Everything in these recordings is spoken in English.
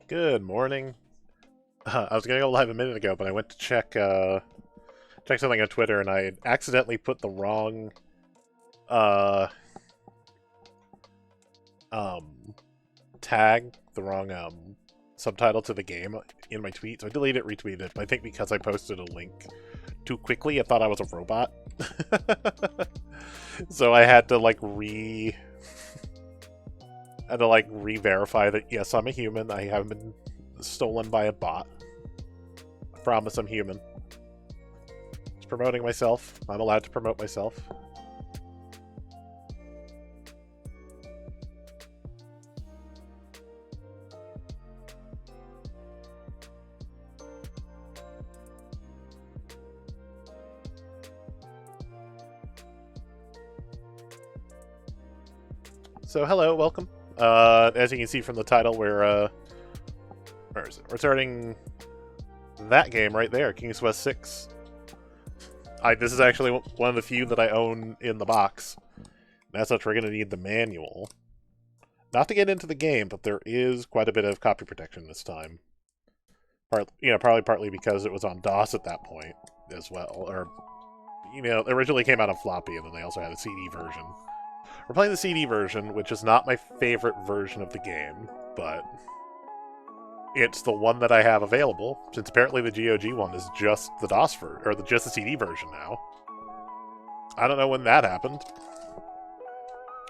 Good morning. I was gonna go live a minute ago, but I went to check something on Twitter, and I accidentally put the wrong uh tag, the wrong subtitle to the game in my tweet. So I deleted it, retweeted it. But I think because I posted a link too quickly, I thought I was a robot. So I had to re-verify that yes, I'm a human. I haven't been stolen by a bot. I promise I'm human. Just promoting myself. I'm allowed to promote myself. So hello, welcome. As you can see from the title, we're starting that game right there, King's Quest 6. This is actually one of the few that I own in the box. As such, we're going to need the manual. Not to get into the game, but there is quite a bit of copy protection this time. Probably partly because it was on DOS at that point as well. Or, it originally came out on floppy, and then they also had a CD version. We're playing the CD version, which is not my favorite version of the game, but it's the one that I have available, since apparently the GOG one is just the DOS version, or just the CD version now. I don't know when that happened.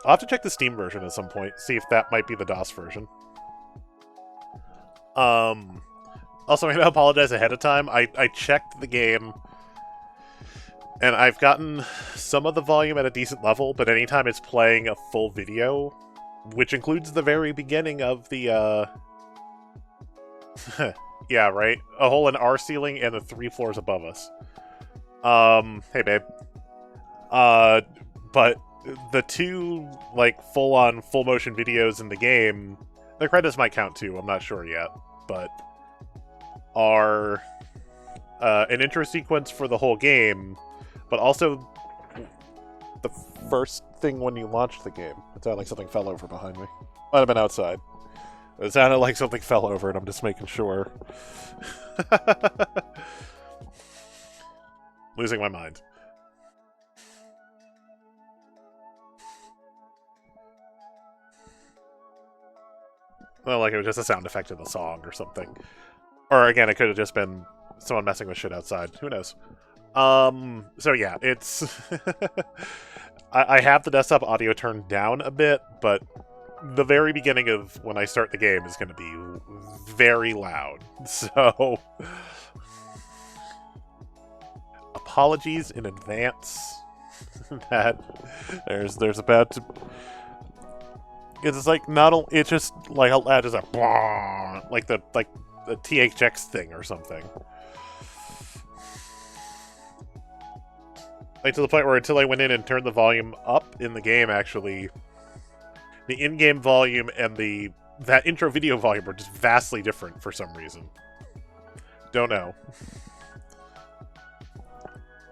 I'll have to check the Steam version at some point, see if that might be the DOS version. Also, I'm going to apologize ahead of time. I checked the game, and I've gotten some of the volume at a decent level, but anytime it's playing a full video, which includes the very beginning of the, yeah, right? A hole in our ceiling and the 3 floors above us. Hey, babe. But the 2, like, full-on, full-motion videos in the game, the credits might count too, I'm not sure yet, but are an intro sequence for the whole game, but also the first thing when you launch the game. It sounded like something fell over behind me. Might have been outside. It sounded like something fell over, and I'm just making sure. Losing my mind. Well, like it was just a sound effect in the song or something. Or again, it could have just been someone messing with shit outside. Who knows? So yeah, it's... I have the desktop audio turned down a bit, but the very beginning of when I start the game is going to be very loud. So... apologies in advance that there's about to... It's like not only... It's just like a just a... Like the THX thing or something. Like to the point where until I went in and turned the volume up in the game, actually, the in-game volume and that intro video volume are just vastly different for some reason. Don't know.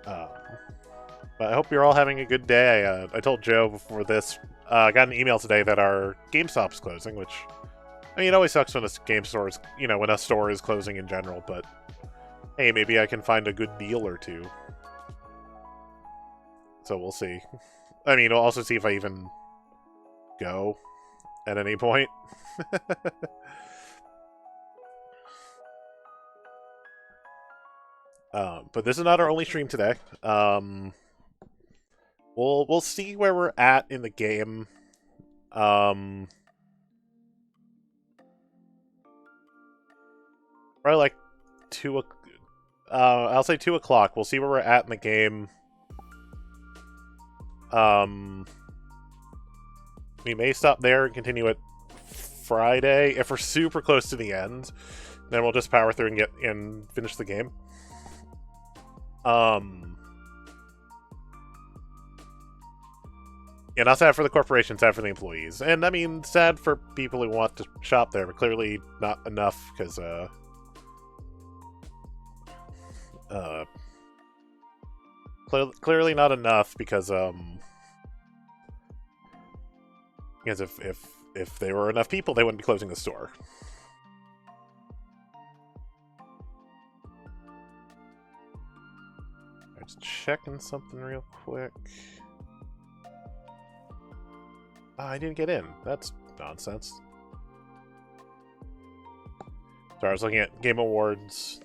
But I hope you're all having a good day. I told Joe before this, I got an email today that our GameStop's closing, which, I mean, it always sucks when a game store is, when a store is closing in general, but hey, maybe I can find a good deal or two. So we'll see. I mean, we'll also see if I even go at any point. But this is not our only stream today. We'll see where we're at in the game. Probably like 2. I'll say 2 o'clock. We'll see where we're at in the game. We may stop there and continue it Friday. If we're super close to the end, then we'll just power through and finish the game. Yeah, not sad for the corporation, sad for the employees. And, I mean, sad for people who want to shop there, but clearly not enough, because, clearly not enough, because if there were enough people, they wouldn't be closing the store. I'm just checking something real quick. I didn't get in. That's nonsense. Sorry, I was looking at Game Awards.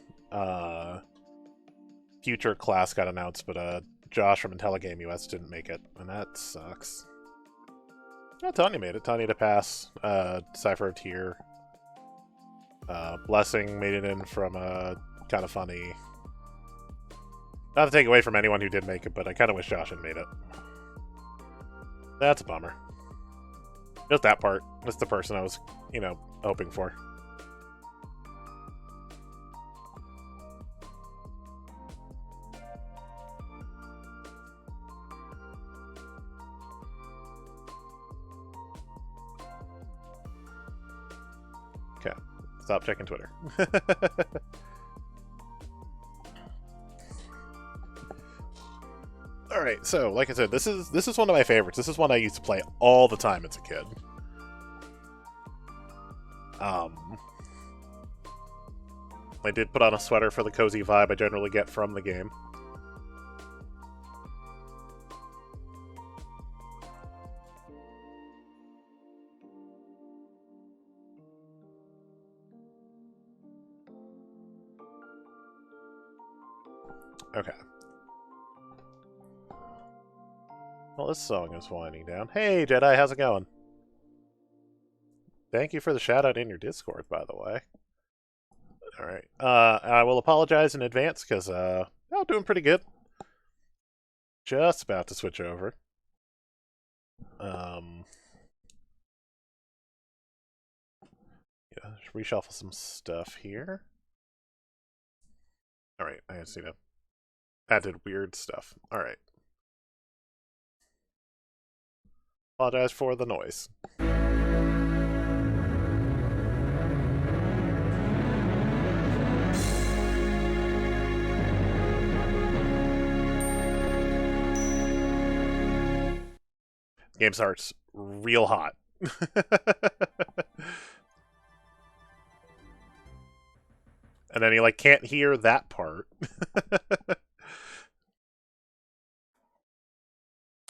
Future class got announced, but Josh from IntelliGame US didn't make it, and that sucks. Oh, Tanya made it. Tanya to pass. Cypher of Heir. Blessing made it in from Kind of Funny. Not to take away from anyone who did make it, but I kind of wish Josh had made it. That's a bummer. Just that part. That's the person I was, hoping for. Okay. Stop checking Twitter. Alright, so, like I said, this is one of my favorites. This is one I used to play all the time as a kid. I did put on a sweater for the cozy vibe I generally get from the game. Okay. Well, this song is winding down. Hey, Jedi, how's it going? Thank you for the shout-out in your Discord, by the way. Alright. I will apologize in advance, because, I'm doing pretty good. Just about to switch over. Yeah, reshuffle some stuff here. Alright, I just need to... That did weird stuff. Alright. Apologize for the noise. Game starts real hot. And then he, like, can't hear that part.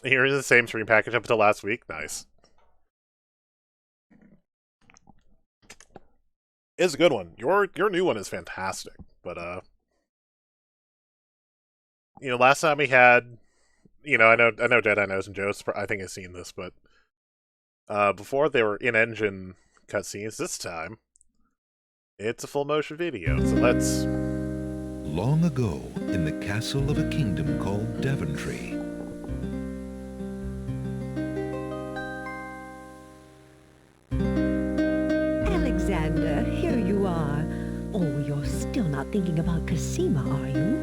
Here is the same stream package up until last week. Nice. It's a good one. Your new one is fantastic. But, you know, last time we had... You know, I know Jedi knows and Joe's, I think has seen this, but before they were in-engine cutscenes, this time it's a full motion video. So let's... Long ago, in the castle of a kingdom called Daventry, Alexander, here you are. Oh, you're still not thinking about Cosima, are you?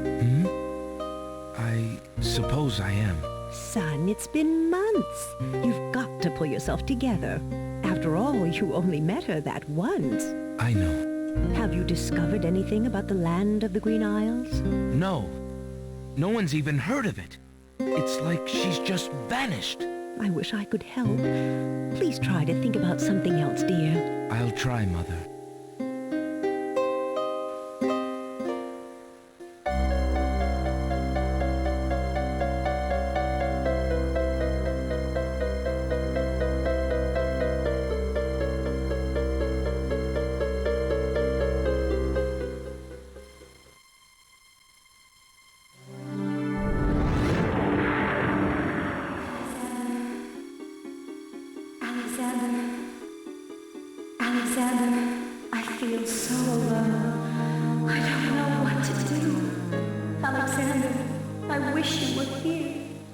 I suppose I am. Son, it's been months. You've got to pull yourself together. After all, you only met her that once. I know. Have you discovered anything about the land of the Green Isles? No. No one's even heard of it. It's like she's just vanished. I wish I could help. Please try to think about something else, dear. I'll try, Mother.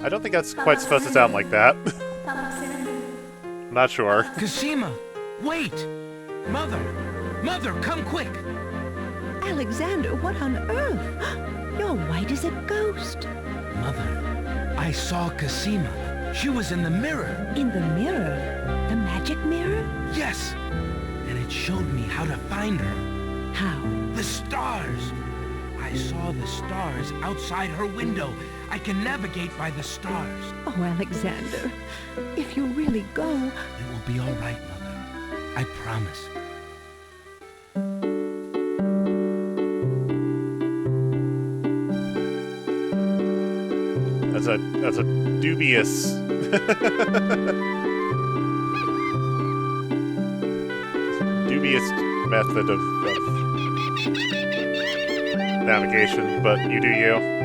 I don't think that's quite supposed to sound like that. I'm not sure. Cosima! Wait! Mother! Mother, come quick! Alexander, what on earth? You're white as a ghost. Mother, I saw Cosima. She was in the mirror. In the mirror? The magic mirror? Yes! And it showed me how to find her. How? The stars! I saw the stars outside her window. I can navigate by the stars. Oh, Alexander, if you really go... It will be all right, Mother. I promise. That's a dubious... dubious method of navigation, but you do you.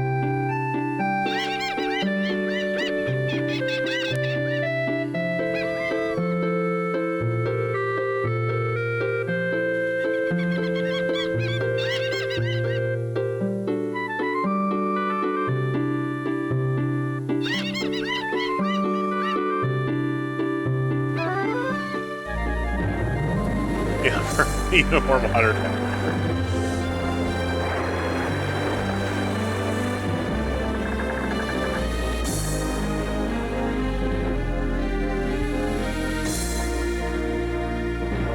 Even more modern.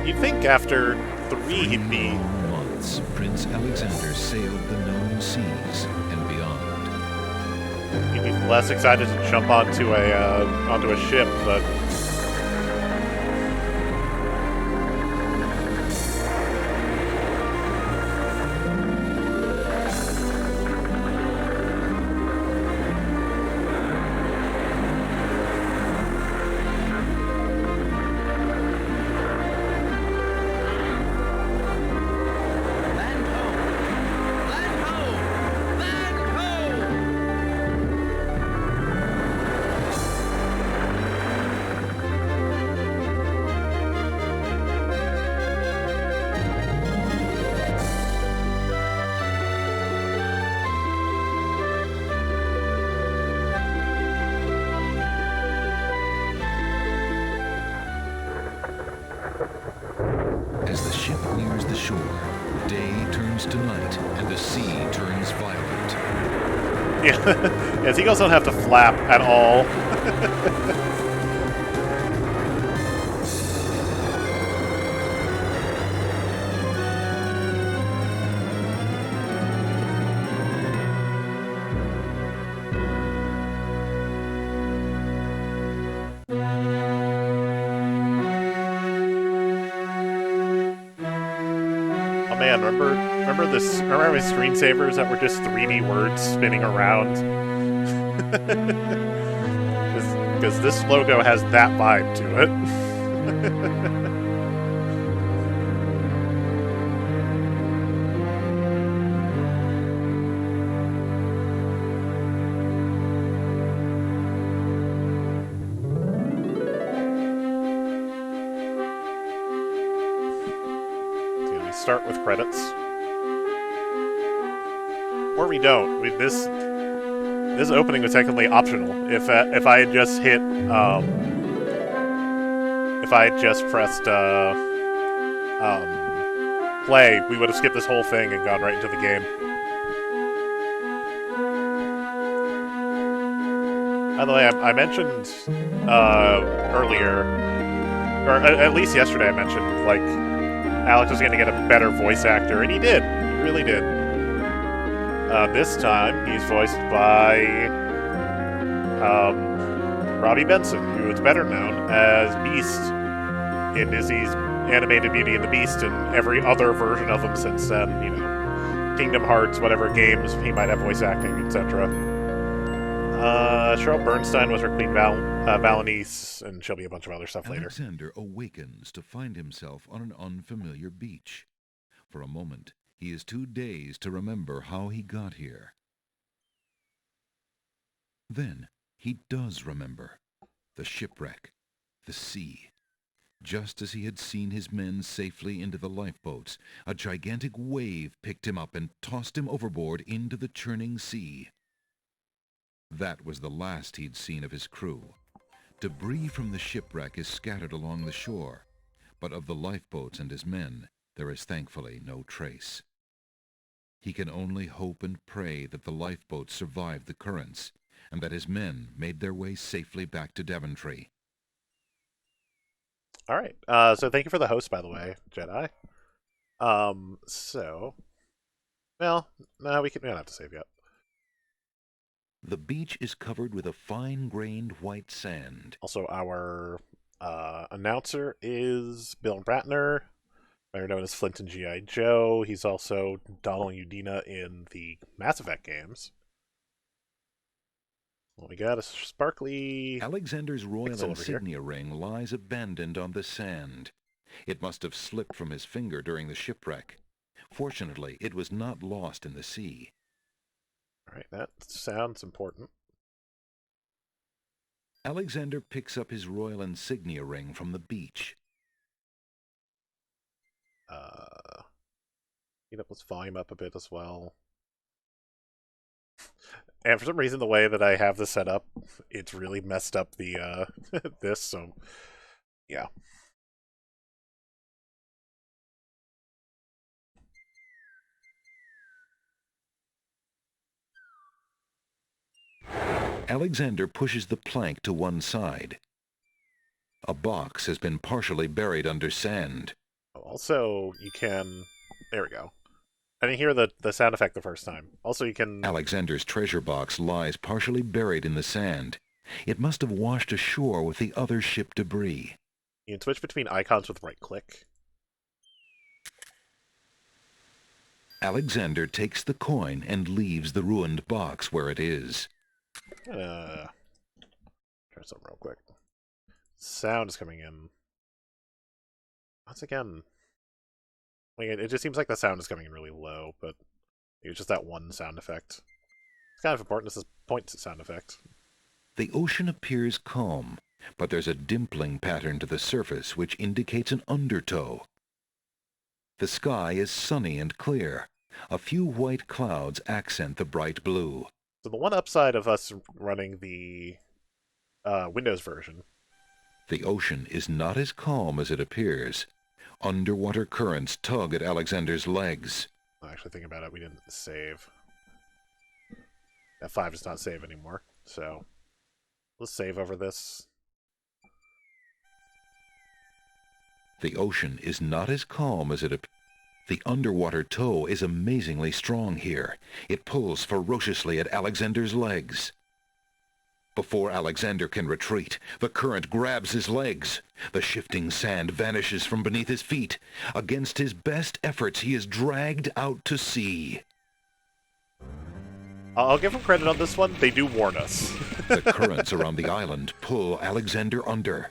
You'd think after 3 he'd be... months, Prince Alexander sailed the known seas and beyond. He'd be less excited to jump onto a ship, but... shore. Day turns to night, and the sea turns violet. Yeah, seagulls don't have to flap at all. Oh man, remember this? Remember my screensavers that were just 3D words spinning around? Because this logo has that vibe to it. Start with credits, or we don't. This opening was technically optional. If I had just hit if I had just pressed play, we would have skipped this whole thing and gone right into the game. By the way, I mentioned earlier, or at least yesterday, I mentioned like Alex was going to get a better voice actor, and he did. He really did. This time, he's voiced by Robbie Benson, who is better known as Beast in Disney's animated Beauty and the Beast and every other version of him since then. You know, Kingdom Hearts, whatever games he might have voice acting, etc. Cheryl Bernstein was her Queen Valenice, and she'll be a bunch of other stuff later. Alexander awakens to find himself on an unfamiliar beach. For a moment, he is too dazed to remember how he got here. Then, he does remember. The shipwreck. The sea. Just as he had seen his men safely into the lifeboats, a gigantic wave picked him up and tossed him overboard into the churning sea. That was the last he'd seen of his crew. Debris from the shipwreck is scattered along the shore, but of the lifeboats and his men, there is thankfully no trace. He can only hope and pray that the lifeboats survived the currents, and that his men made their way safely back to Daventry. Alright, so thank you for the host, by the way, Jedi. Well, no, we don't have to save yet. The beach is covered with a fine-grained white sand. Also, our announcer is Bill Bratner, better known as Flint and G.I. Joe. He's also Donald Udina in the Mass Effect games. Well, we got a sparkly... Alexander's royal insignia ring lies abandoned on the sand. It must have slipped from his finger during the shipwreck. Fortunately, it was not lost in the sea. Alright, that sounds important. Alexander picks up his royal insignia ring from the beach. Let's volume up a bit as well. And for some reason, the way that I have this set up, it's really messed up the this, so yeah. Alexander pushes the plank to one side. A box has been partially buried under sand. Also, you can... There we go. I didn't hear the sound effect the first time. Also, you can... Alexander's treasure box lies partially buried in the sand. It must have washed ashore with the other ship debris. You can switch between icons with right-click. Alexander takes the coin and leaves the ruined box where it is. Try something real quick. Sound is coming in. Once again... It just seems like the sound is coming in really low, but it's just that one sound effect. It's kind of important. This is point sound effect. The ocean appears calm, but there's a dimpling pattern to the surface which indicates an undertow. The sky is sunny and clear. A few white clouds accent the bright blue. So the one upside of us running the Windows version. The ocean is not as calm as it appears. Underwater currents tug at Alexander's legs. Actually, thinking about it, we didn't save. F5 does not save anymore, so let's save over this. The ocean is not as calm as it appears. The underwater tow is amazingly strong here. It pulls ferociously at Alexander's legs. Before Alexander can retreat, the current grabs his legs. The shifting sand vanishes from beneath his feet. Against his best efforts, he is dragged out to sea. I'll give them credit on this one. They do warn us. The currents around the island pull Alexander under.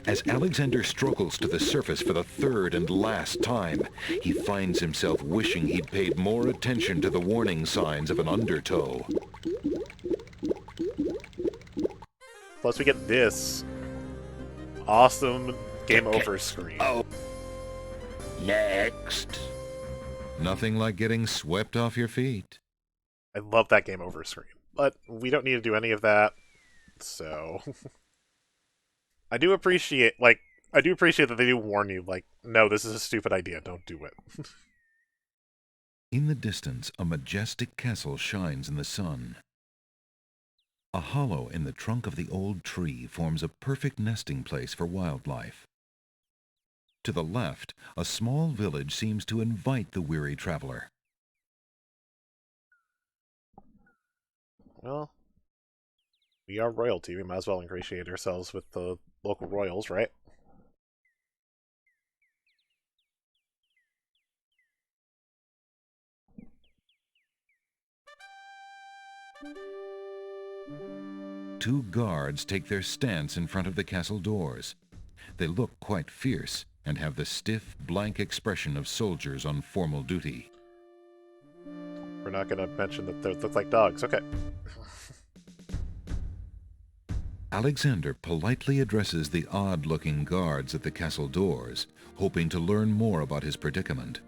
As Alexander struggles to the surface for the third and last time, he finds himself wishing he'd paid more attention to the warning signs of an undertow. Plus, we get this awesome game over screen. Oh. Next. Nothing like getting swept off your feet. I love that game over screen, but we don't need to do any of that, so... I do appreciate that they do warn you, like, no, this is a stupid idea, don't do it. In the distance, a majestic castle shines in the sun. A hollow in the trunk of the old tree forms a perfect nesting place for wildlife. To the left, a small village seems to invite the weary traveler. Well, we are royalty, we might as well ingratiate ourselves with the local royals, right? Two guards take their stance in front of the castle doors. They look quite fierce and have the stiff, blank expression of soldiers on formal duty. We're not going to mention that they look like dogs, okay. Alexander politely addresses the odd-looking guards at the castle doors, hoping to learn more about his predicament.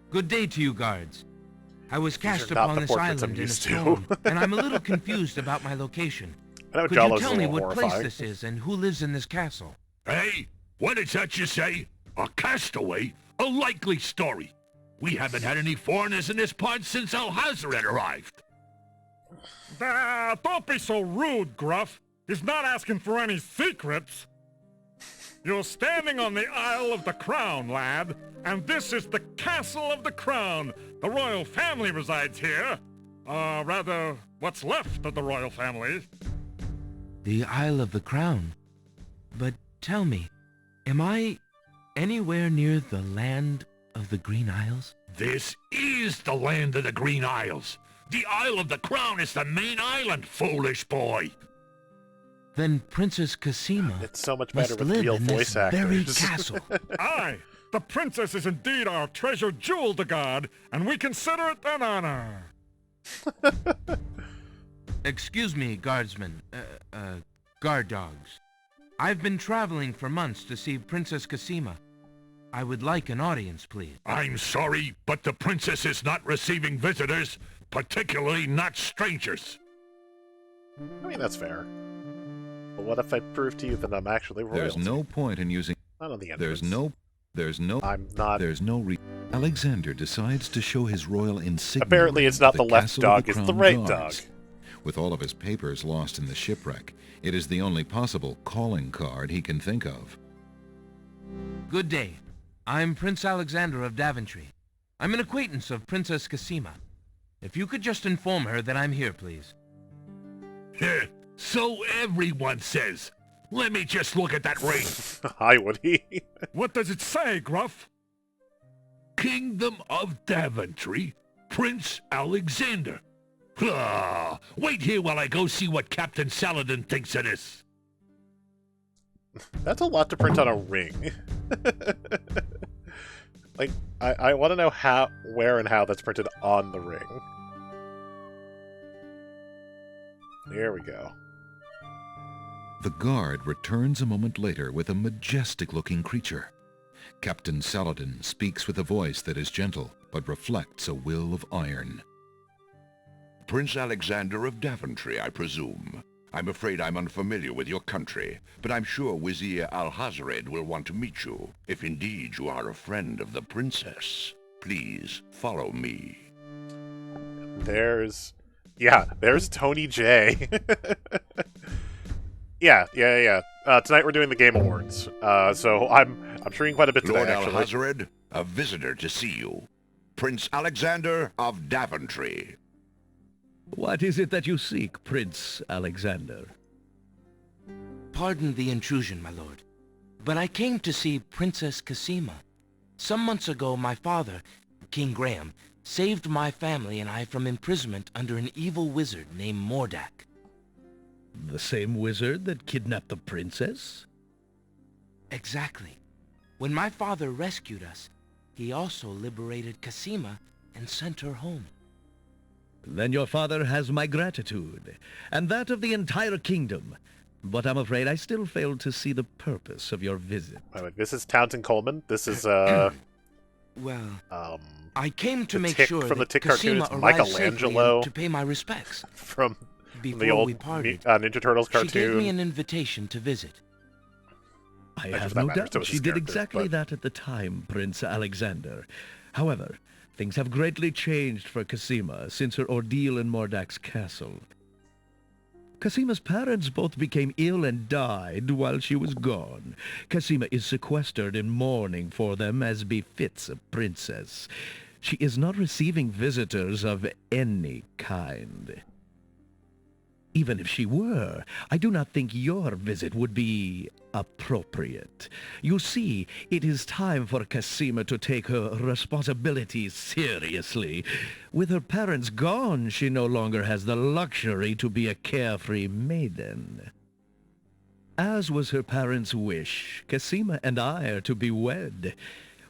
Good day to you, guards. I was cast are not upon the this portraits I'm island in a used to. storm, and I'm a little confused about my location. I know Could you Jala's tell a me little what place horrifying. this is and who lives in this castle? Hey, what is that you say? A castaway? A likely story. We haven't had any foreigners in this part since Alhazred arrived. Don't be so rude, Gruff. He's not asking for any secrets. You're standing on the Isle of the Crown, lad, and this is the Castle of the Crown. The royal family resides here. Rather, what's left of the royal family. The Isle of the Crown. But tell me, am I anywhere near the land of the Green Isles? This is the land of the Green Isles. The Isle of the Crown is the main island, foolish boy. Then Princess Cassima It's so much better must with live real in voice this very actors. castle. Aye, the princess is indeed our treasured jewel to guard, and we consider it an honor. Excuse me, guardsmen. Guard dogs. I've been traveling for months to see Princess Cassima. I would like an audience, please. I'm sorry, but the princess is not receiving visitors, particularly not strangers. I mean, that's fair. But what if I prove to you that I'm actually royalty? There's no point in using... Not on the end. There's no... I'm not... Alexander decides to show his royal insignia. Apparently it's to not the left Castle dog, of it's the Crown right Guards. dog. With all of his papers lost in the shipwreck, it is the only possible calling card he can think of. Good day. I'm Prince Alexander of Daventry. I'm an acquaintance of Princess Cassima. If you could just inform her that I'm here, please. So everyone says. Let me just look at that ring. Hi, would he? What does it say, Gruff? Kingdom of Daventry, Prince Alexander. Wait here while I go see what Captain Saladin thinks of this. That's a lot to print on a ring. Like, I want to know how, where and how that's printed on the ring. There we go. The guard returns a moment later with a majestic-looking creature. Captain Saladin speaks with a voice that is gentle, but reflects a will of iron. Prince Alexander of Daventry, I presume. I'm afraid I'm unfamiliar with your country, but I'm sure Wazir Al-Hazred will want to meet you, if indeed you are a friend of the princess. Please follow me. There's Tony J. Yeah. Tonight we're doing the Game Awards. So I'm treating quite a bit today, Lord actually. Al-Hazred, a visitor to see you. Prince Alexander of Daventry. What is it that you seek, Prince Alexander? Pardon the intrusion, my lord, but I came to see Princess Cassima. Some months ago, my father, King Graham, saved my family and I from imprisonment under an evil wizard named Mordak. The same wizard that kidnapped the princess? Exactly. When my father rescued us, he also liberated Cassima and sent her home. Then your father has my gratitude, and that of the entire kingdom. But I'm afraid I still fail to see the purpose of your visit. Wait, this is Townsend Coleman. This is Well, um I came to the make Tick sure from the that Tick cartoon. Cassima It's arrived safely Michelangelo and to pay my respects. from Before the old we parted, Ninja Turtles cartoon. she gave me an invitation to visit. I Not have just that no matters, doubt so it's she his did character, exactly but- that at the time, Prince Alexander. However, things have greatly changed for Cassima since her ordeal in Mordak's castle. Cassima's parents both became ill and died while she was gone. Cassima is sequestered in mourning for them as befits a princess. She is not receiving visitors of any kind. Even if she were, I do not think your visit would be appropriate. You see, it is time for Cassima to take her responsibilities seriously. With her parents gone, she no longer has the luxury to be a carefree maiden. As was her parents' wish, Cassima and I are to be wed.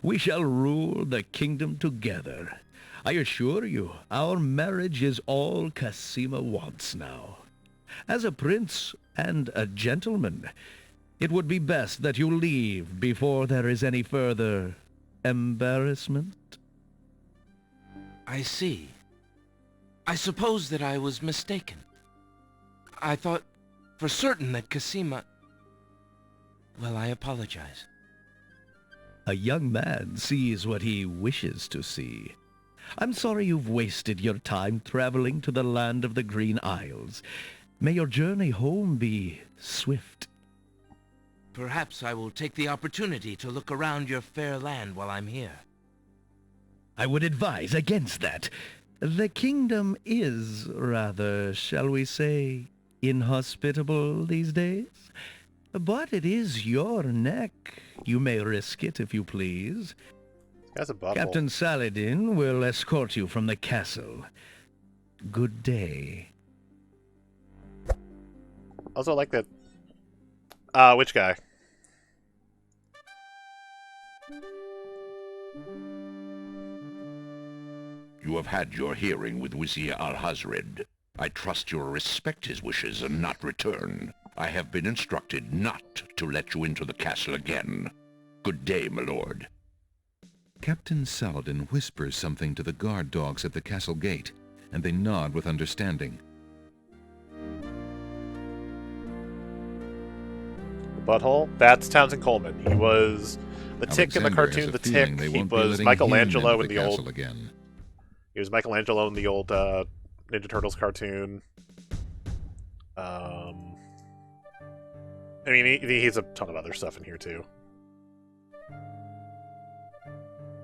We shall rule the kingdom together. I assure you, our marriage is all Cassima wants now. As a prince and a gentleman, it would be best that you leave before there is any further embarrassment. I see. I suppose that I was mistaken. I thought for certain that Cassima... Well, I apologize. A young man sees what he wishes to see. I'm sorry you've wasted your time traveling to the land of the Green Isles. May your journey home be swift. Perhaps I will take the opportunity to look around your fair land while I'm here. I would advise against that. The kingdom is rather, shall we say, inhospitable these days. But it is your neck. You may risk it if you please. This guy's a butthole. Captain Saladin will escort you from the castle. Good day. Also, I like that. Which guy? You have had your hearing with Wazir Al-Hazred. I trust you will respect his wishes and not return. I have been instructed not to let you into the castle again. Good day, my lord. Captain Saladin whispers something to the guard dogs at the castle gate, and they nod with understanding. Butthole? That's Townsend Coleman. He was the Tick in the Alexander cartoon has a The feeling Tick. they He won't be was letting Michelangelo him in into the castle old. again. He was Michelangelo in the old Ninja Turtles cartoon. I mean, he's a ton of other stuff in here too.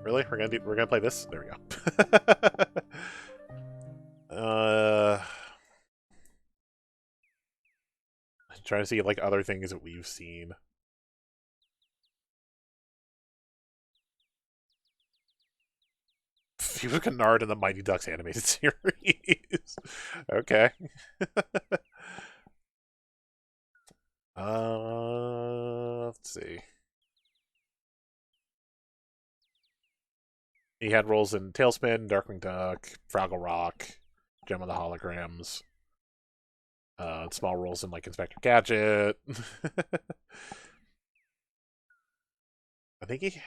Really? We're gonna play this? There we go. Trying to see like other things that we've seen. Fuba Canard in the Mighty Ducks animated series. Okay. Let's see. He had roles in Tailspin, Darkwing Duck, Fraggle Rock, Gem of the Holograms. Small roles in like Inspector Gadget. I think he.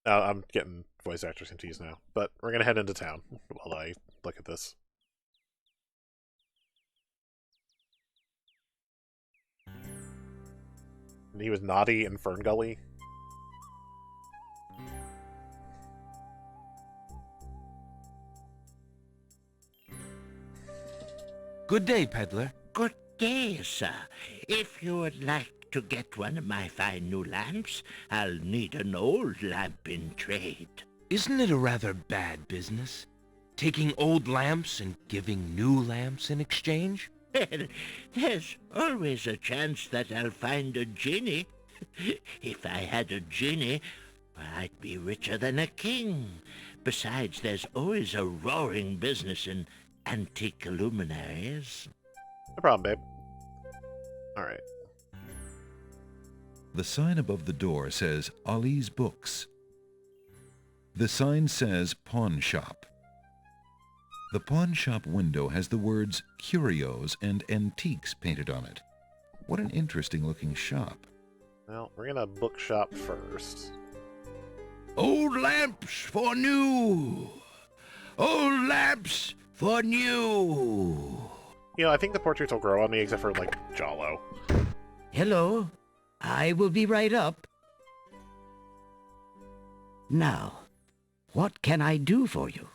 I'm getting voice actors confused now, but we're gonna head into town while I look at this. He was naughty in Ferngully. Good day, peddler. Good day, sir. If you would like to get one of my fine new lamps, I'll need an old lamp in trade. Isn't it a rather bad business? Taking old lamps and giving new lamps in exchange? Well, there's always a chance that I'll find a genie. If I had a genie, I'd be richer than a king. Besides, there's always a roaring business in antique luminaries. No problem, babe. Alright. The sign above the door says Ali's Books. The sign says Pawn Shop. The pawn shop window has the words Curios and Antiques painted on it. What an interesting looking shop. Well, we're gonna bookshop first. Old lamps for new. Old lamps for new. You know, I think the portraits will grow on me except for, like, Jalo. Hello. I will be right up. Now, what can I do for you?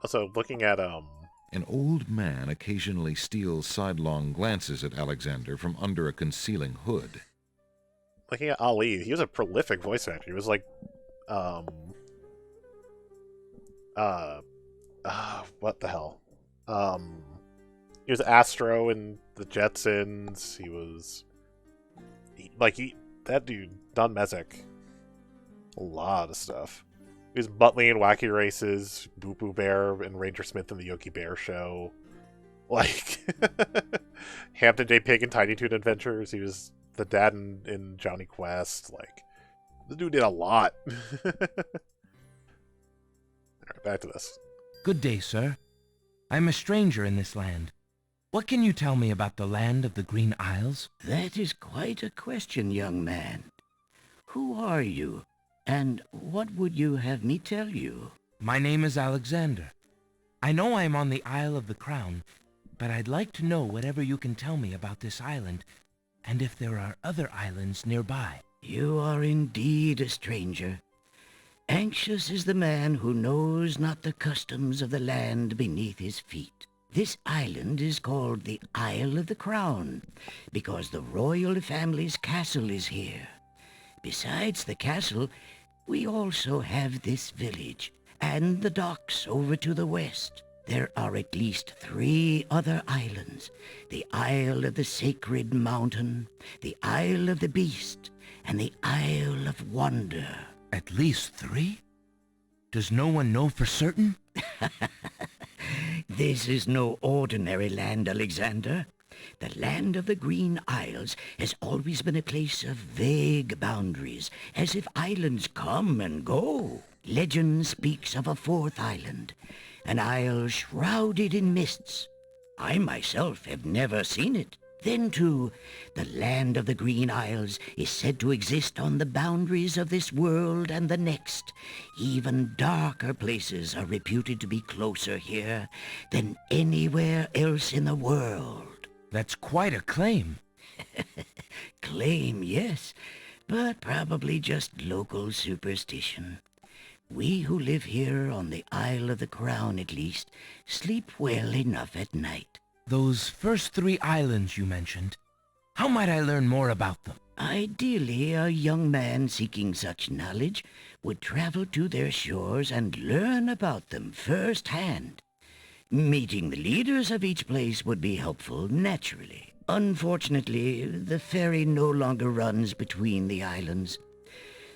Also, looking at, An old man occasionally steals sidelong glances at Alexander from under a concealing hood. looking at Ali, he was a prolific voice actor. He was like, what the hell? He was Astro in the Jetsons. He was, that dude, Don Mezek. A lot of stuff. He was Buttley in Wacky Races, Boo Boo Bear and Ranger Smith in the Yogi Bear Show. Like, Hampton J. Pig in Tiny Toon Adventures. He was the dad in Johnny Quest. Like, the dude did a lot. Alright, back to this. Good day, sir. I'm a stranger in this land. What can you tell me about the land of the Green Isles? That is quite a question, young man. Who are you, and what would you have me tell you? My name is Alexander. I know I'm on the Isle of the Crown, but I'd like to know whatever you can tell me about this island, and if there are other islands nearby. You are indeed a stranger. Anxious is the man who knows not the customs of the land beneath his feet. This island is called the Isle of the Crown, because the royal family's castle is here. Besides the castle, we also have this village, and the docks over to the west. There are at least 3 other islands: the Isle of the Sacred Mountain, the Isle of the Beast, and the Isle of Wonder. At least 3? Does no one know for certain? This is no ordinary land, Alexander. The land of the Green Isles has always been a place of vague boundaries, as if islands come and go. Legend speaks of a 4th island, an isle shrouded in mists. I myself have never seen it. Then, too, the land of the Green Isles is said to exist on the boundaries of this world and the next. Even darker places are reputed to be closer here than anywhere else in the world. That's quite a claim. Claim, yes, but probably just local superstition. We who live here on the Isle of the Crown, at least, sleep well enough at night. Those first 3 islands you mentioned, how might I learn more about them? Ideally, a young man seeking such knowledge would travel to their shores and learn about them firsthand. Meeting the leaders of each place would be helpful, naturally. Unfortunately, the ferry no longer runs between the islands.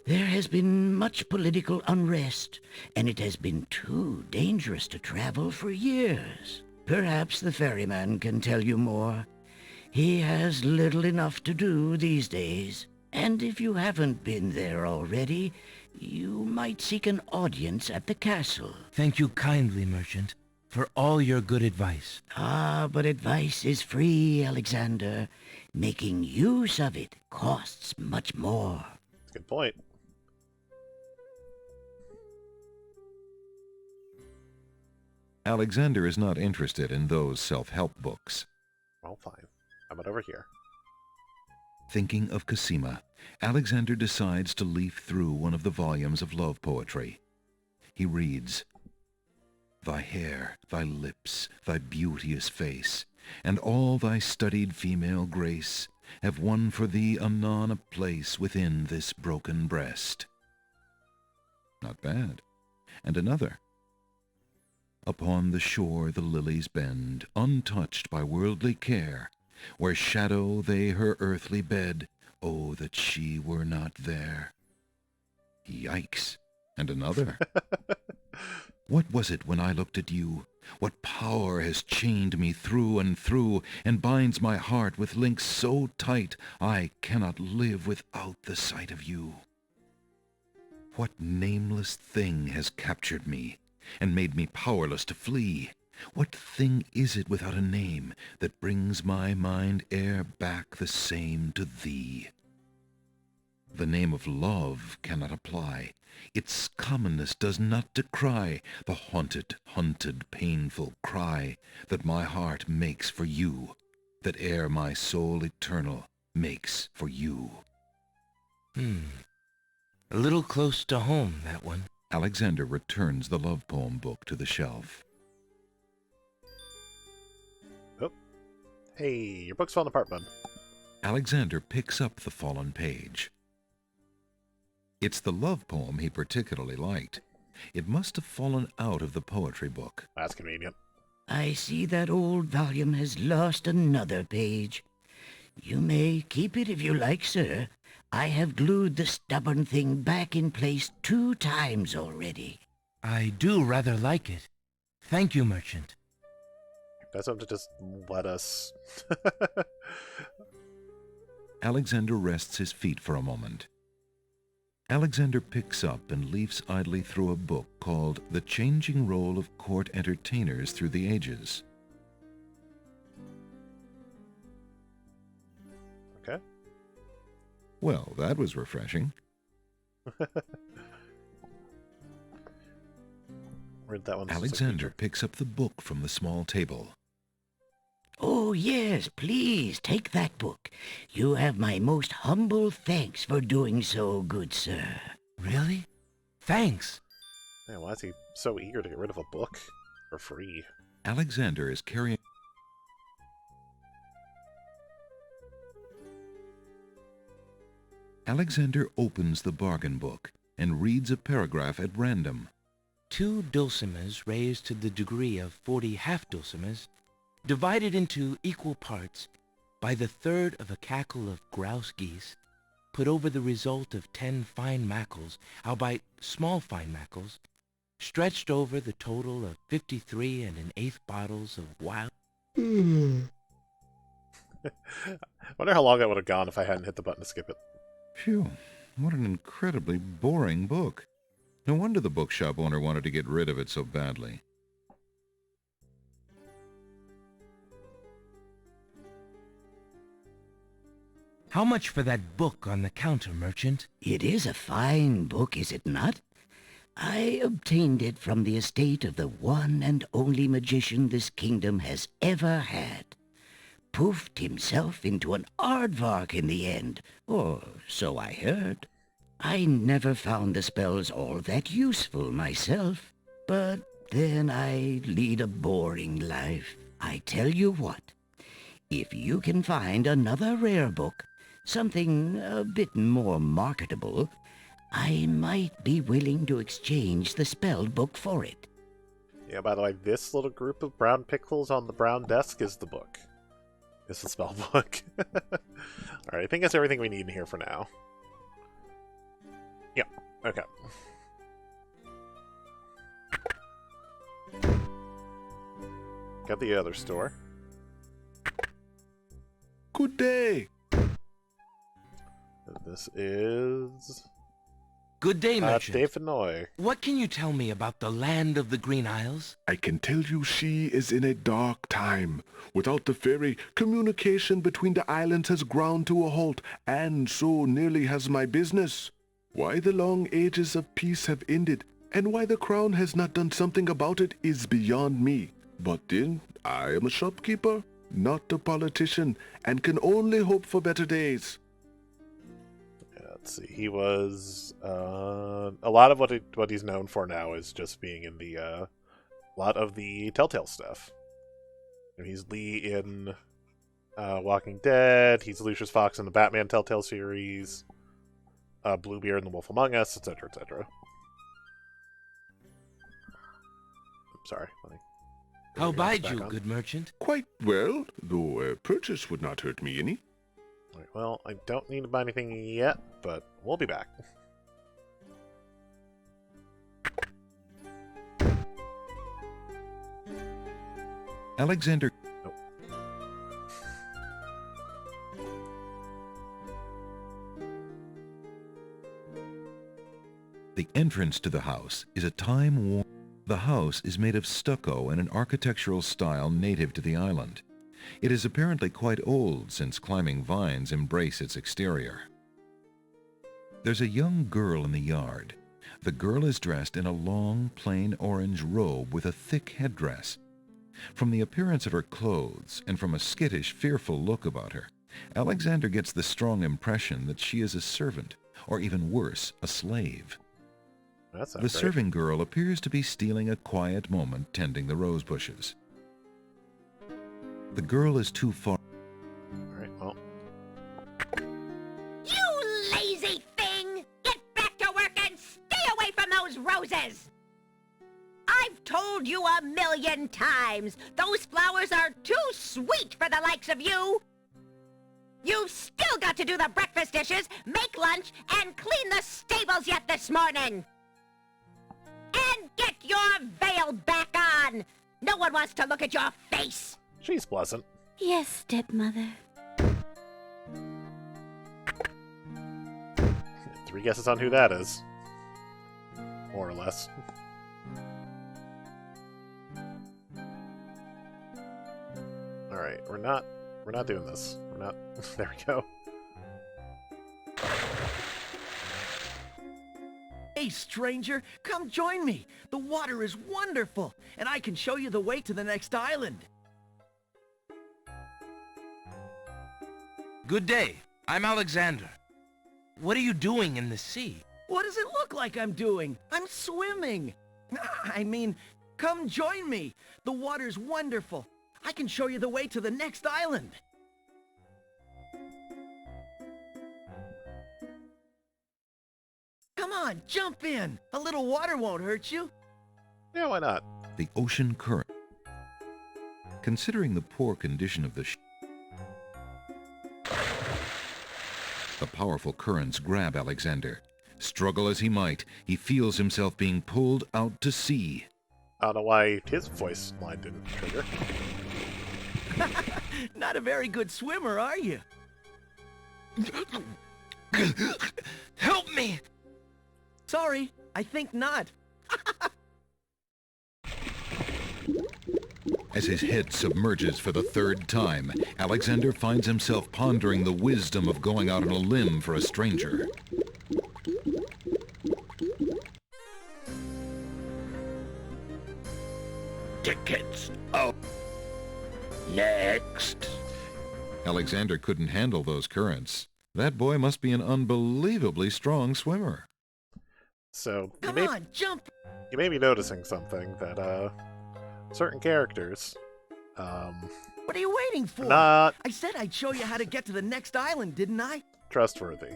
There has been much political unrest, and it has been too dangerous to travel for years. Perhaps the ferryman can tell you more. He has little enough to do these days. And if you haven't been there already, you might seek an audience at the castle. Thank you kindly, merchant, for all your good advice. Ah, but advice is free, Alexander. Making use of it costs much more. That's a good point. Alexander is not interested in those self-help books. Well, fine. How about over here? Thinking of Cosima, Alexander decides to leaf through one of the volumes of love poetry. He reads, "Thy hair, thy lips, thy beauteous face, and all thy studied female grace have won for thee anon a place within this broken breast." Not bad. And another. "Upon the shore the lilies bend, untouched by worldly care, where shadow they her earthly bed, oh, that she were not there." Yikes. And another. "What was it when I looked at you? What power has chained me through and binds my heart with links so tight I cannot live without the sight of you? What nameless thing has captured me and made me powerless to flee? What thing is it without a name that brings my mind e'er back the same to thee? The name of love cannot apply. Its commonness does not decry the haunted, hunted, painful cry that my heart makes for you, that e'er my soul eternal makes for you." A little close to home, that one. Alexander returns the love poem book to the shelf. Oh. Hey, your book's falling apart, bud. Alexander picks up the fallen page. It's the love poem he particularly liked. It must have fallen out of the poetry book. That's convenient. I see that old volume has lost another page. You may keep it if you like, sir. I have glued the stubborn thing back in place 2 times already. I do rather like it. Thank you, merchant. That's up to just let us. Alexander rests his feet for a moment. Alexander picks up and leafs idly through a book called The Changing Role of Court Entertainers Through the Ages. Okay. Well, that was refreshing. Where'd that one? Alexander picks up the book from the small table. Oh, yes, please, take that book. You have my most humble thanks for doing so, good sir. Really? Thanks. Man, why is he so eager to get rid of a book for free? Alexander is carrying... Alexander opens the bargain book and reads a paragraph at random. 2 dulcimers raised to the degree of 40 half-dulcimers, divided into equal parts by the third of a cackle of grouse geese, put over the result of 10 fine mackles, albeit small fine mackles, stretched over the total of 53 1/8 bottles of wild... I wonder how long that would have gone if I hadn't hit the button to skip it. Phew, what an incredibly boring book. No wonder the bookshop owner wanted to get rid of it so badly. How much for that book on the counter, merchant? It is a fine book, is it not? I obtained it from the estate of the one and only magician this kingdom has ever had. Poofed himself into an aardvark in the end, or so I heard. I never found the spells all that useful myself, but then I lead a boring life. I tell you what, if you can find another rare book, something a bit more marketable, I might be willing to exchange the spell book for it. Yeah, by the way, this little group of brown pixels on the brown desk is the book. It's the spell book. Alright, I think that's everything we need in here for now. Yep, okay. Got the other store. Good day. This is... Good day, merchant. David Noy. What can you tell me about the land of the Green Isles? I can tell you she is in a dark time. Without the ferry, communication between the islands has ground to a halt, and so nearly has my business. Why the long ages of peace have ended, and why the crown has not done something about it is beyond me. But then, I am a shopkeeper, not a politician, and can only hope for better days. let's see. He was a lot of what he's known for now is just being in the lot of the Telltale stuff. And he's Lee in Walking Dead. He's Lucius Fox in the Batman Telltale series. Bluebeard in The Wolf Among Us, etc., etc. Sorry. How bide you, good merchant? Quite well, though a purchase would not hurt me any. Right, well, I don't need to buy anything yet, but we'll be back. Alexander... Nope. The entrance to the house is a time-worn... The house is made of stucco and an architectural style native to the island. It is apparently quite old since climbing vines embrace its exterior. There's a young girl in the yard. The girl is dressed in a long, plain orange robe with a thick headdress. From the appearance of her clothes and from a skittish, fearful look about her, Alexander gets the strong impression that she is a servant, or even worse, a slave. The serving girl appears to be stealing a quiet moment tending the rose bushes. The girl is too far. Alright, well. You lazy thing! Get back to work and stay away from those roses! I've told you 1,000,000 times, those flowers are too sweet for the likes of you! You've still got to do the breakfast dishes, make lunch, and clean the stables yet this morning! And get your veil back on! No one wants to look at your face! She's pleasant. Yes, stepmother. 3 guesses on who that is. More or less. Alright, we're not doing this. We're not... There we go. Hey, stranger, come join me. The water is wonderful, and I can show you the way to the next island. Good day. I'm Alexander. What are you doing in the sea? What does it look like I'm doing? I'm swimming. I mean, come join me. The water's wonderful. I can show you the way to the next island. Come on, jump in. A little water won't hurt you. Yeah, why not? The ocean current. Considering the poor condition of the ship, the powerful currents grab Alexander. Struggle as he might, he feels himself being pulled out to sea. I don't know why his voice line didn't trigger. Not a very good swimmer, are you? Help me! Sorry, I think not. As his head submerges for the 3rd time, Alexander finds himself pondering the wisdom of going out on a limb for a stranger. Tickets. Oh. Next. Alexander couldn't handle those currents. That boy must be an unbelievably strong swimmer. So, Come on, jump! You may be noticing something, that, certain characters, What are you waiting for? not I said I'd show you how to get to the next island, didn't I? trustworthy.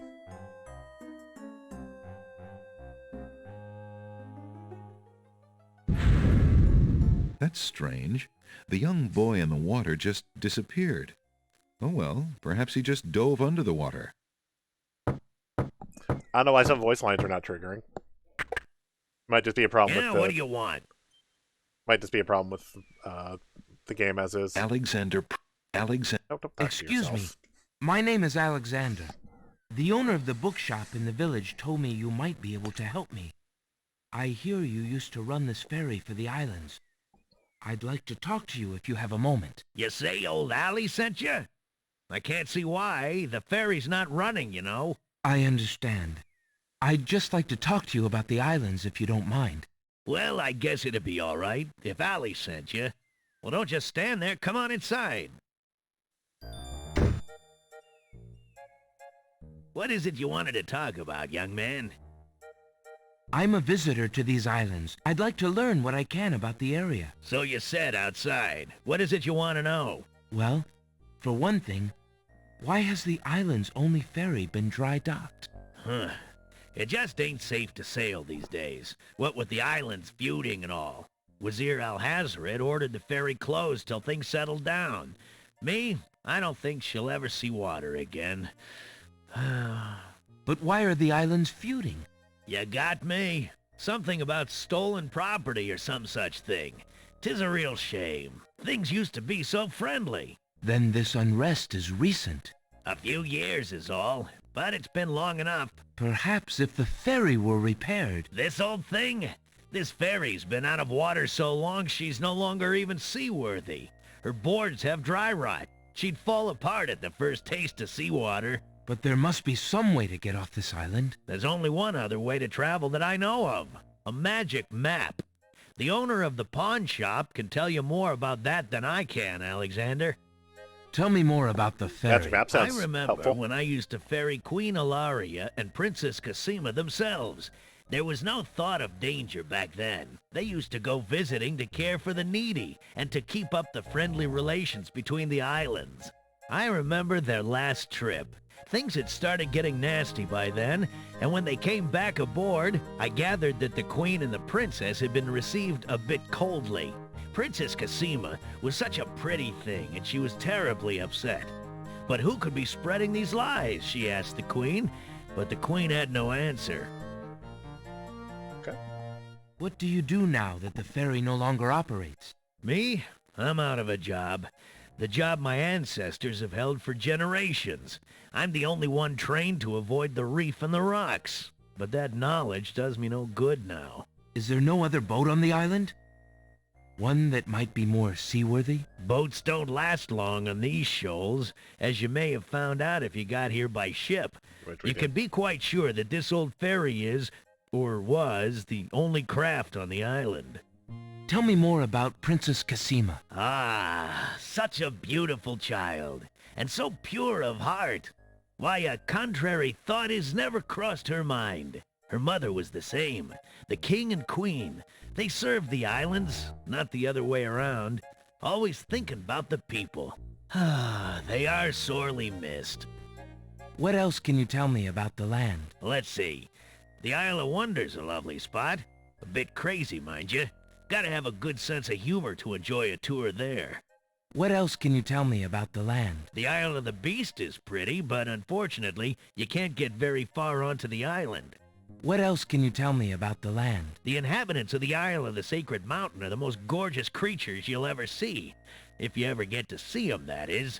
That's strange. The young boy in the water just disappeared. Oh well, perhaps he just dove under the water. I don't know why some voice lines are not triggering. Might just be a problem with the... what do you want? Might just be a problem with, the game as is. Alexander... Nope, don't talk to Excuse me. yourself. My name is Alexander. The owner of the bookshop in the village told me you might be able to help me. I hear you used to run this ferry for the islands. I'd like to talk to you if you have a moment. You say old Allie sent you? I can't see why. The ferry's not running, you know. I understand. I'd just like to talk to you about the islands if you don't mind. Well, I guess it'd be all right if Allie sent you. Well, don't just stand there. Come on inside. What is it you wanted to talk about, young man? I'm a visitor to these islands. I'd like to learn what I can about the area. So you said outside. What is it you want to know? Well, for one thing, why has the island's only ferry been dry docked? Huh. It just ain't safe to sail these days. What with the islands feuding and all. Wazir Al-Hazred ordered the ferry closed till things settled down. Me, I don't think she'll ever see water again. But why are the islands feuding? You got me. Something about stolen property or some such thing. 'Tis a real shame. Things used to be so friendly. Then this unrest is recent. A few years is all, but it's been long enough. Perhaps if the ferry were repaired. This old thing? This ferry's been out of water so long she's no longer even seaworthy. Her boards have dry rot. She'd fall apart at the first taste of seawater. But there must be some way to get off this island. There's only one other way to travel that I know of. A magic map. The owner of the pawn shop can tell you more about that than I can, Alexander. Tell me more about the ferry. Magic map sounds I remember helpful. when I used to ferry Queen Ilaria and Princess Cosima themselves. There was no thought of danger back then. They used to go visiting to care for the needy and to keep up the friendly relations between the islands. I remember their last trip. Things had started getting nasty by then, and when they came back aboard, I gathered that the Queen and the Princess had been received a bit coldly. Princess Cosima was such a pretty thing, and she was terribly upset. But who could be spreading these lies, she asked the Queen, but the Queen had no answer. Okay. What do you do now that the ferry no longer operates? Me? I'm out of a job. The job my ancestors have held for generations. I'm the only one trained to avoid the reef and the rocks. But that knowledge does me no good now. Is there no other boat on the island? One that might be more seaworthy? Boats don't last long on these shoals, as you may have found out if you got here by ship. You can be quite sure that this old ferry is, or was, the only craft on the island. Tell me more about Princess Cosima. Ah, such a beautiful child, and so pure of heart. Why, a contrary thought has never crossed her mind. Her mother was the same. The king and queen, they served the islands, not the other way around. Always thinking about the people. Ah, they are sorely missed. What else can you tell me about the land? Let's see. The Isle of Wonder's a lovely spot. A bit crazy, mind you. Gotta have a good sense of humor to enjoy a tour there. What else can you tell me about the land? The Isle of the Beast is pretty, but unfortunately, you can't get very far onto the island. What else can you tell me about the land? The inhabitants of the Isle of the Sacred Mountain are the most gorgeous creatures you'll ever see. If you ever get to see them, that is.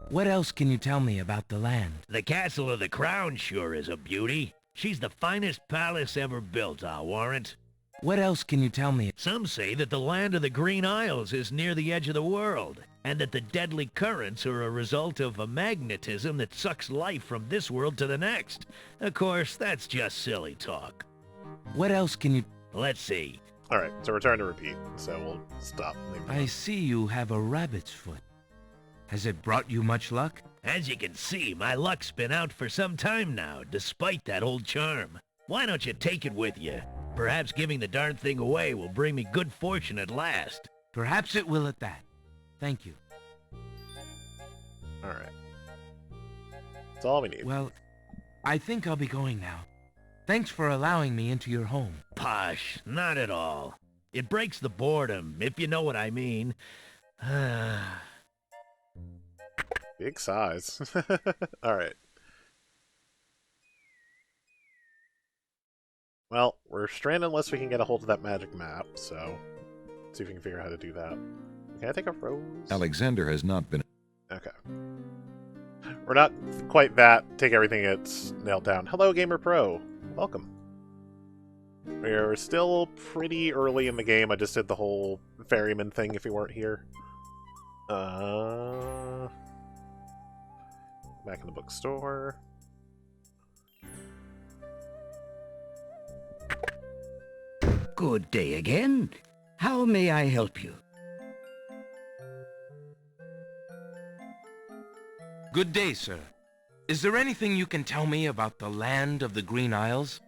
What else can you tell me about the land? The Castle of the Crown sure is a beauty. She's the finest palace ever built, I'll warrant. What else can you tell me? Some say that the land of the Green Isles is near the edge of the world, and that the deadly currents are a result of a magnetism that sucks life from this world to the next. Of course, that's just silly talk. What else can you... Let's see. Alright, so return to repeat, so we'll stop. I see you have a rabbit's foot. Has it brought you much luck? As you can see, my luck's been out for some time now, despite that old charm. Why don't you take it with you? Perhaps giving the darn thing away will bring me good fortune at last. Perhaps it will at that. Thank you. Alright. That's all we need. Well, I think I'll be going now. Thanks for allowing me into your home. Posh, not at all. It breaks the boredom, if you know what I mean. Big size. Alright. Well, we're stranded unless we can get a hold of that magic map, so see if we can figure out how to do that. Can I take a rose? Alexander has not been... Okay. We're not quite that. Take everything it's nailed down. Hello, Gamer Pro. Welcome. We're still pretty early in the game. I just did the whole ferryman thing if you weren't here. Back in the bookstore. Good day again. How may I help you? Good day, sir. Is there anything you can tell me about the land of the Green Isles?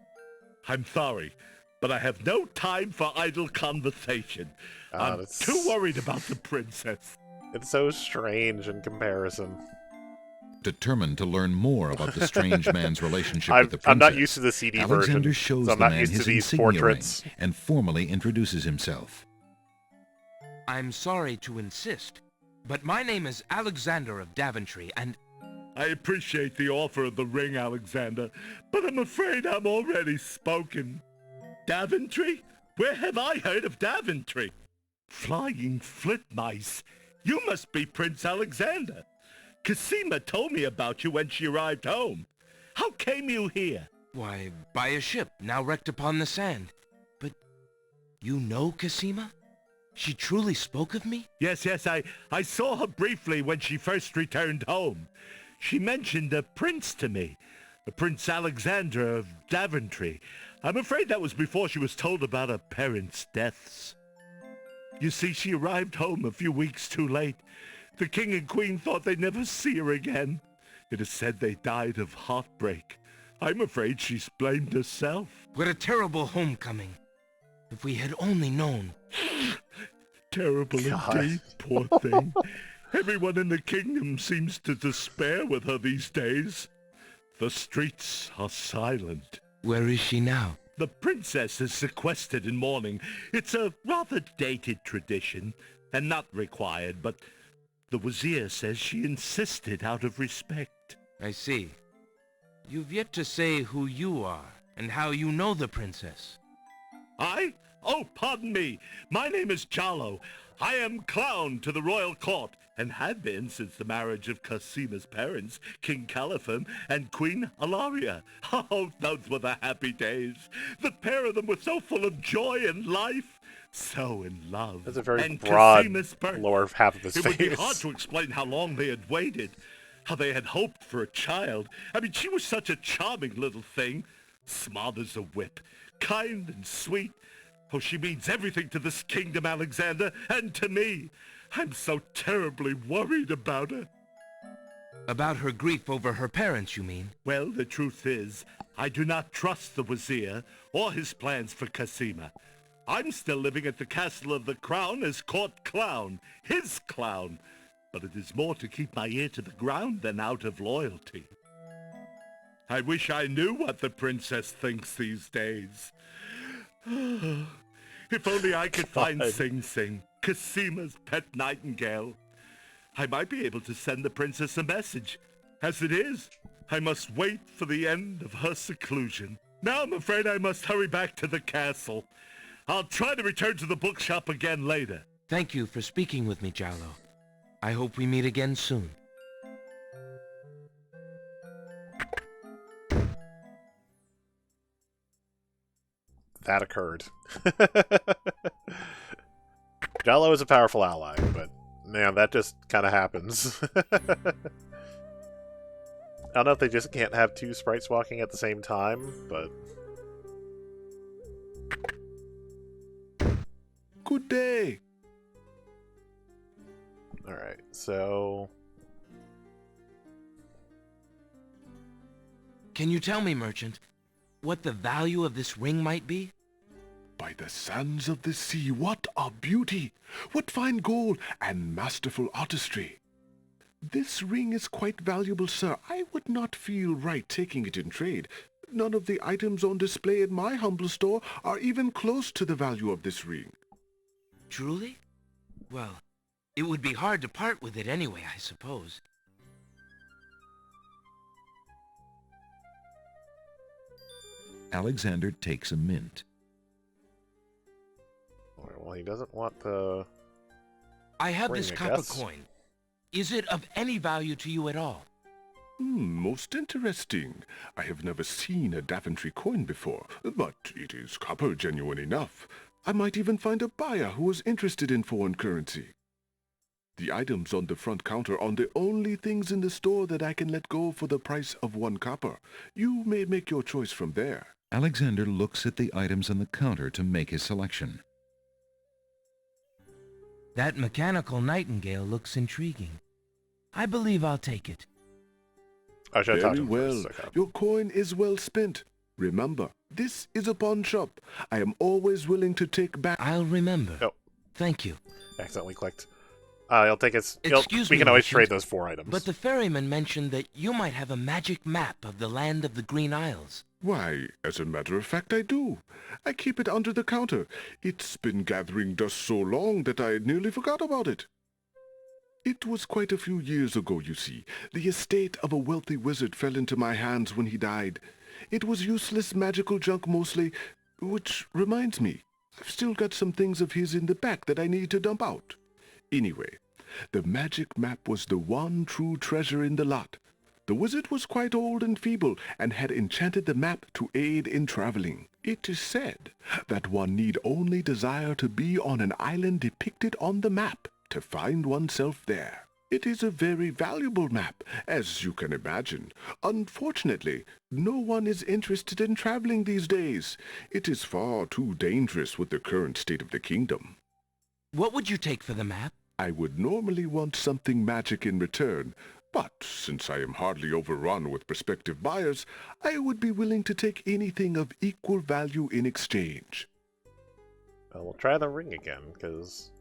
I'm sorry, but I have no time for idle conversation. I'm too worried about the princess. It's so strange in comparison. Determined to learn more about the strange man's relationship with the princess, I'm not used to the CD Alexander version, shows so I'm the not man used to his these insignia portraits. ring and formally introduces himself. I'm sorry to insist, but my name is Alexander of Daventry, and... I appreciate the offer of the ring, Alexander, but I'm afraid I'm already spoken. Daventry? Where have I heard of Daventry? Flying flit mice. You must be Prince Alexander. Cosima told me about you when she arrived home. How came you here? Why, by a ship now wrecked upon the sand. But you know Cosima? She truly spoke of me? Yes, I saw her briefly when she first returned home. She mentioned a prince to me, a Prince Alexander of Daventry. I'm afraid that was before she was told about her parents' deaths. You see, she arrived home a few weeks too late. The king and queen thought they'd never see her again. It is said they died of heartbreak. I'm afraid she's blamed herself. What a terrible homecoming. If we had only known. Terrible indeed, poor thing. Everyone in the kingdom seems to despair with her these days. The streets are silent. Where is she now? The princess is sequestered in mourning. It's a rather dated tradition, and not required, but the Wazir says she insisted out of respect. I see. You've yet to say who you are, and how you know the princess. I? Oh, pardon me. My name is Jallo. I am clown to the royal court, and had been since the marriage of Cosima's parents, King Calipham and Queen Alaria. Oh, those were the happy days. The pair of them were so full of joy and life, so in love. That's a very and broad Cosima's lower half of his It face. would be hard to explain how long they had waited, how they had hoped for a child. I mean, she was such a charming little thing, smart as a whip, kind and sweet. Oh, she means everything to this kingdom, Alexander, and to me. I'm so terribly worried about her. About her grief over her parents, you mean? Well, the truth is, I do not trust the Wazir or his plans for Cosima. I'm still living at the Castle of the Crown as court clown, his clown. But it is more to keep my ear to the ground than out of loyalty. I wish I knew what the princess thinks these days. If only I could find Sing Sing, Cosima's pet nightingale. I might be able to send the princess a message. As it is, I must wait for the end of her seclusion. Now I'm afraid I must hurry back to the castle. I'll try to return to the bookshop again later. Thank you for speaking with me, Jallo. I hope we meet again soon. That occurred. Jallo is a powerful ally, but man, that just kind of happens. I don't know if they just can't have two sprites walking at the same time, but... Good day. Alright, so... Can you tell me, merchant, what the value of this ring might be? By the sands of the sea, what a beauty! What fine gold and masterful artistry! This ring is quite valuable, sir. I would not feel right taking it in trade. None of the items on display in my humble store are even close to the value of this ring. Truly? Well, it would be hard to part with it anyway, I suppose. Alexander takes a mint. Alright, well, he doesn't want the... I have ring, this I copper guess. coin. Is it of any value to you at all? Most interesting. I have never seen a Daventry coin before, but it is copper genuine enough. I might even find a buyer who is interested in foreign currency. The items on the front counter are the only things in the store that I can let go for the price of 1 copper. You may make your choice from there. Alexander looks at the items on the counter to make his selection. That mechanical nightingale looks intriguing. I believe I'll take it. I should have talked Very to him well. first. Okay. Your coin is well spent. Remember, this is a pawn shop. I am always willing to take back... I'll remember. Oh. Thank you. Accidentally clicked. He'll take his... Excuse we me, can always merchant, trade those 4 items. But the ferryman mentioned that you might have a magic map of the land of the Green Isles. Why, as a matter of fact, I do. I keep it under the counter. It's been gathering dust so long that I nearly forgot about it. It was quite a few years ago, you see. The estate of a wealthy wizard fell into my hands when he died. It was useless magical junk mostly, which reminds me, I've still got some things of his in the back that I need to dump out. Anyway, the magic map was the one true treasure in the lot. The wizard was quite old and feeble and had enchanted the map to aid in traveling. It is said that one need only desire to be on an island depicted on the map to find oneself there. It is a very valuable map, as you can imagine. Unfortunately, no one is interested in traveling these days. It is far too dangerous with the current state of the kingdom. What would you take for the map? I would normally want something magic in return, but since I am hardly overrun with prospective buyers, I would be willing to take anything of equal value in exchange. We'll try the ring again, because...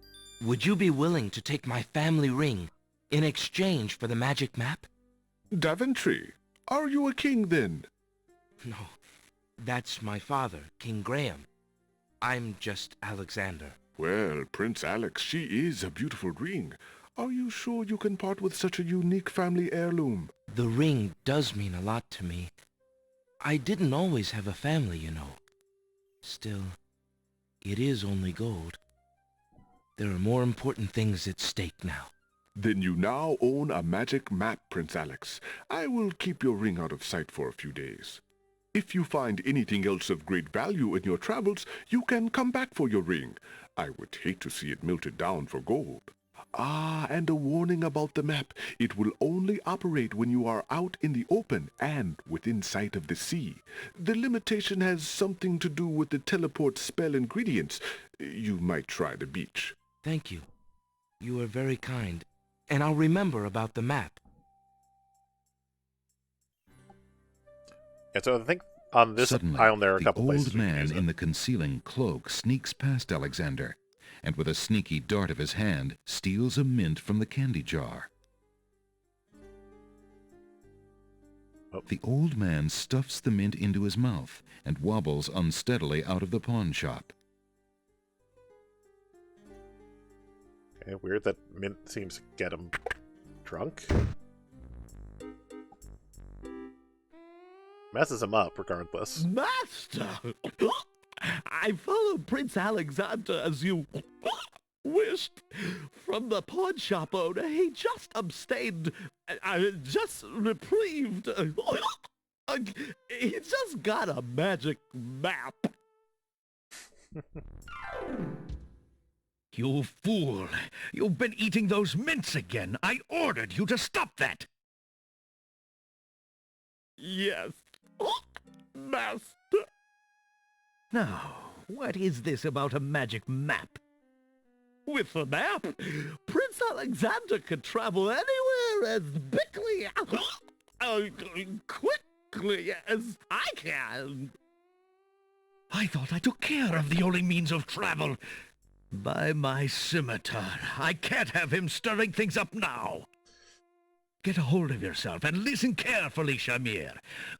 Would you be willing to take my family ring in exchange for the magic map? Daventry, are you a king then? No, that's my father, King Graham. I'm just Alexander. Well, Prince Alex, she is a beautiful ring. Are you sure you can part with such a unique family heirloom? The ring does mean a lot to me. I didn't always have a family, you know. Still, it is only gold. There are more important things at stake now. Then you now own a magic map, Prince Alex. I will keep your ring out of sight for a few days. If you find anything else of great value in your travels, you can come back for your ring. I would hate to see it melted down for gold. Ah, and a warning about the map. It will only operate when you are out in the open and within sight of the sea. The limitation has something to do with the teleport spell ingredients. You might try the beach. Thank you. You are very kind. And I'll remember about the map. Yeah, so I think on this Suddenly, island there are a the couple places old we can man use it. in the concealing cloak sneaks past Alexander, and with a sneaky dart of his hand, steals a mint from the candy jar. Oh. The old man stuffs the mint into his mouth and wobbles unsteadily out of the pawn shop. Okay, weird that mint seems to get him drunk. Messes him up, regardless. Master! I followed Prince Alexander as you wished. From the pawn shop owner, he just abstained, just reprieved. He just got a magic map. You fool! You've been eating those mints again. I ordered you to stop that. Yes, Master. Now, what is this about a magic map? With a map, Prince Alexander could travel anywhere as quickly as I can. I thought I took care of the only means of travel. By my scimitar, I can't have him stirring things up now. Get a hold of yourself and listen carefully, Shamir.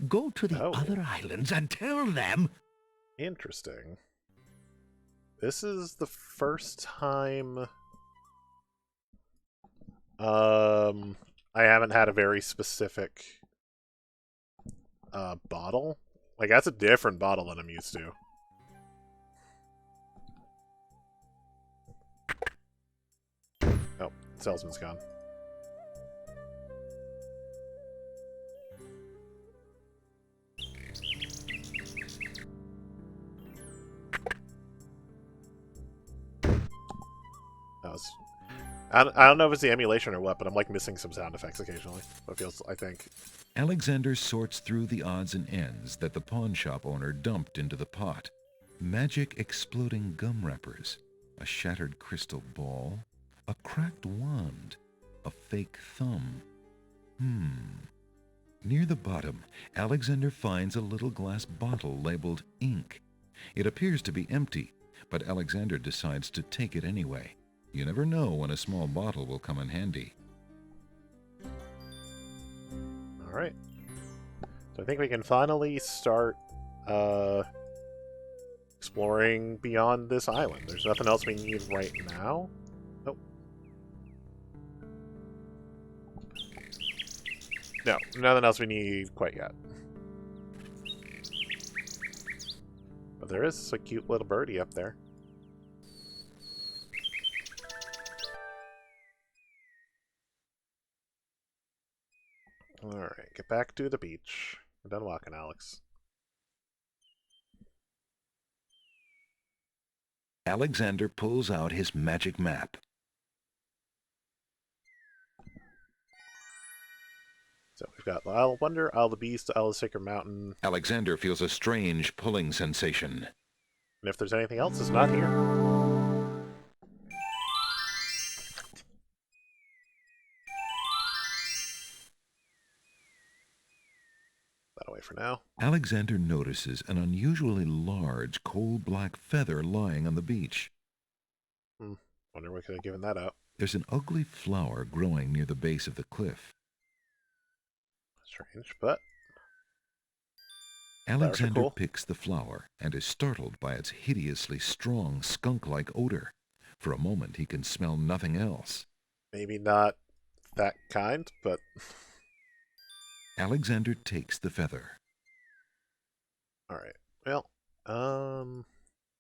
Go to the other islands and tell them... Interesting. This is the first time I haven't had a very specific bottle. Like, that's a different bottle than I'm used to. Oh, salesman's gone. I don't know if it's the emulation or what, but I'm like missing some sound effects occasionally. It feels, I think. Alexander sorts through the odds and ends that the pawn shop owner dumped into the pot. Magic exploding gum wrappers, a shattered crystal ball, a cracked wand, a fake thumb. Near the bottom, Alexander finds a little glass bottle labeled ink. It appears to be empty, but Alexander decides to take it anyway. You never know when a small bottle will come in handy. Alright. So I think we can finally start exploring beyond this island. There's nothing else we need right now. Nope. No, nothing else we need quite yet. But there is a cute little birdie up there. Alright, get back to the beach. We're done walking, Alex. Alexander pulls out his magic map. So we've got Isle of Wonder, Isle of the Beast, Isle of the Sacred Mountain. Alexander feels a strange pulling sensation. And if there's anything else, it's not here. That away for now. Alexander notices an unusually large, coal-black feather lying on the beach. Wonder what could have given that out. There's an ugly flower growing near the base of the cliff. Strange, but Alexander cool. picks the flower and is startled by its hideously strong, skunk-like odor. For a moment, he can smell nothing else. Maybe not that kind, but Alexander takes the feather. alright. Well,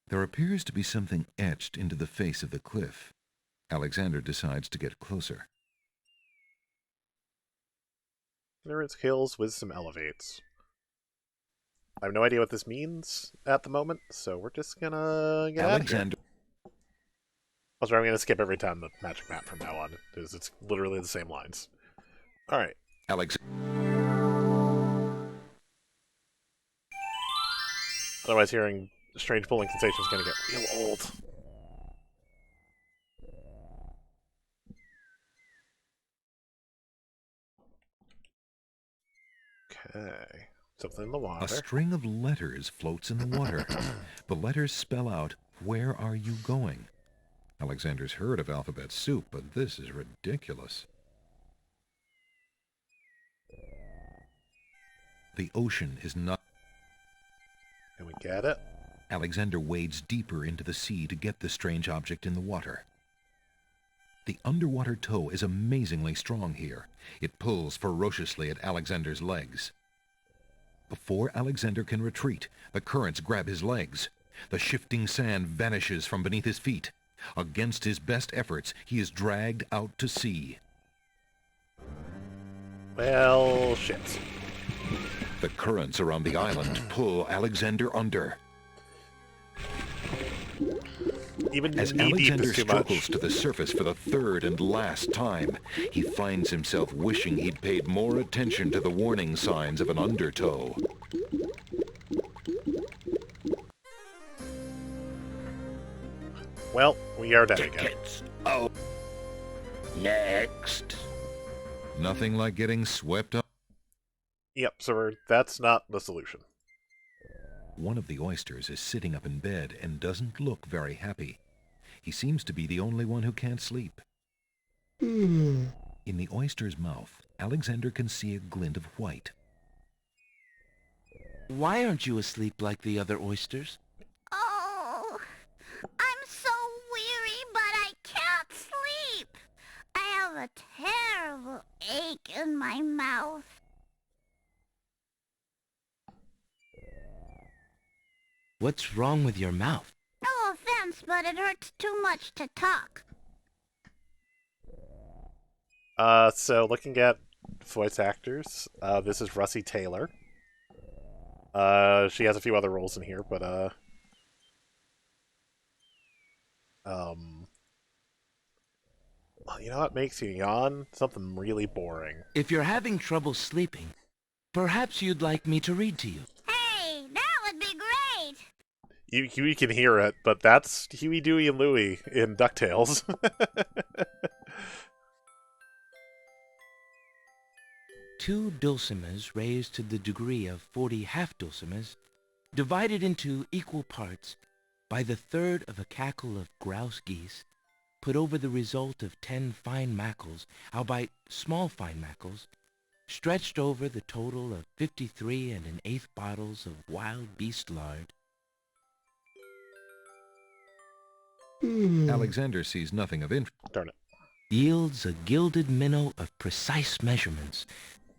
There appears to be something etched into the face of the cliff. Alexander decides to get closer. ignorance kills, wisdom elevates. I have no idea what this means at the moment, so we're just gonna get Alexander. out of here. Also, I'm gonna skip every time the magic map from now on, because it's literally the same lines. Alright. Otherwise, hearing strange pulling sensation is gonna get real old. Okay. Something in the water. A string of letters floats in the water. The letters spell out, "Where are you going?" Alexander's heard of alphabet soup, but this is ridiculous. The ocean is not... Can we get it? Alexander wades deeper into the sea to get the strange object in the water. The underwater tow is amazingly strong here. It pulls ferociously at Alexander's legs. Before Alexander can retreat, the currents grab his legs. The shifting sand vanishes from beneath his feet. Against his best efforts, he is dragged out to sea. Well, shit. The currents around the island pull Alexander under. Even As knee-deep Alexander is too struggles much. to the surface for the third and last time, he finds himself wishing he'd paid more attention to the warning signs of an undertow. Well, we are dead again. Tickets. Oh. Next. Nothing like getting swept up. Yep, so that's not the solution. One of the oysters is sitting up in bed and doesn't look very happy. He seems to be the only one who can't sleep. In the oyster's mouth, Alexander can see a glint of white. Why aren't you asleep like the other oysters? Oh, I'm so weary, but I can't sleep. I have a terrible ache in my mouth. What's wrong with your mouth? No offense, but it hurts too much to talk. So looking at voice actors, this is Russie Taylor. She has a few other roles in here, but well, you know what makes you yawn? Something really boring. If you're having trouble sleeping, perhaps you'd like me to read to you. Hey, that would be great. You can hear it, but that's Huey, Dewey, and Louie in DuckTales. 2 dulcimers raised to the degree of 40 half-dulcimers, divided into equal parts by the third of a cackle of grouse geese, put over the result of 10 fine mackles, albeit small fine mackles, stretched over the total of 53 1/8 bottles of wild beast lard. Alexander sees nothing of interest. Darn it. Yields a gilded minnow of precise measurements,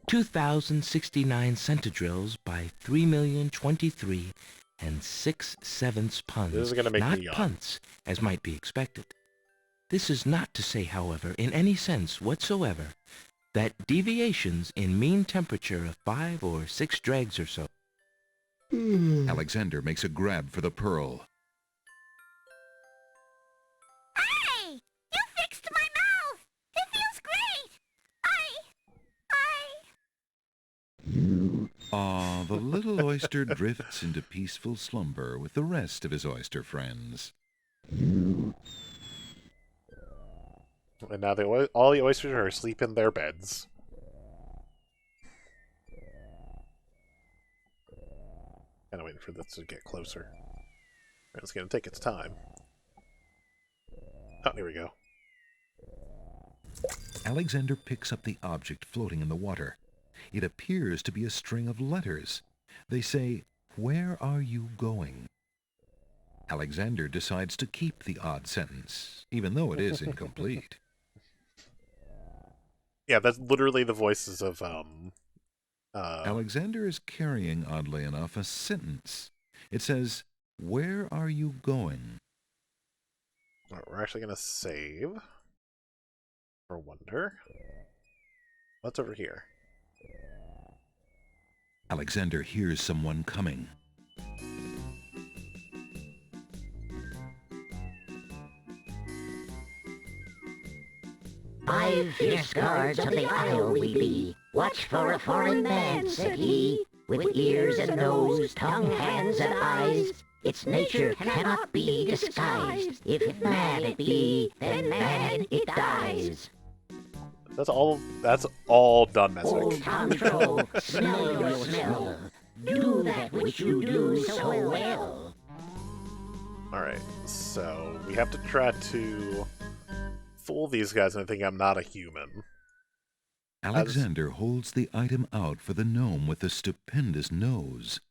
2,069 centidrills by 3,023 6/7 puns. This is gonna make not me yawn. punts, as might be expected. This is not to say, however, in any sense whatsoever, that deviations in mean temperature of 5 or 6 dregs or so. Alexander makes a grab for the pearl. Hey! You fixed my mouth! It feels great! The little oyster drifts into peaceful slumber with the rest of his oyster friends. And now all the oysters are asleep in their beds. Kind of waiting for this to get closer. It's going to take its time. Oh, here we go. Alexander picks up the object floating in the water. It appears to be a string of letters. They say, "Where are you going?" Alexander decides to keep the odd sentence, even though it is incomplete. Yeah, that's literally the voices of, Alexander is carrying, oddly enough, a sentence. It says, "Where are you going?" Alright, we're actually going to save. For wonder. What's over here? Alexander hears someone coming. "5 fierce guards of the isle we be. Watch for a foreign man," said he, "with ears and nose, tongue, hands, and eyes. Its nature cannot be disguised. If man it be, then man it dies." That's all done Old message. Tom Troll, smell your smell. Do that which you do so well. Alright, so we have to try to fool these guys and think I'm not a human. Alexander holds the item out for the gnome with the stupendous nose.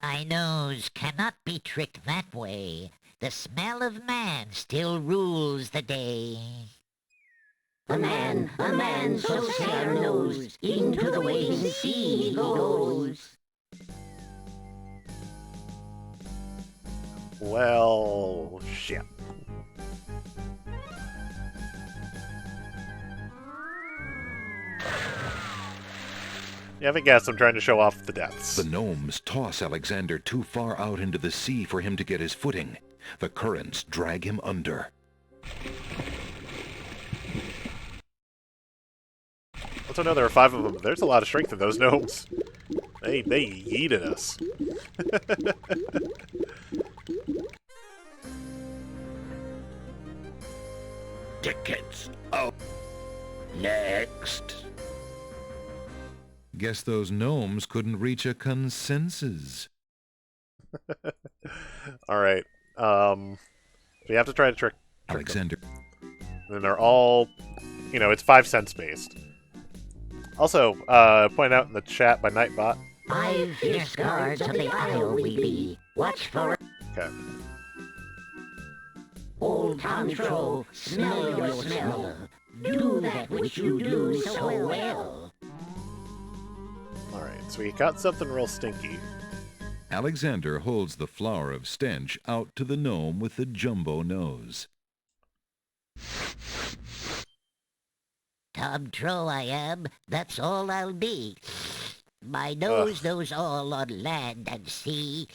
"My nose cannot be tricked that way. The smell of man still rules the day." A man so sailor knows, into the waiting sea he goes. Well, shit. You haven't guessed, I'm trying to show off the deaths. The gnomes toss Alexander too far out into the sea for him to get his footing. The currents drag him under. Also know there are 5 of them, but there's a lot of strength in those gnomes. They yeeted us. Tickets up. Next. Guess those gnomes couldn't reach a consensus. Alright. So you have to try to trick Alexander. them. And they're all, it's 5 cents based. Also, point out in the chat by Nightbot. 5 fierce guards of the isle we be. Watch for... Okay. Old Tom Troll, smell your smell. Do that which you do so well. Alright, so we got something real stinky. Alexander holds the flower of stench out to the gnome with the jumbo nose. Tom Troll I am, that's all I'll be. My nose knows all on land and sea.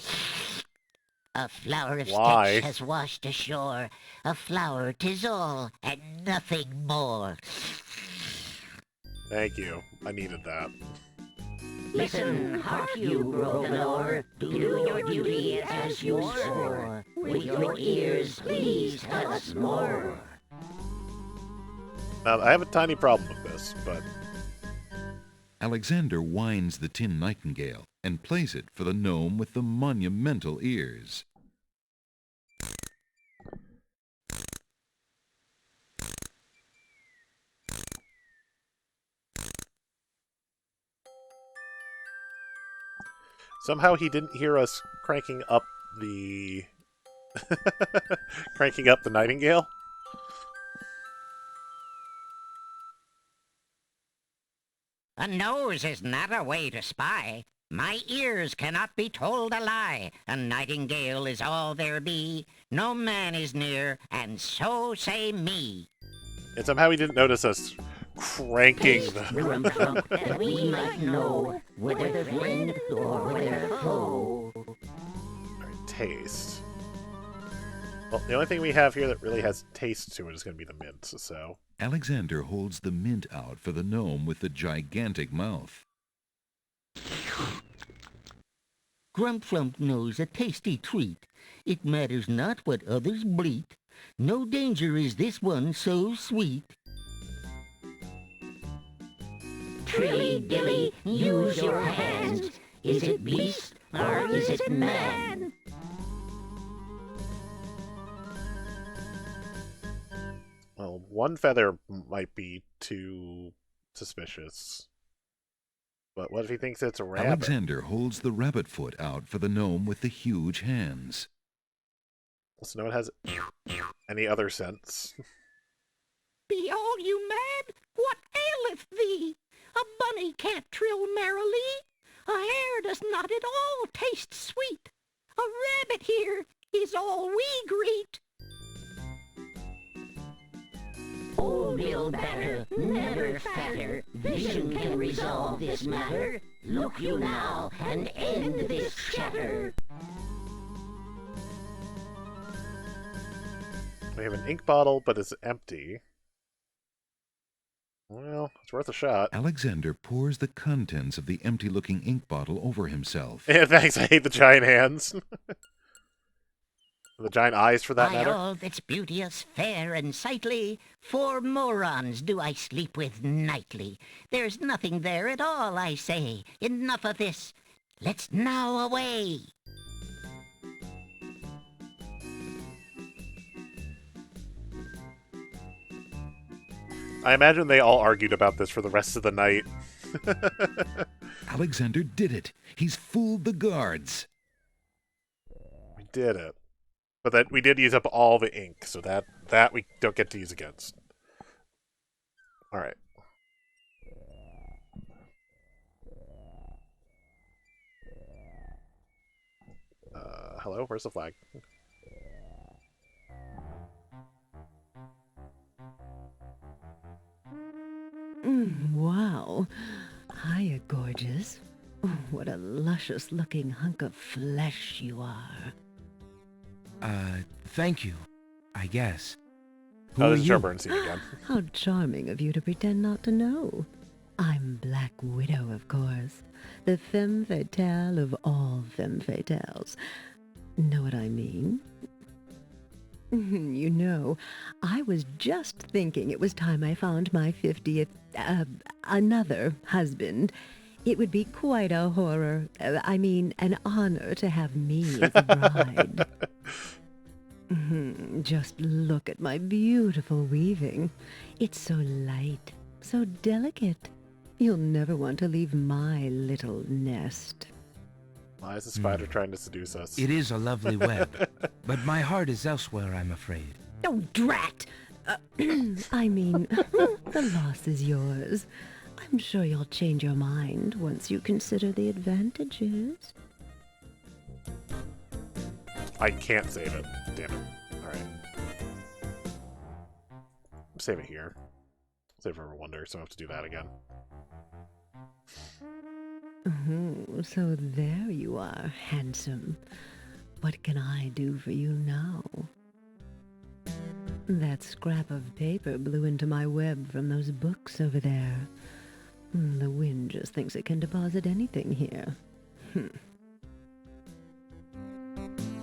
A flower of Why? stench has washed ashore. A flower 'tis all, and nothing more. Thank you. I needed that. Listen, hark you, broken oar. Do your duty as you swore. With your ears, please tell us more. Now, I have a tiny problem with this, but... Alexander winds the tin nightingale and plays it for the gnome with the monumental ears. Somehow he didn't hear us cranking up the... cranking up the nightingale? A nose is not a way to spy. My ears cannot be told a lie. A nightingale is all there be. No man is near, and so say me. And somehow he didn't notice us cranking the... That we might know whether friend or whether foe. Alright, taste. Well, the only thing we have here that really has taste to it is going to be the mint, so... Alexander holds the mint out for the gnome with the gigantic mouth. Grumflump knows a tasty treat. It matters not what others bleat. No danger is this one so sweet. Trilly dilly, use your hands. Is it beast or is it man? Well, one feather might be too suspicious. But what if he thinks it's a rabbit? Alexander holds the rabbit foot out for the gnome with the huge hands. So no one has any other sense. Be all you mad? What aileth thee? A bunny can't trill merrily. A hare does not at all taste sweet. A rabbit here is all we greet. Old Bill Batter, never fatter. Vision can resolve this matter. Look you now and end this chatter. We have an ink bottle, but it's empty. Well, it's worth a shot. Alexander pours the contents of the empty-looking ink bottle over himself. And thanks, I hate the giant hands. The giant eyes, for that By matter. all that's beauteous, fair, and sightly, 4 morons do I sleep with nightly. There's nothing there at all, I say. Enough of this. Let's now away. I imagine they all argued about this for the rest of the night. Alexander did it. He's fooled the guards. We did it. But that we did use up all the ink, so that we don't get to use against. Alright. Hello? Where's the flag? Wow. Hiya, gorgeous. Oh, what a luscious-looking hunk of flesh you are. Thank you, I guess. Who Oh, are this is you? our burn scene again. How charming of you to pretend not to know. I'm Black Widow, of course. The femme fatale of all femme fatales. Know what I mean? You know, I was just thinking it was time I found my 50th, another husband. It would be quite a horror, I mean, an honor to have me as a bride. Just look at my beautiful weaving. It's so light, so delicate. You'll never want to leave my little nest. Why is the spider trying to seduce us? It is a lovely web, but my heart is elsewhere, I'm afraid. Oh, drat! I mean, the loss is yours. I'm sure you'll change your mind once you consider the advantages. I can't save it. Damn it. Alright. Save it here. Save it for a wonder, so I have to do that again. So there you are, handsome. What can I do for you now? That scrap of paper blew into my web from those books over there. The wind just thinks it can deposit anything here.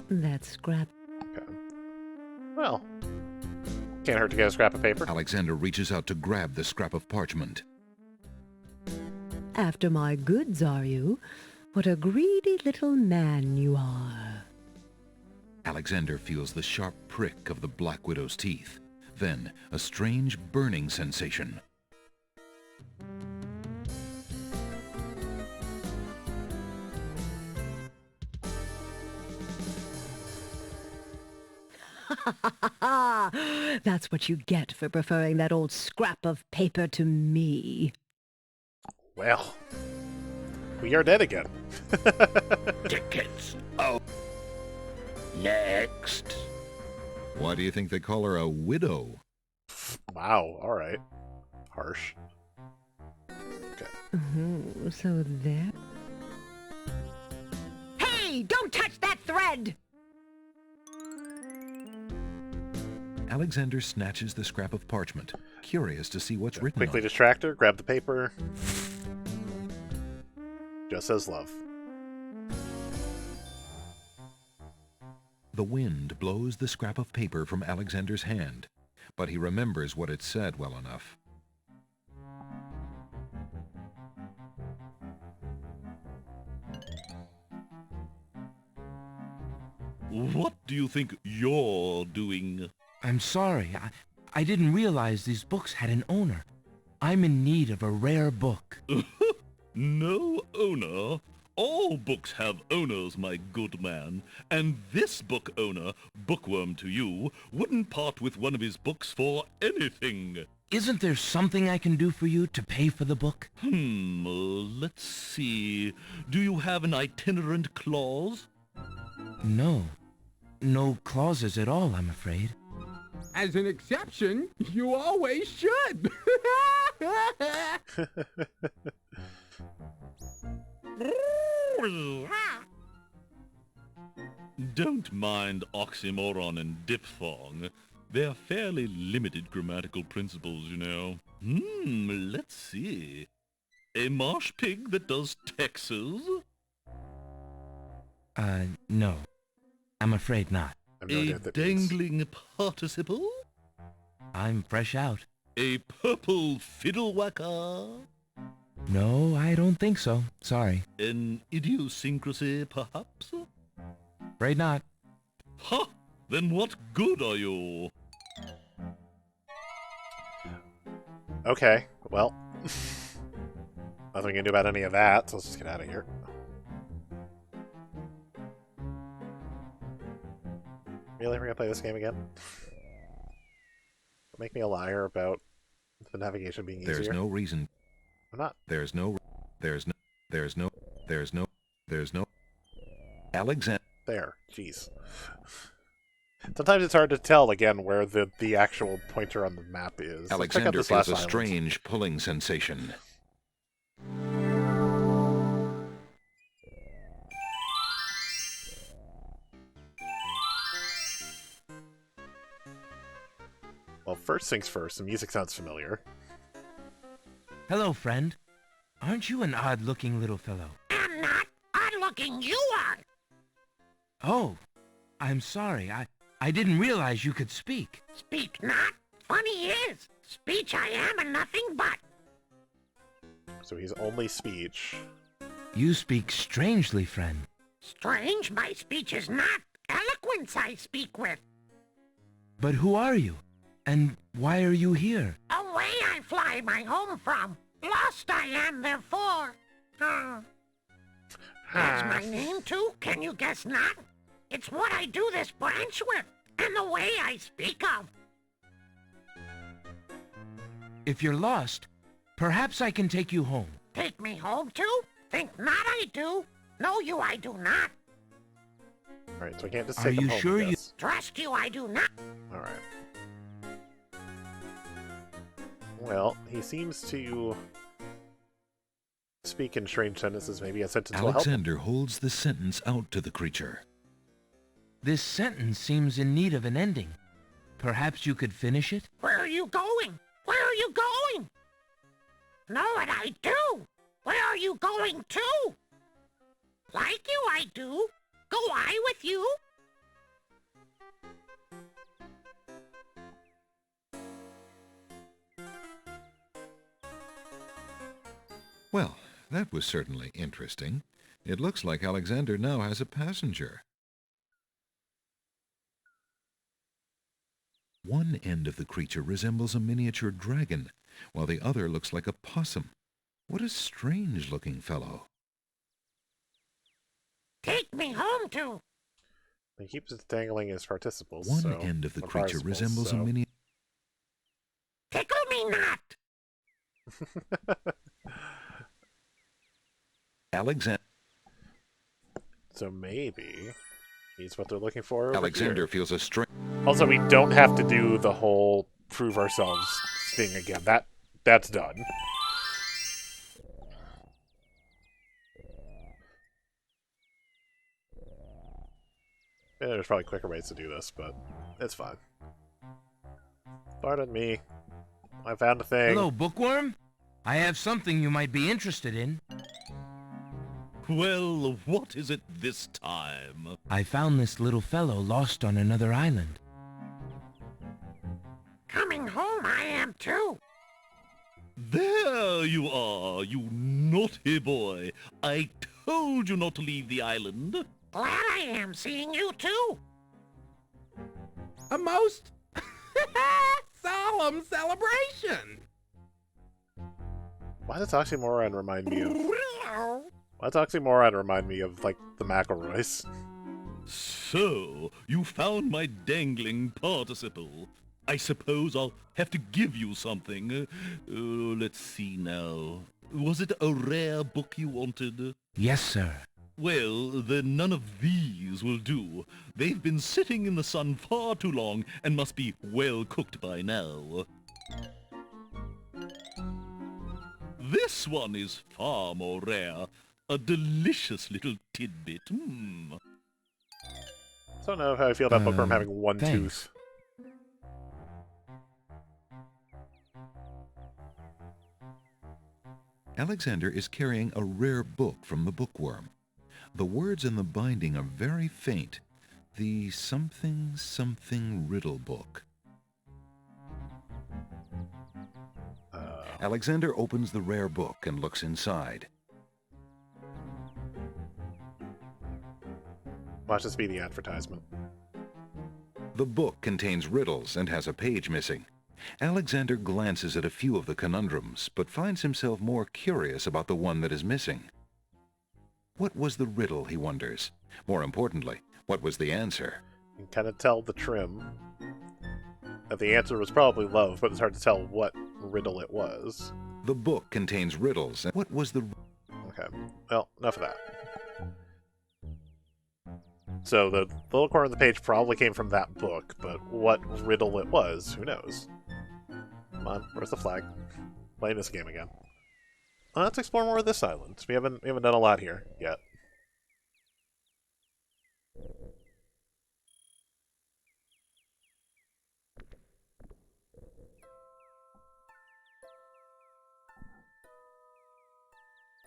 That scrap... Okay. Well, Can't hurt to get a scrap of paper. Alexander reaches out to grab the scrap of parchment. After my goods, are you? What a greedy little man you are. Alexander feels the sharp prick of the Black Widow's teeth. Then, a strange burning sensation. That's what you get for preferring that old scrap of paper to me. Well, we are dead again. Tickets. Oh. Next. Why do you think they call her a widow? Wow, alright. Harsh. Okay. Oh, so there... Hey, don't touch that thread! Alexander snatches the scrap of parchment, curious to see what's written Quickly on it. distract her, grab the paper. Just says love. The wind blows the scrap of paper from Alexander's hand, but he remembers what it said well enough. What do you think you're doing? I'm sorry. I didn't realize these books had an owner. I'm in need of a rare book. No owner? All books have owners, my good man. And this book owner, bookworm to you, wouldn't part with one of his books for anything. Isn't there something I can do for you to pay for the book? Let's see. Do you have an itinerant clause? No. No clauses at all, I'm afraid. As an exception, you always should. Don't mind oxymoron and diphthong. They're fairly limited grammatical principles, you know. Let's see. A marsh pig that does Texas? No. I'm afraid not. A dangling participle? I'm fresh out. A purple fiddle whacker? No, I don't think so. Sorry. An idiosyncrasy, perhaps? Afraid not. Ha! Then what good are you? Okay, well. Nothing we can do about any of that, so let's just get out of here. Really? We're gonna play this game again? Make me a liar about the navigation being easier? There's no reason. I'm not. Alexander. There. Jeez. Sometimes it's hard to tell, again, where the actual pointer on the map is. Alexander feels a strange pulling sensation. Well, first things first, the music sounds familiar. Hello, friend. Aren't you an odd-looking little fellow? I'm not odd-looking, you are. Oh, I'm sorry. I didn't realize you could speak. Speak not. Funny is, speech I am and nothing but. So he's only speech. You speak strangely, friend. Strange, my speech is not. Eloquence I speak with. But who are you? And why are you here? Away I fly my home from. Lost I am, therefore. That's my name, too? Can you guess not? It's what I do this branch with, and the way I speak of. If you're lost, perhaps I can take you home. Take me home, too? Think not I do. Know you I do not. Alright, so I can't just Are take him you home, sure I you... guess. Trust you I do not. Alright. Well, he seems to speak in strange sentences. Maybe a sentence will help. Alexander holds the sentence out to the creature. This sentence seems in need of an ending. Perhaps you could finish it? Where are you going? Where are you going? Know what I do? Where are you going to? Like you I do. Go I with you? Well, that was certainly interesting. It looks like Alexander now has a passenger. One end of the creature resembles a miniature dragon, while the other looks like a possum. What a strange-looking fellow. Take me home to... He keeps dangling his participles. One so, end of the or creature participles, resembles a so. mini... Tickle me not! Alexander So maybe he's what they're looking for over Alexander here. feels a strange... Also, we don't have to do the whole prove ourselves thing again. That's done. Yeah, there's probably quicker ways to do this, but it's fine. Pardon me. I found a thing. Hello, Bookworm. I have something you might be interested in. Well, what is it this time? I found this little fellow lost on another island. Coming home I am too. There you are, you naughty boy. I told you not to leave the island. Glad I am seeing you too. A most solemn celebration. Why does Oxymoron remind me of... Why does Oxymoron remind me of, like, the McElroys? So, you found my dangling participle. I suppose I'll have to give you something. Let's see now. Was it a rare book you wanted? Yes, sir. Well, then none of these will do. They've been sitting in the sun far too long and must be well cooked by now. This one is far more rare. A delicious little tidbit. I don't know how I feel about Bookworm having one thanks. tooth. Alexander is carrying a rare book from the Bookworm. The words in the binding are very faint. The something riddle book. Alexander opens the rare book and looks inside. Watch this be the advertisement. The book contains riddles and has a page missing. Alexander glances at a few of the conundrums, but finds himself more curious about the one that is missing. What was the riddle, he wonders? More importantly, what was the answer? You can kind of tell the trim that the answer was probably love, but it's hard to tell what riddle it was. The book contains riddles, and what was the... Okay, well, enough of that. So the little corner of the page probably came from that book, but what riddle it was, who knows? Come on, where's the flag? Playing this game again. Let's explore more of this island. We haven't done a lot here yet.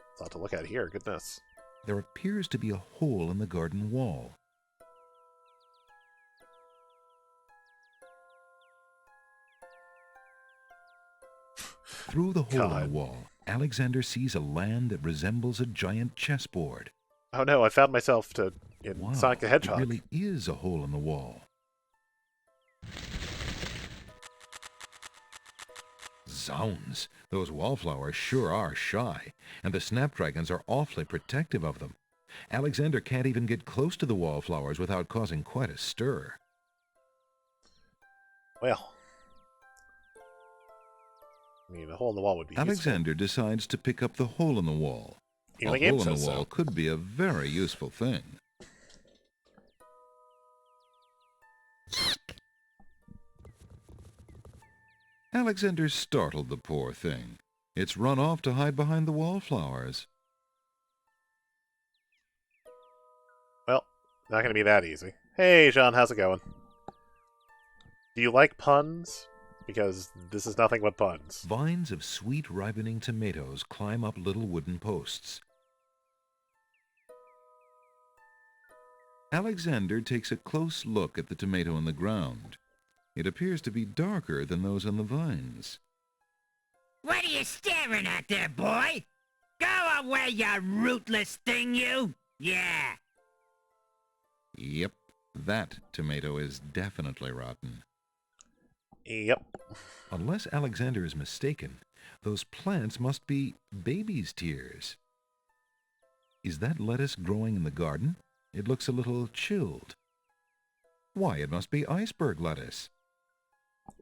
There's a lot to look at here, goodness. There appears to be a hole in the garden wall. Through the hole in the wall, Alexander sees a land that resembles a giant chessboard. Oh no, I found myself in Wow, Sonic the Hedgehog. it really is a hole in the wall. Zounds, those wallflowers sure are shy, and the snapdragons are awfully protective of them. Alexander can't even get close to the wallflowers without causing quite a stir. Well, I mean, a hole in the wall would be Alexander decides to pick up the hole in the wall. Even A the game hole in says the wall so. could be a very useful thing. Alexander startled the poor thing. It's run off to hide behind the wallflowers. Well, not going to be that easy. Hey, Jean, how's it going? Do you like puns? Because this is nothing but puns. Vines of sweet ripening tomatoes climb up little wooden posts. Alexander takes a close look at the tomato in the ground. It appears to be darker than those on the vines. What are you staring at there, boy? Go Go away, you rootless thing, you! Yeah! Yep, that tomato is definitely rotten. Yep. Unless Alexander is mistaken, those plants must be baby's tears. Is that lettuce growing in the garden? It looks a little chilled. Why, it must be iceberg lettuce.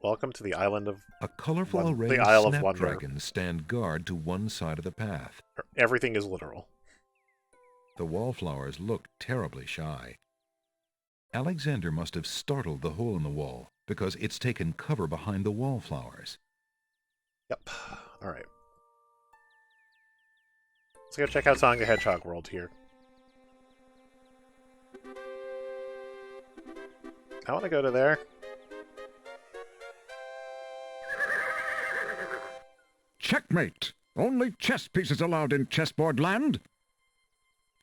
Welcome to the island of... A colorful array the of Isle of Wonder. snapdragons stand guard to one side of the path. Everything is literal. The wallflowers look terribly shy. Alexander must have startled the hole in the wall, because it's taken cover behind the wallflowers. Yep. Alright. Let's go check out Sonic the Hedgehog World here. I want to go to there. Checkmate! Only chess pieces allowed in chessboard land?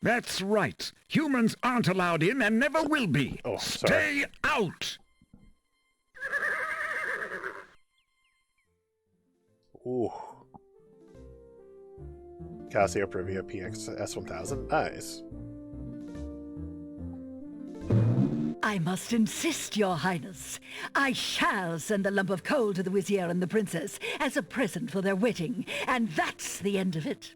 That's right. Humans aren't allowed in and never will be. Oh, sorry. Stay out! Ooh. Cassiopeia PX S1000. Nice. I must insist, Your Highness. I shall send the lump of coal to the Vizier and the Princess as a present for their wedding, and that's the end of it.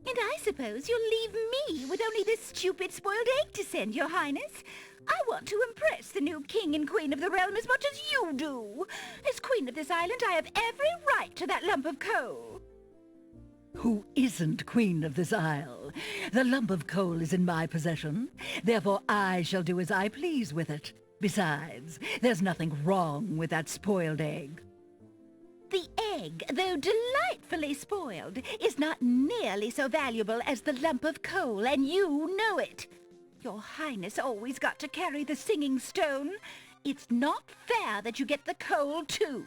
And I suppose you'll leave me with only this stupid spoiled egg to send, Your Highness. I want to impress the new king and queen of the realm as much as you do. As queen of this island, I have every right to that lump of coal. Who isn't queen of this isle? The lump of coal is in my possession. Therefore, I shall do as I please with it. Besides, there's nothing wrong with that spoiled egg. The egg, though delightfully spoiled, is not nearly so valuable as the lump of coal, and you know it. Your Highness always got to carry the singing stone. It's not fair that you get the coal, too.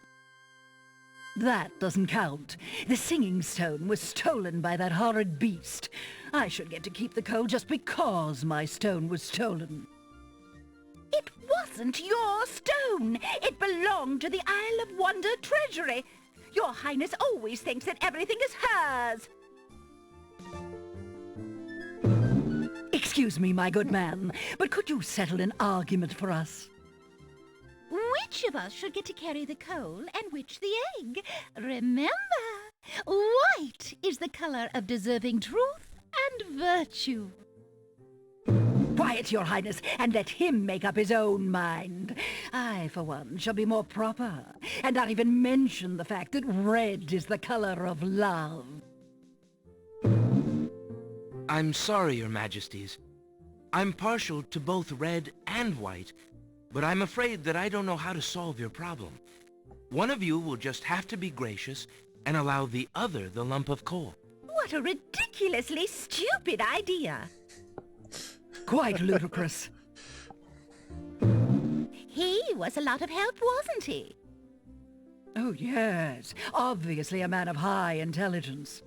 That doesn't count. The singing stone was stolen by that horrid beast. I should get to keep the coal just because my stone was stolen. It wasn't your stone. It belonged to the Isle of Wonder treasury. Your Highness always thinks that everything is hers. Excuse me, my good man, but could you settle an argument for us? Which of us should get to carry the coal and which the egg? Remember, white is the color of deserving truth and virtue. Quiet, Your Highness, and let him make up his own mind. I, for one, shall be more proper, and not even mention the fact that red is the color of love. I'm sorry, Your Majesties. I'm partial to both red and white, but I'm afraid that I don't know how to solve your problem. One of you will just have to be gracious and allow the other the lump of coal. What a ridiculously stupid idea. Quite ludicrous. He was a lot of help, wasn't he? Oh, yes. Obviously a man of high intelligence.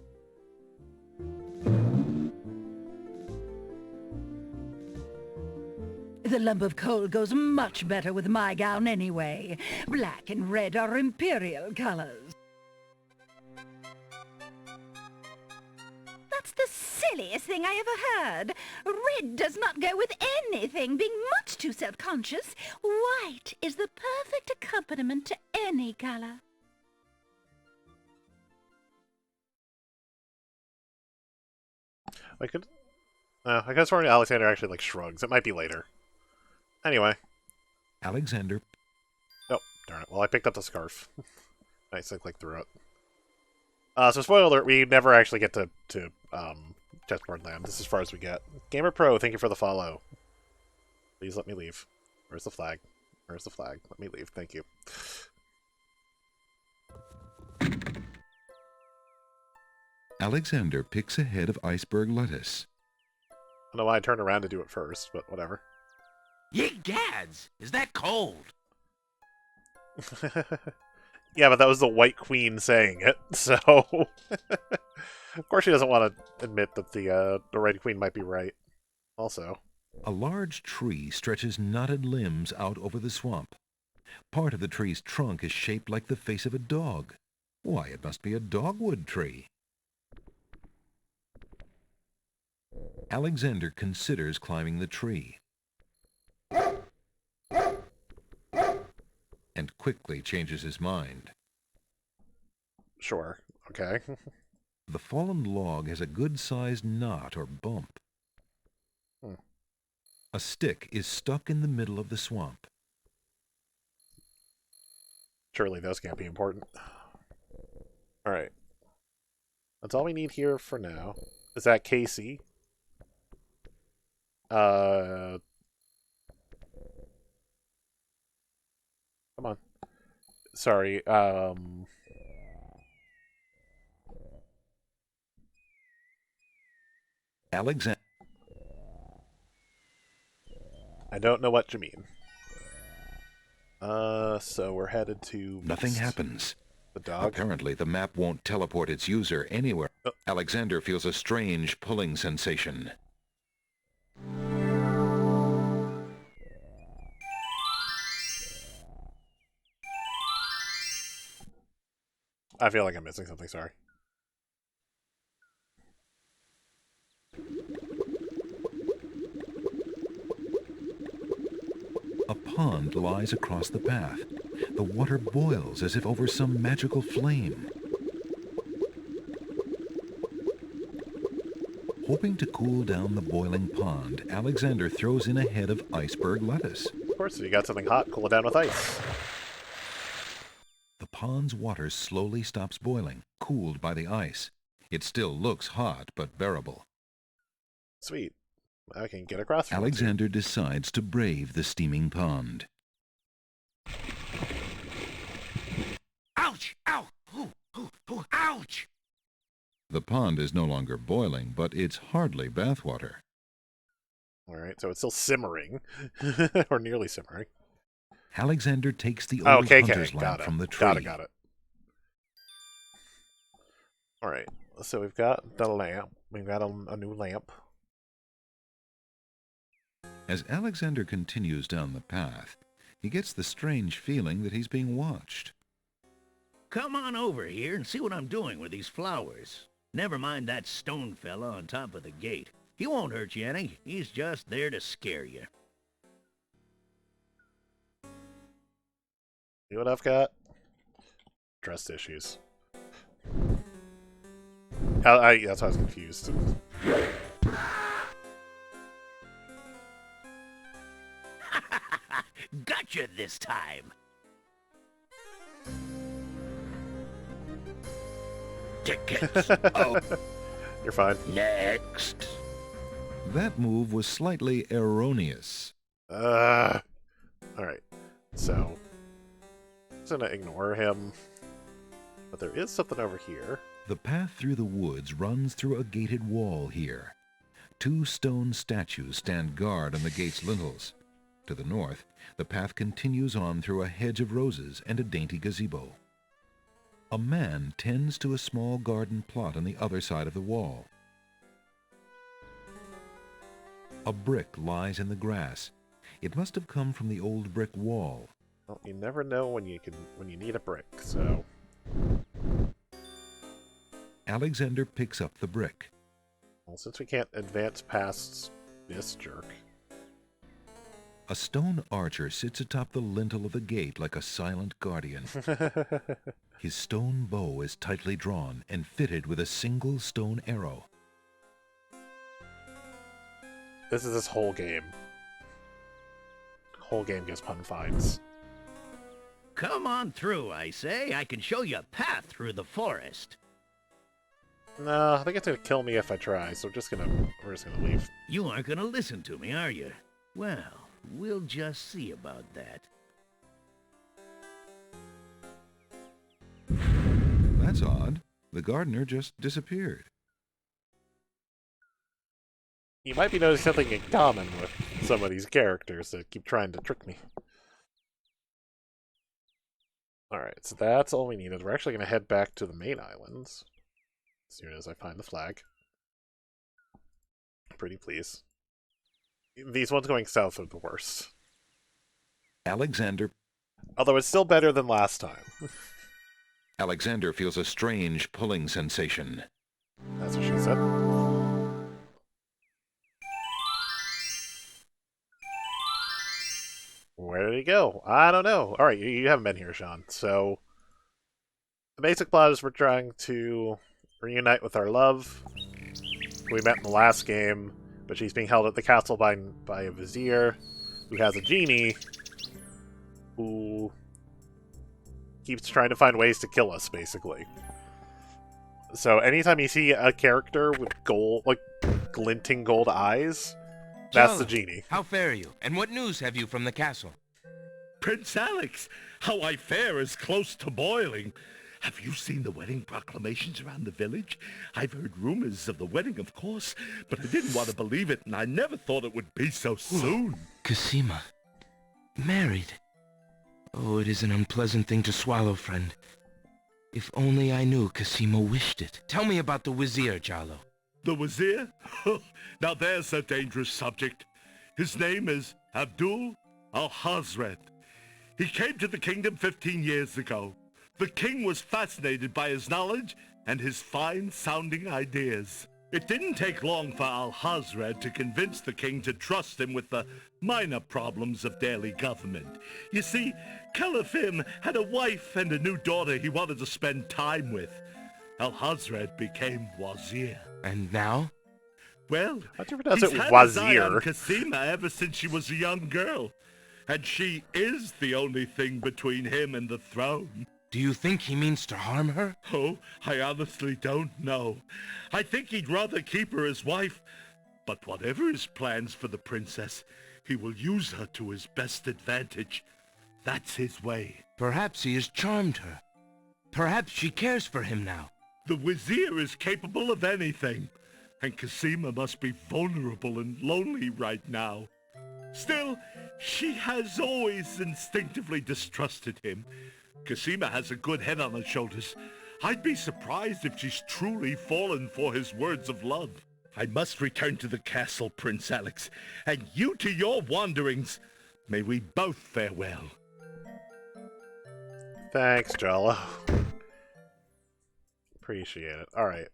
The lump of coal goes much better with my gown anyway. Black and red are imperial colors. That's the silliest thing I ever heard. Red does not go with anything, being much too self-conscious. White is the perfect accompaniment to any color. I could... I could have sworn Alexander actually, like, shrugs. It might be later. Anyway. Alexander... Oh, darn it. Well, I picked up the scarf. Nice, I clicked through it. So, spoiler alert, we never actually get to Chessboard Land. This is as far as we get. Gamer Pro, thank you for the follow. Please let me leave. Where's the flag? Where's the flag? Let me leave. Thank you. Alexander picks a head of iceberg lettuce. I don't know why I turned around to do it first, but whatever. Ye gads! Is that cold? Yeah, but that was the White Queen saying it, so... Of course she doesn't want to admit that the Red Queen might be right. Also. A large tree stretches knotted limbs out over the swamp. Part of the tree's trunk is shaped like the face of a dog. Why, it must be a dogwood tree. Alexander considers climbing the tree and quickly changes his mind. Sure. Okay. The fallen log has a good-sized knot or bump. A stick is stuck in the middle of the swamp. Surely those can't be important. Alright. That's all we need here for now. Is that Casey? Come on. Sorry, Alexander. I don't know what you mean. So we're headed to... Nothing happens. The dog? Apparently, the map won't teleport its user anywhere. Oh. Alexander feels a strange pulling sensation. I feel like I'm missing something, sorry. A pond lies across the path. The water boils as if over some magical flame. Hoping to cool down the boiling pond, Alexander throws in a head of iceberg lettuce. Of course, if you got something hot, cool it down with ice. The pond's water slowly stops boiling, cooled by the ice. It still looks hot, but bearable. Sweet. I can get across. Alexander decides to brave the steaming pond. Ouch! Ow! Ooh, ooh, ooh, ouch! The pond is no longer boiling, but it's hardly bathwater. Alright, so it's still simmering. Or nearly simmering. Alexander takes the old hunter's got lamp it. from the tree. Got it. Alright, so we've got the lamp. We've got a new lamp. As Alexander continues down the path, he gets the strange feeling that he's being watched. Come on over here and see what I'm doing with these flowers. Never mind that stone fella on top of the gate. He won't hurt you any. He's just there to scare you. See what I've got? Trust issues. That's why I was confused. Gotcha this time. Tickets. Oh, You're fine. next. That move was slightly erroneous. Alright. So, I'm just gonna ignore him. But there is something over here. The path through the woods runs through a gated wall here. 2 stone statues stand guard on the gate's lintels. To the north, the path continues on through a hedge of roses and a dainty gazebo. A man tends to a small garden plot on the other side of the wall. A brick lies in the grass. It must have come from the old brick wall. Well, you never know when you need a brick, so... Alexander picks up the brick. Well, since we can't advance past this jerk... A stone archer sits atop the lintel of the gate like a silent guardian. His stone bow is tightly drawn and fitted with a single stone arrow. This is this whole game. Whole game gives pun finds. Come on through, I say. I can show you a path through the forest. No, I think it's gonna kill me if I try, so we're just gonna leave. You aren't gonna listen to me, are you? Well, we'll just see about that. That's odd. The gardener just disappeared. You might be noticing something in common with some of these characters that keep trying to trick me. Alright, so that's all we needed. We're actually gonna head back to the main islands. As soon as I find the flag. Pretty please. These ones going south are the worst. Alexander Although it's still better than last time. Alexander feels a strange pulling sensation. That's what she said. did he go? I don't know. Alright, you haven't been here, Sean. So, the basic plot is we're trying to reunite with our love. We met in the last game, but she's being held at the castle by a vizier who has a genie who keeps trying to find ways to kill us, basically. So anytime you see a character with gold, like glinting gold eyes, that's the genie. How fare you? And what news have you from the castle? Prince Alex, how I fare is close to boiling. Have you seen the wedding proclamations around the village? I've heard rumors of the wedding, of course, but I didn't want to believe it, and I never thought it would be so soon. Cosima. Married. Oh, it is an unpleasant thing to swallow, friend. If only I knew Cosima wished it. Tell me about the Wazir, Jalo. The Wazir? Now there's a dangerous subject. His name is Abdul al-Hazred. He came to the kingdom 15 years ago. The king was fascinated by his knowledge and his fine-sounding ideas. It didn't take long for al-Hazred to convince the king to trust him with the minor problems of daily government. You see, Caliph had a wife and a new daughter he wanted to spend time with. Al-Hazred became Wazir. And now? Well, how'd you pronounce he's it, had his eye on Wazir? Cosima ever since she was a young girl. And she is the only thing between him and the throne. Do you think he means to harm her? Oh, I honestly don't know. I think he'd rather keep her as wife. But whatever his plans for the princess, he will use her to his best advantage. That's his way. Perhaps he has charmed her. Perhaps she cares for him now. The Wazir is capable of anything. And Cosima must be vulnerable and lonely right now. Still, she has always instinctively distrusted him. Cosima has a good head on her shoulders. I'd be surprised if she's truly fallen for his words of love. I must return to the castle, Prince Alex, and you to your wanderings. May we both fare well. Thanks, Jalo. Appreciate it. Alright.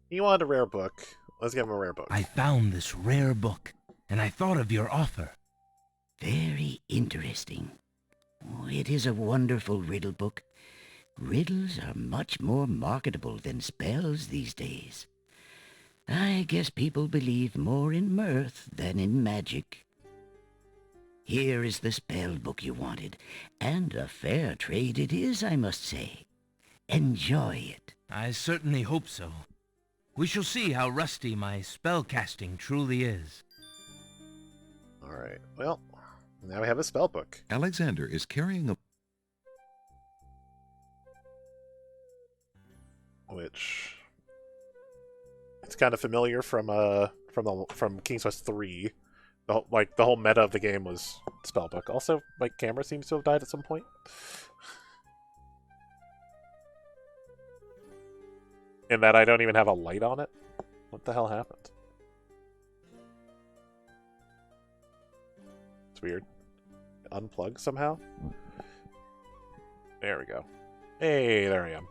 You wanted a rare book. Let's give him a rare book. I found this rare book, and I thought of your offer. Very interesting. Oh, it is a wonderful riddle book. Riddles are much more marketable than spells these days. I guess people believe more in mirth than in magic. Here is the spell book you wanted, and a fair trade it is, I must say. Enjoy it. I certainly hope so. We shall see how rusty my spellcasting truly is. Alright, well, now we have a spell book. Alexander is carrying a... Which... it's kind of familiar from King's Quest 3. The whole meta of the game was spellbook. Also, my camera seems to have died at some point. In that I don't even have a light on it. What the hell happened? It's weird. Unplug somehow? There we go. Hey, there I am.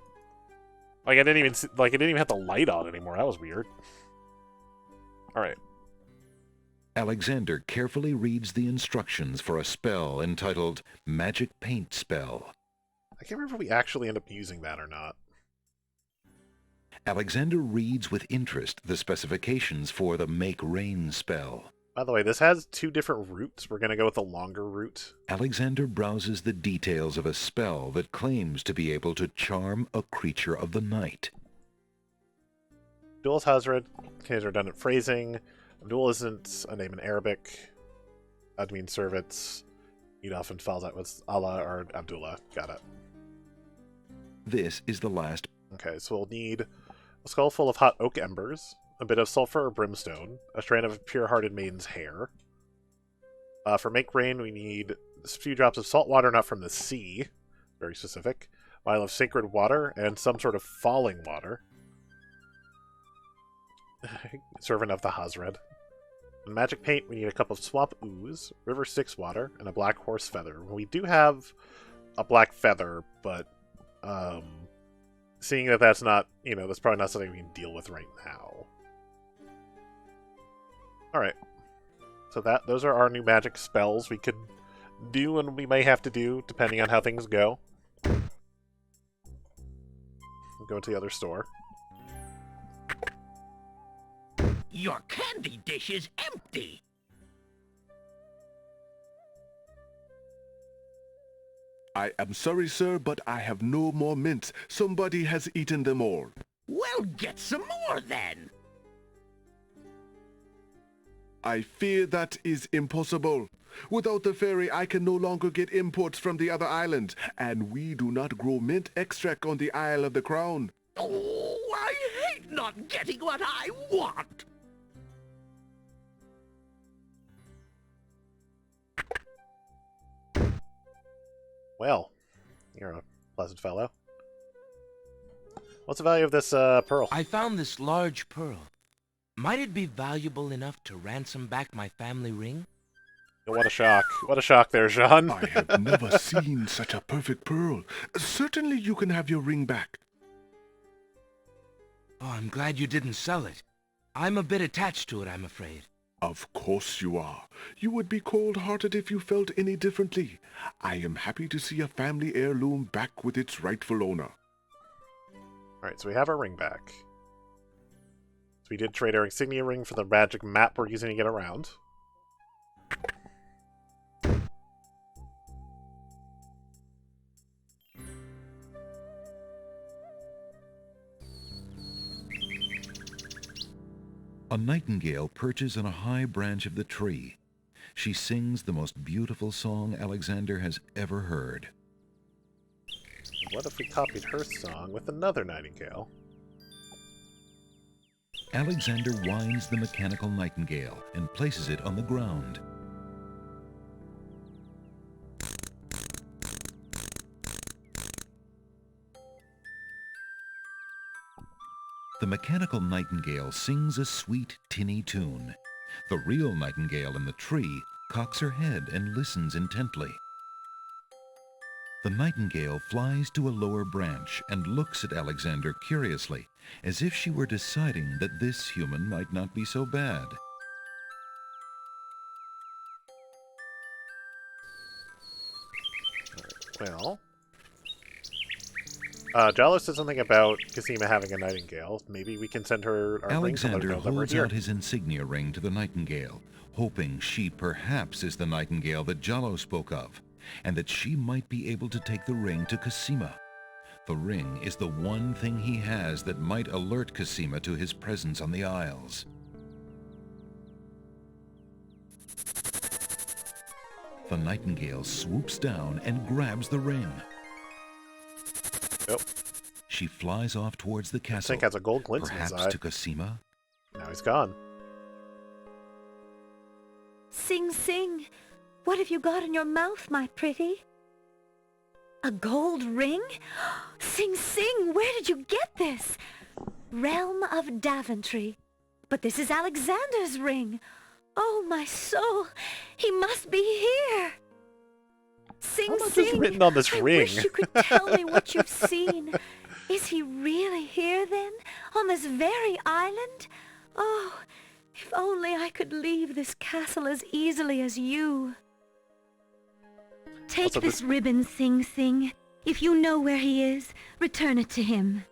Like I didn't even have the light on anymore. That was weird. All right. Alexander carefully reads the instructions for a spell entitled Magic Paint Spell. I can't remember if we actually end up using that or not. Alexander reads with interest the specifications for the Make Rain spell. By the way, this has two different routes. We're going to go with the longer route. Alexander browses the details of a spell that claims to be able to charm a creature of the night. Abdul Hazred contains redundant phrasing. Abdul isn't a name in Arabic. Admin servants. It often falls out with Allah or Abdullah. Got it. This is the last. Okay, so we'll need a skull full of hot oak embers, a bit of sulfur or brimstone, a strand of pure-hearted maiden's hair. For Make Rain, we need a few drops of salt water, not from the sea, very specific, a vial of sacred water, and some sort of falling water. Servant of the Hazred. In Magic Paint, we need a cup of swamp ooze, river Styx water, and a black horse feather. We do have a black feather, but seeing that that's not, that's probably not something we can deal with right now. Alright. So those are our new magic spells we could do and we may have to do, depending on how things go. We'll go to the other store. Your candy dish is empty. I am sorry, sir, but I have no more mints. Somebody has eaten them all. Well, get some more then. I fear that is impossible. Without the fairy, I can no longer get imports from the other islands, and we do not grow mint extract on the Isle of the Crown. Oh, I hate not getting what I want. Well, you're a pleasant fellow. What's the value of this pearl? I found this large pearl. Might it be valuable enough to ransom back my family ring? What a shock. What a shock there, Jean. I have never seen such a perfect pearl. Certainly you can have your ring back. Oh, I'm glad you didn't sell it. I'm a bit attached to it, I'm afraid. Of course you are. You would be cold-hearted if you felt any differently. I am happy to see a family heirloom back with its rightful owner. Alright, so we have our ring back. So we did trade our insignia ring for the magic map we're using to get around. A nightingale perches on a high branch of the tree. She sings the most beautiful song Alexander has ever heard. What if we copied her song with another nightingale? Alexander winds the mechanical nightingale and places it on the ground. The mechanical nightingale sings a sweet, tinny tune. The real nightingale in the tree cocks her head and listens intently. The nightingale flies to a lower branch and looks at Alexander curiously, as if she were deciding that this human might not be so bad. Well... Jalo said something about Cosima having a nightingale. Maybe we can send her our ring to let her Alexander know that we're holds here. out his insignia ring to the nightingale, hoping she perhaps is the nightingale that Jalo spoke of, and that she might be able to take the ring to Cosima. The ring is the one thing he has that might alert Cosima to his presence on the Isles. The nightingale swoops down and grabs the ring. Nope. She flies off towards the castle. This thing has a gold glint in his perhaps eye. to Cosima? Now he's gone. Sing, sing. What have you got in your mouth, my pretty? A gold ring? Sing, sing. Where did you get this? Realm of Daventry. But this is Alexander's ring. Oh, my soul. He must be here. Sing, How much sing. is written on this I ring? wish you could tell me what you've seen. Is he really here, then? On this very island? Oh, if only I could leave this castle as easily as you. Take Also, this ribbon, Sing Sing. If you know where he is, return it to him.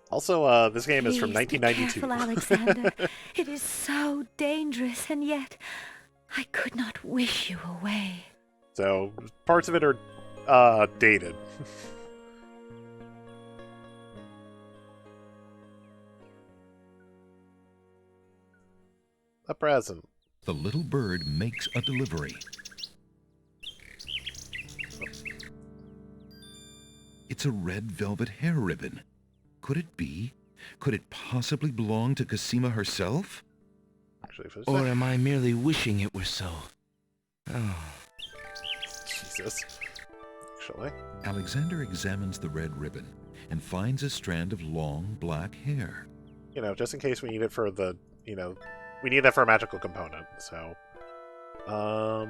Also, this game is from Please be 1992. careful, Alexander. It is so dangerous, and yet I could not wish you away. So, parts of it are dated. A present. The little bird makes a delivery. It's a red velvet hair ribbon. Could it be? Could it possibly belong to Cosima herself? Actually, for a Or sec. am I merely wishing it were so? Oh. Jesus. Actually. Alexander examines the red ribbon and finds a strand of long black hair. You know, just in case we need it for the, you know, we need that for a magical component, so. I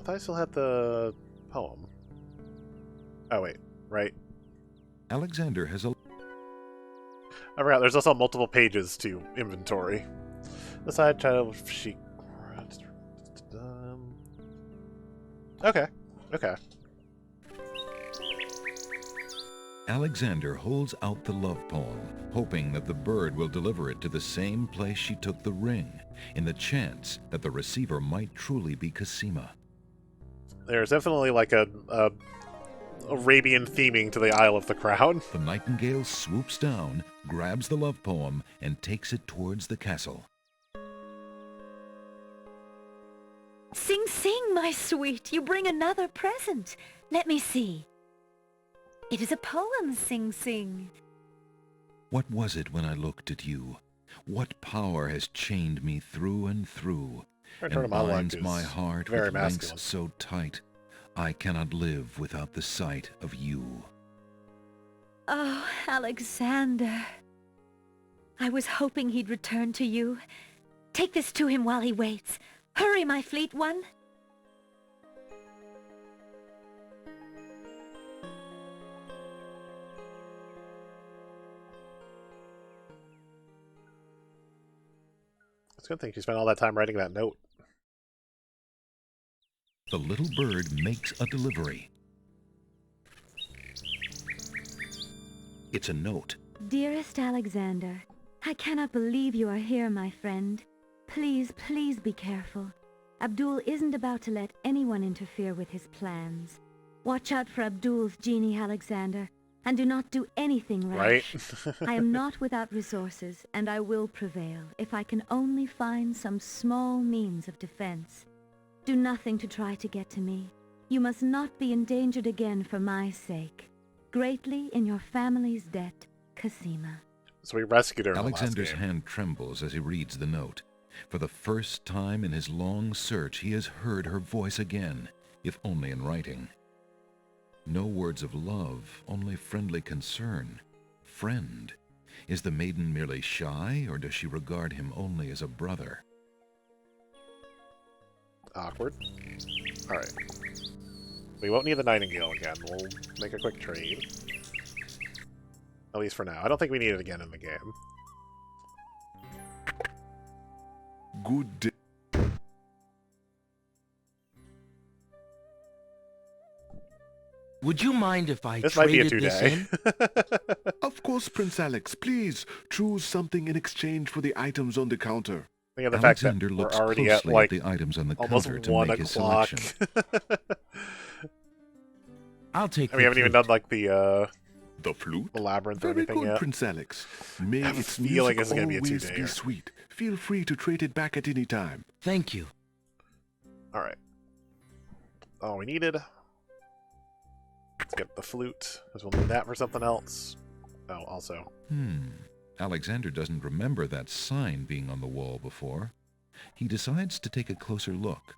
thought I still had the poem. Oh, wait. Right. Alexander has a... I forgot, there's also multiple pages to inventory. The side child, she... Okay. Okay. Alexander holds out the love poem, hoping that the bird will deliver it to the same place she took the ring, in the chance that the receiver might truly be Cosima. There's definitely like a Arabian theming to the Isle of the Crown. The nightingale swoops down, grabs the love poem, and takes it towards the castle. Sing, sing, my sweet. You bring another present. Let me see. It is a poem, Sing Sing. What was it when I looked at you? What power has chained me through and through, and binds my heart with links so tight, I cannot live without the sight of you. Oh, Alexander. I was hoping he'd return to you. Take this to him while he waits. Hurry, my fleet one. It's a good thing she spent all that time writing that note. The little bird makes a delivery. It's a note. Dearest Alexander, I cannot believe you are here, my friend. Please, please be careful. Abdul isn't about to let anyone interfere with his plans. Watch out for Abdul's genie, Alexander, and do not do anything rash. Right? I am not without resources, and I will prevail if I can only find some small means of defense. Do nothing to try to get to me. You must not be endangered again for my sake. Greatly in your family's debt, Cosima. So we rescued her in Alexander's the last game. hand trembles as he reads the note. For the first time in his long search, he has heard her voice again, if only in writing. No words of love, only friendly concern. Friend. Is the maiden merely shy, or does she regard him only as a brother? Awkward. Alright. We won't need the Nightingale again. We'll make a quick trade. At least for now. I don't think we need it again in the game. Good day. Would you mind if I This might be a traded this 2-day. in? Of course, Prince Alex. Please, choose something in exchange for the items on the counter. Think of the fact that Alexander we're looks already at, closely like, at the items on the almost counter to 1 make his o'clock. selection. I'll take And we haven't even done, like, the flute? the labyrinth or Very anything good, yet. Prince Alex. May I have a its feeling music it's gonna be a always two-dayer. be sweet. Feel free to trade it back at any time. Thank you. Alright. All we needed. Let's get the flute, because we'll need that for something else. Oh, also. Alexander doesn't remember that sign being on the wall before. He decides to take a closer look.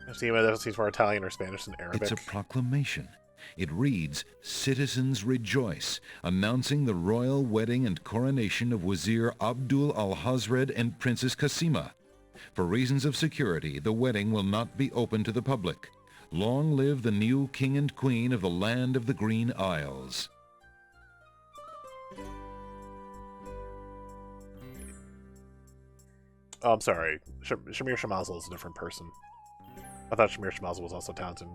I've seen whether it's for Italian or Spanish and Arabic. It's a proclamation. It reads, "Citizens rejoice, announcing the royal wedding and coronation of Wazir Abdul al-Hazred and Princess Cosima. For reasons of security, the wedding will not be open to the public. Long live the new king and queen of the land of the Green Isles." Oh, I'm sorry. Shamir Shamazel is a different person. I thought Shamir Shamazel was also Townsend.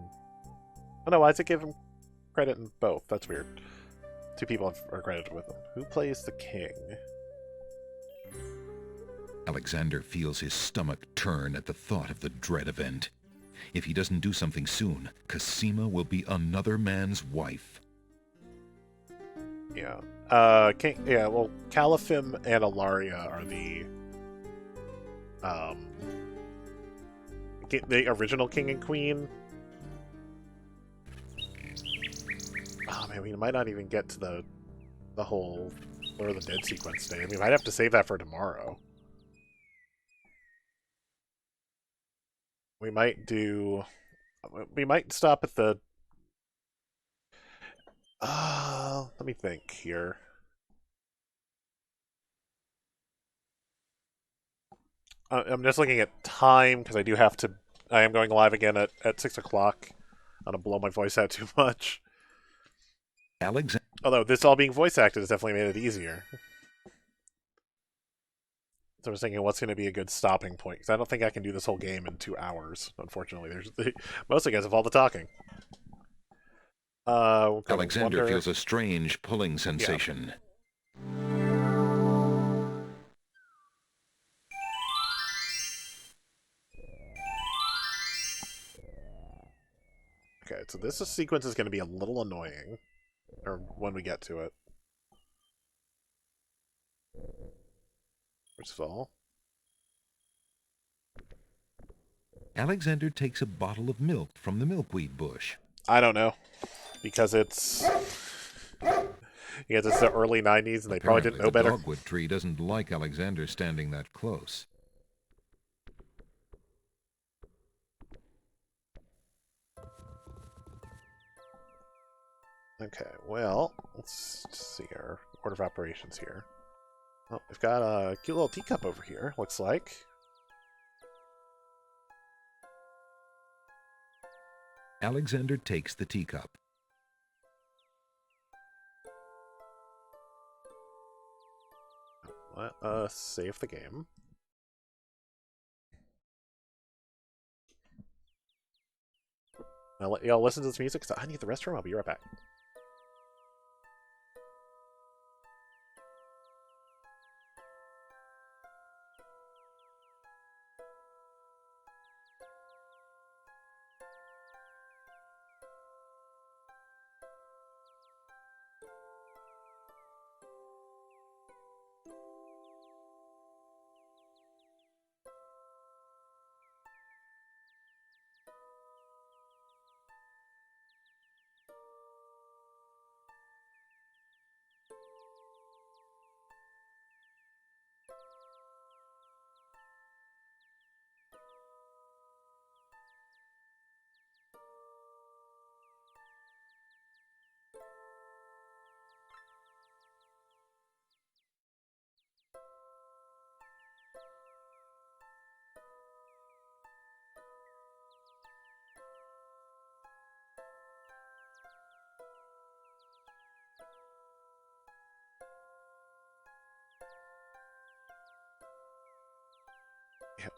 Oh no, why does it give him credit in both? That's weird. Two people are credited with him. Who plays the king? Alexander feels his stomach turn at the thought of the dread event. If he doesn't do something soon, Cosima will be another man's wife. Yeah. Well, Califim and Ilaria are the original king and queen. Oh man, we might not even get to the whole Lord of the Dead sequence today. I mean, we might have to save that for tomorrow. We might stop at the let me think here. I'm just looking at time because I am going live again at 6 o'clock. I don't blow my voice out too much. Although this all being voice acted has definitely made it easier. So I was thinking, what's going to be a good stopping point? Because I don't think I can do this whole game in 2 hours. Unfortunately, most of you guys have all the talking. Alexander feels a strange pulling sensation. Okay, so this sequence is going to be a little annoying, or when we get to it. First of all, Alexander takes a bottle of milk from the milkweed bush. I don't know, because it's the early 90s, and they probably didn't know better. The dogwood tree doesn't like Alexander standing that close. Okay, well, let's see our order of operations here. Oh, we've got a cute little teacup over here, looks like. Alexander takes the teacup. Let us save the game. I'll let y'all listen to this music, because I need the restroom. I'll be right back.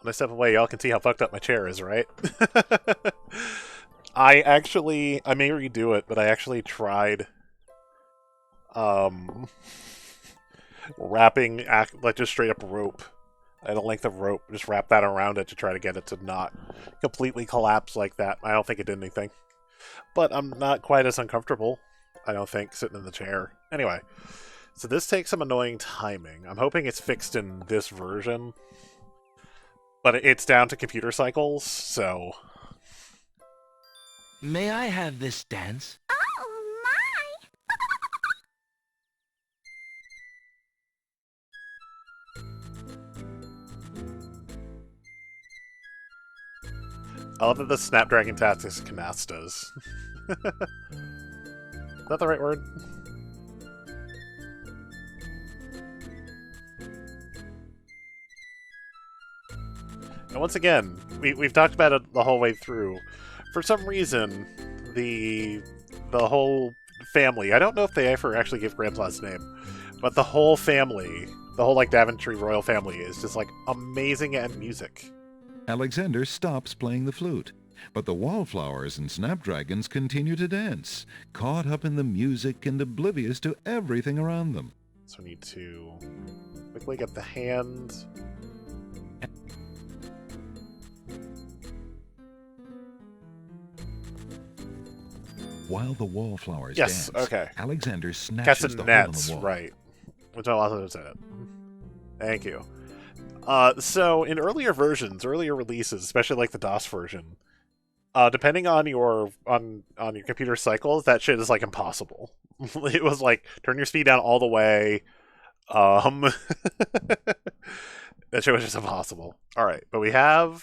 When I step away, y'all can see how fucked up my chair is, right? I may redo it, but I actually tried wrapping like just straight up rope. I had a length of rope, just wrap that around it to try to get it to not completely collapse like that. I don't think it did anything. But I'm not quite as uncomfortable, I don't think, sitting in the chair. Anyway, so this takes some annoying timing. I'm hoping it's fixed in this version. But it's down to computer cycles, so... May I have this dance? Oh, I love that the Snapdragon task is canastas. Is that the right word? And once again, we've talked about it the whole way through. For some reason, the whole family, I don't know if they ever actually give Grandpa's name, but the whole family, the whole like Daventry royal family is just like amazing at music. Alexander stops playing the flute, but the wallflowers and snapdragons continue to dance, caught up in the music and oblivious to everything around them. So we need to quickly get the hand. While the wallflowers dance, okay. Alexander snatches the hole in the wall. Right. Which I also said. Thank you. So in earlier versions, earlier releases, especially like the DOS version, depending on your computer cycles, that shit is like impossible. It was like turn your speed down all the way. That shit was just impossible. All right, but we have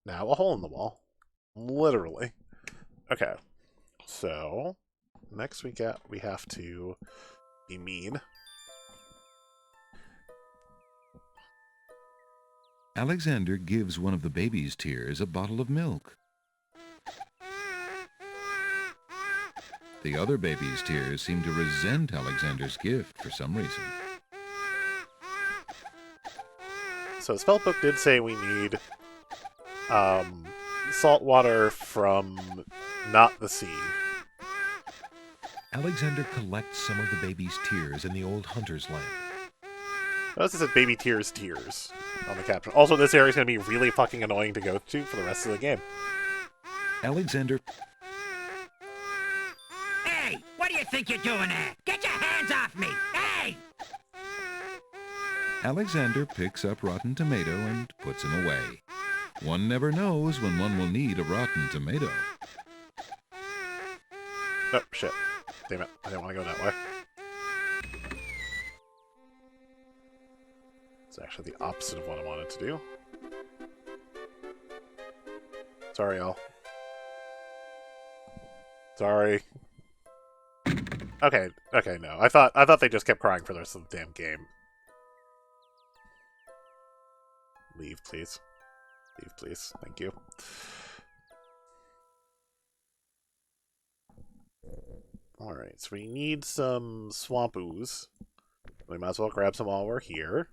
now a hole in the wall, literally. Okay. So, next we have to be mean. Alexander gives one of the baby's tears a bottle of milk. The other baby's tears seem to resent Alexander's gift for some reason. So the spellbook did say we need salt water from not the sea. Alexander collects some of the baby's tears in the old hunter's lamp. Notice it said baby tears on the caption. Also, this area is going to be really fucking annoying to go to for the rest of the game. Alexander... Hey, what do you think you're doing there? Get your hands off me! Hey! Alexander picks up Rotten Tomato and puts him away. One never knows when one will need a rotten tomato. Oh, shit. Damn it. I didn't want to go that way. It's actually the opposite of what I wanted to do. Sorry, y'all. Sorry. Okay, no. I thought they just kept crying for the rest of the damn game. Leave, please. Leave, please. Thank you. Alright, so we need some swamp ooze. We might as well grab some while we're here.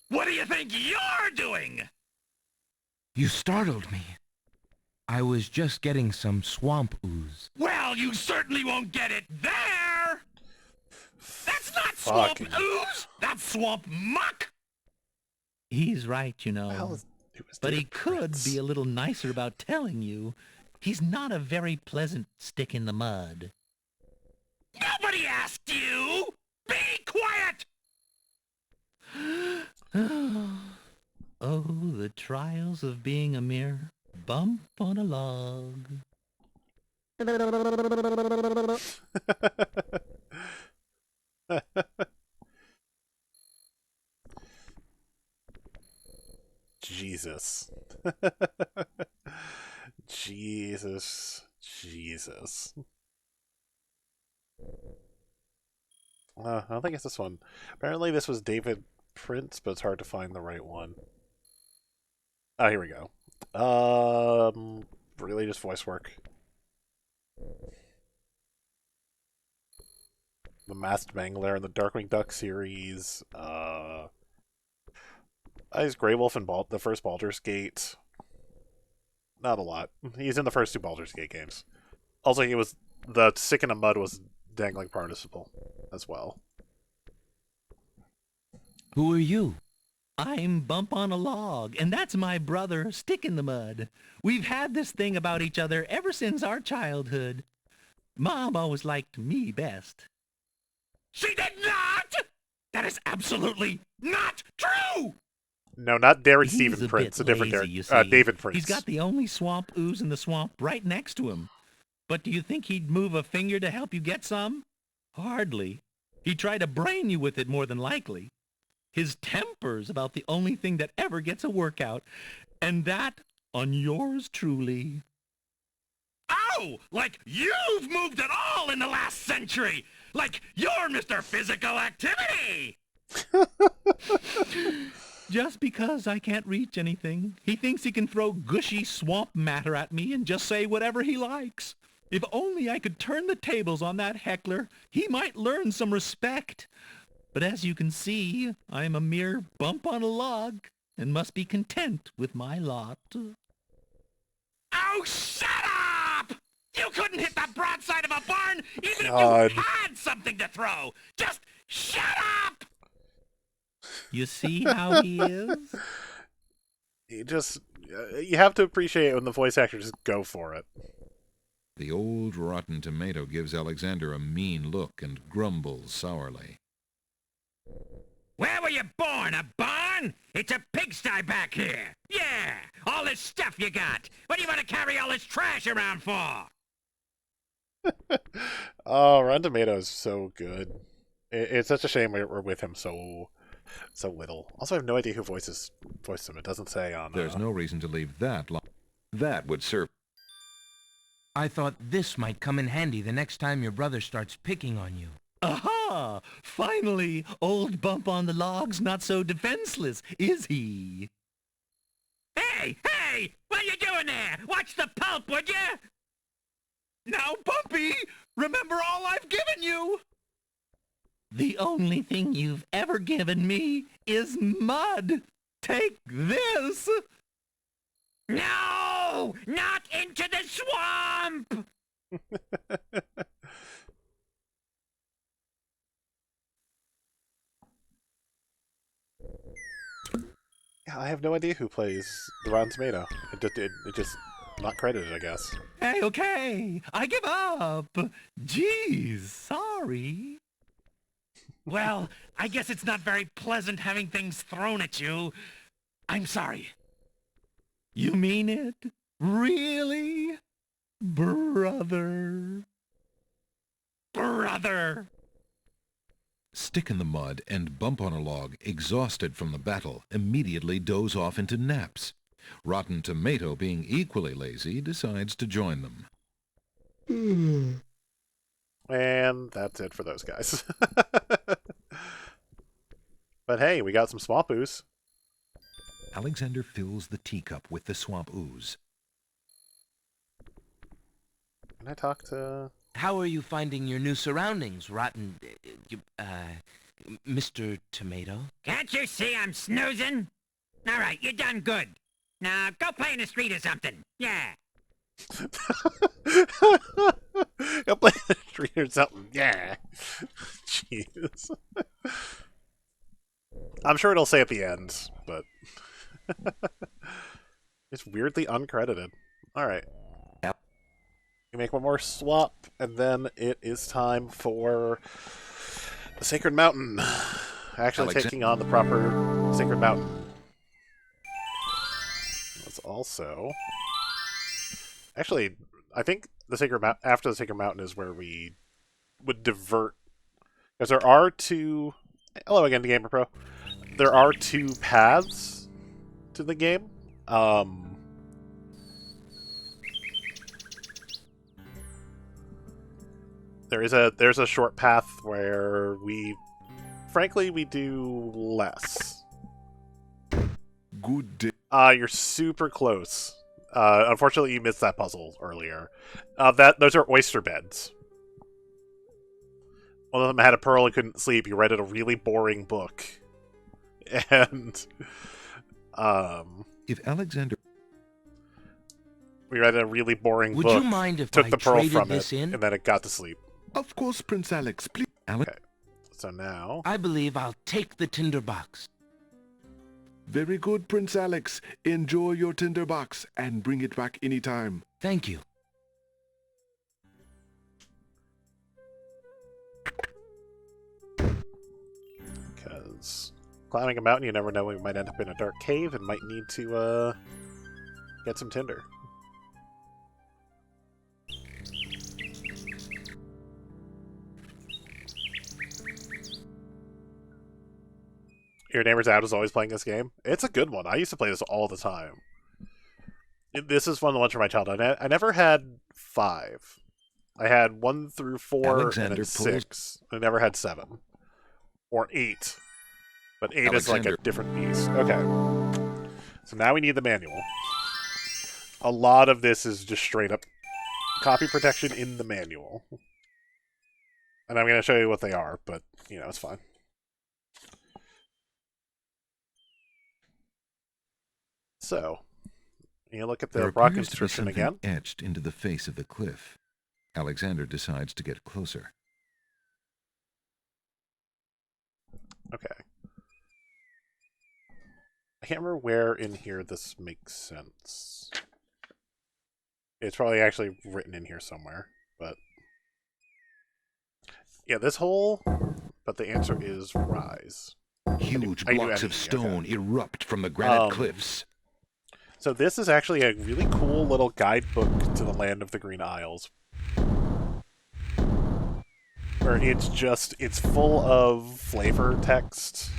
What do you think you're doing? You startled me. I was just getting some swamp ooze. Well, you certainly won't get it there! That's not swamp ooze! That's swamp muck! He's right, you know. But he could be a little nicer about telling you. He's not a very pleasant stick in the mud. Nobody asked you! Be quiet! Oh, the trials of being a mere bump on a log. Jesus. Jesus. I don't think it's this one. Apparently this was David Prince, but it's hard to find the right one. Oh, here we go. Really just voice work. The Masked Mangler and the Darkwing Duck series. He's Grey Wolf and the first Baldur's Gate. Not a lot. He's in the first two Baldur's Gate games. Also, he was the Stick in the Mud was Dangling Participle as well. Who are you? I'm Bump on a Log, and that's my brother, Stick in the Mud. We've had this thing about each other ever since our childhood. Mom always liked me best. She did not! That is absolutely not true! No, not Derek He's Stephen Prince, a different lazy, Derek. David Prince. He's got the only swamp ooze in the swamp right next to him. But do you think he'd move a finger to help you get some? Hardly. He'd try to brain you with it more than likely. His temper's about the only thing that ever gets a workout, and that on yours truly. Oh, like you've moved at all in the last century! Like you're Mr. Physical Activity! Just because I can't reach anything, he thinks he can throw gushy swamp matter at me and just say whatever he likes. If only I could turn the tables on that heckler, he might learn some respect. But as you can see, I am a mere bump on a log and must be content with my lot. Oh, shut up! You couldn't hit the broadside of a barn even God. if you had something to throw! Just shut up! You see how he is? You have to appreciate when the voice actors just go for it. The old Rotten Tomato gives Alexander a mean look and grumbles sourly. Where were you born, a barn? It's a pigsty back here. Yeah, all this stuff you got. What do you want to carry all this trash around for? Oh, Rotten Tomato is so good. It's such a shame we're with him so little. Also, I have no idea who voiced him. It doesn't say on. There's no reason to leave that long. That would serve. I thought this might come in handy the next time your brother starts picking on you. Aha! Finally, old Bump on the Log's not so defenseless, is he? Hey, what are you doing there? Watch the pulp, would you? Now, Bumpy, remember all I've given you. The only thing you've ever given me is mud. Take this! No! Not into the swamp! Yeah, I have no idea who plays the Rotten Tomato. It just not credited, I guess. Hey, okay. I give up. Jeez, sorry. Well, I guess it's not very pleasant having things thrown at you. I'm sorry. You mean it? Really? Brother. Brother. Stick in the mud and Bump on a Log, exhausted from the battle, immediately doze off into naps. Rotten Tomato, being equally lazy, decides to join them. And that's it for those guys. But hey, we got some swamp ooze. Alexander fills the teacup with the swamp ooze. Can I talk to... How are you finding your new surroundings, Rotten... Mr. Tomato? Can't you see I'm snoozing? All right, you done good. Now, go play in the street or something. Yeah. Go play in the street or something. Yeah. Jeez. I'm sure it'll say at the end, but... It's weirdly uncredited. Alright. We make one more swap, and then it is time for the Sacred Mountain. Actually taking on the proper Sacred Mountain. Let's also... Actually, I think the after the Sacred Mountain is where we would divert... Because there are two... Hello again, Gamer Pro. There are two paths to the game. There's a short path where frankly we do less. Good day. You're super close. Unfortunately, you missed that puzzle earlier. Those are oyster beds. One of them had a pearl and couldn't sleep. You read a really boring book, and If Alexander... We read a really boring book. Would you mind if took I the pearl traded from this it, in? and then it got to sleep. Of course, Prince Alex, please. Okay, so now... I believe I'll take the tinderbox. Very good, Prince Alex. Enjoy your tinderbox and bring it back anytime. Thank you. Because climbing a mountain, you never know, we might end up in a dark cave and might need to get some tinder. Your neighbor's out is always playing this game. It's a good one. I used to play this all the time. This is one of the ones from my childhood. I never had 5. I had 1 through 4 Alexander and then 6. I never had 7. Or 8. But 8 is like a different beast. Okay. So now we need the manual. A lot of this is just straight up copy protection in the manual. And I'm going to show you what they are, but, you know, it's fine. So, you look at the rock inscription again. Etched into the face of the cliff. Alexander decides to get closer. Okay. I can't remember where in here this makes sense. It's probably actually written in here somewhere, but... Yeah, this hole, but the answer is rise. Huge blocks of stone erupt from the granite cliffs. So this is actually a really cool little guidebook to the Land of the Green Isles. Where it's full of flavor text,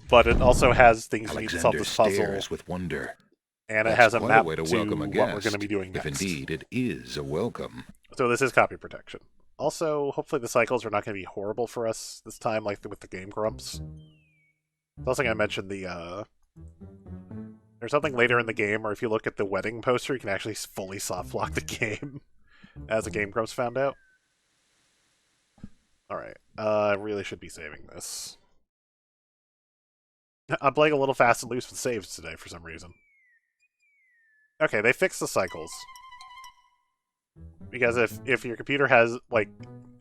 but it also has things you need to solve this puzzle. With wonder. And it has a map way to to welcome a what guest, we're going to be doing next. If indeed it is a welcome. So this is copy protection. Also, hopefully the cycles are not going to be horrible for us this time, like with the Game Grumps. Also, I mentioned there's something later in the game where if you look at the wedding poster, you can actually fully soft lock the game, as the Game Grumps found out. Alright, I really should be saving this. I'm playing a little fast and loose with saves today for some reason. Okay, they fixed the cycles. Because if your computer has, like,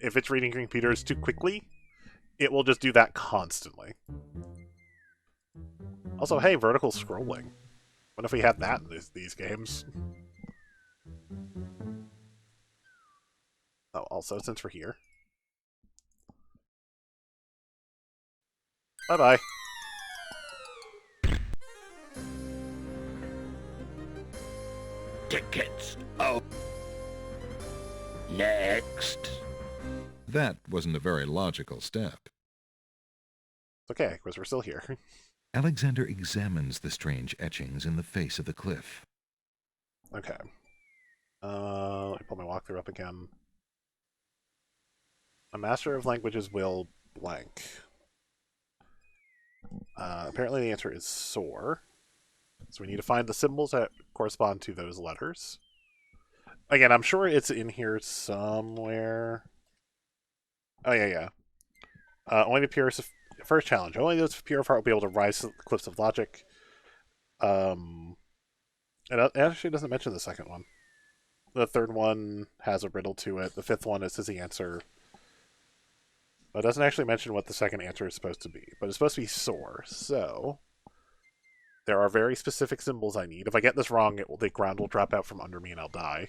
if it's reading computers too quickly, it will just do that constantly. Also, hey, vertical scrolling. What if we had that in these games? Oh, also, since we're here. Bye-bye. Tickets. Oh. Next. That wasn't a very logical step. Okay, because we're still here. Alexander examines the strange etchings in the face of the cliff. Okay. Let me pull my walkthrough up again. A master of languages will blank. Apparently the answer is soar. So we need to find the symbols that correspond to those letters. Again, I'm sure it's in here somewhere. Oh, yeah. Only the purest... First challenge. Only those pure of heart will be able to rise to the cliffs of logic. It actually doesn't mention the second one. The third one has a riddle to it. The fifth one is the answer. But it doesn't actually mention what the second answer is supposed to be. But it's supposed to be soar. So there are very specific symbols I need. If I get this wrong, the ground will drop out from under me and I'll die.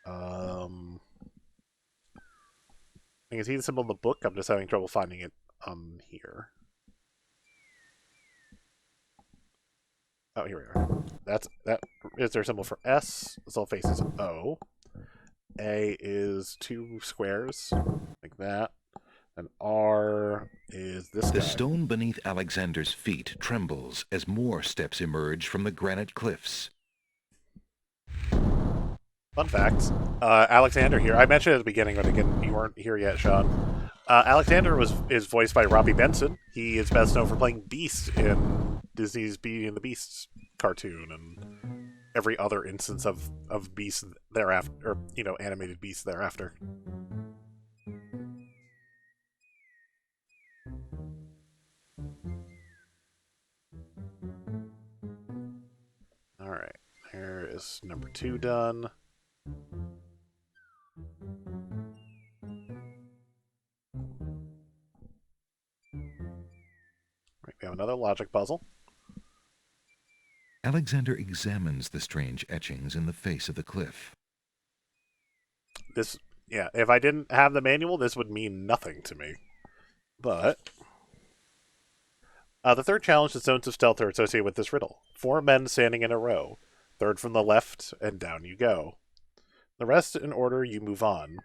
I can see the symbol in the book. I'm just having trouble finding it here. Oh, here we are. That is their symbol for S. The soul face is O. A is 2 squares, like that. And R is this guy. The stone beneath Alexander's feet trembles as more steps emerge from the granite cliffs. Fun fact, Alexander here. I mentioned at the beginning, but again, you weren't here yet, Sean. Alexander is voiced by Robbie Benson. He is best known for playing Beast in Disney's Beauty and the Beast cartoon and every other instance of Beast thereafter, or, animated Beast thereafter. Alright, here is number 2 done. Right, we have another logic puzzle. Alexander examines the strange etchings in the face of the cliff. If I didn't have the manual, this would mean nothing to me. But the third challenge, the zones of stealth, are associated with this riddle. 4 men standing in a row. Third from the left, and down you go. The rest in order you move on.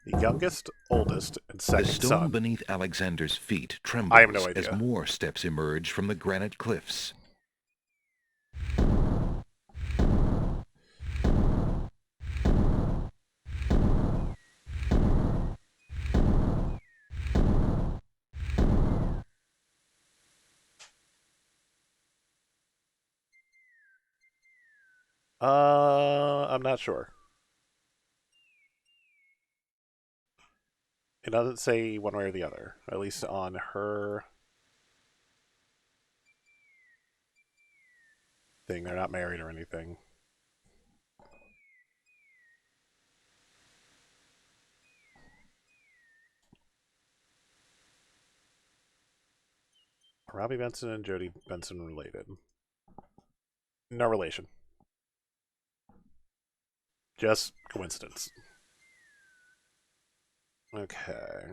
The youngest, oldest, and second son. The stone beneath Alexander's feet trembles I have no idea. As more steps emerge from the granite cliffs. I'm not sure. It doesn't say one way or the other, at least on her thing. They're not married or anything. Robbie Benson and Jodie Benson related? No relation. Just coincidence. Okay.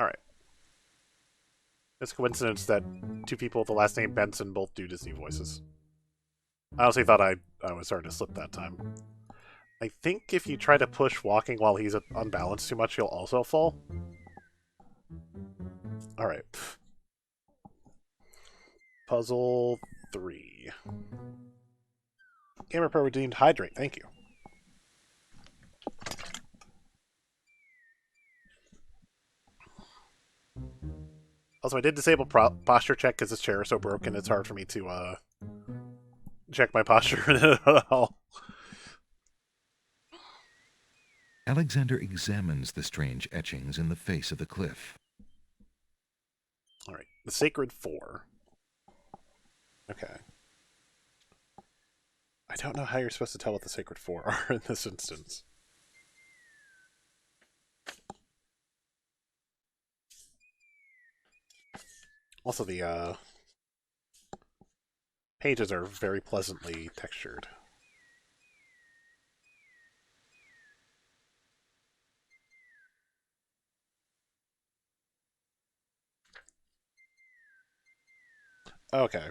Alright. It's a coincidence that 2 people with the last name Benson both do Disney voices. I honestly thought I was starting to slip that time. I think if you try to push walking while he's unbalanced too much, he'll also fall. Alright. Puzzle 3. Gamer Pro redeemed Hydrate, thank you. Also, I did disable posture check because this chair is so broken it's hard for me to check my posture at all. Alexander examines the strange etchings in the face of the cliff. Alright, the Sacred Four. Okay. I don't know how you're supposed to tell what the Sacred Four are in this instance. Also, the pages are very pleasantly textured. Okay.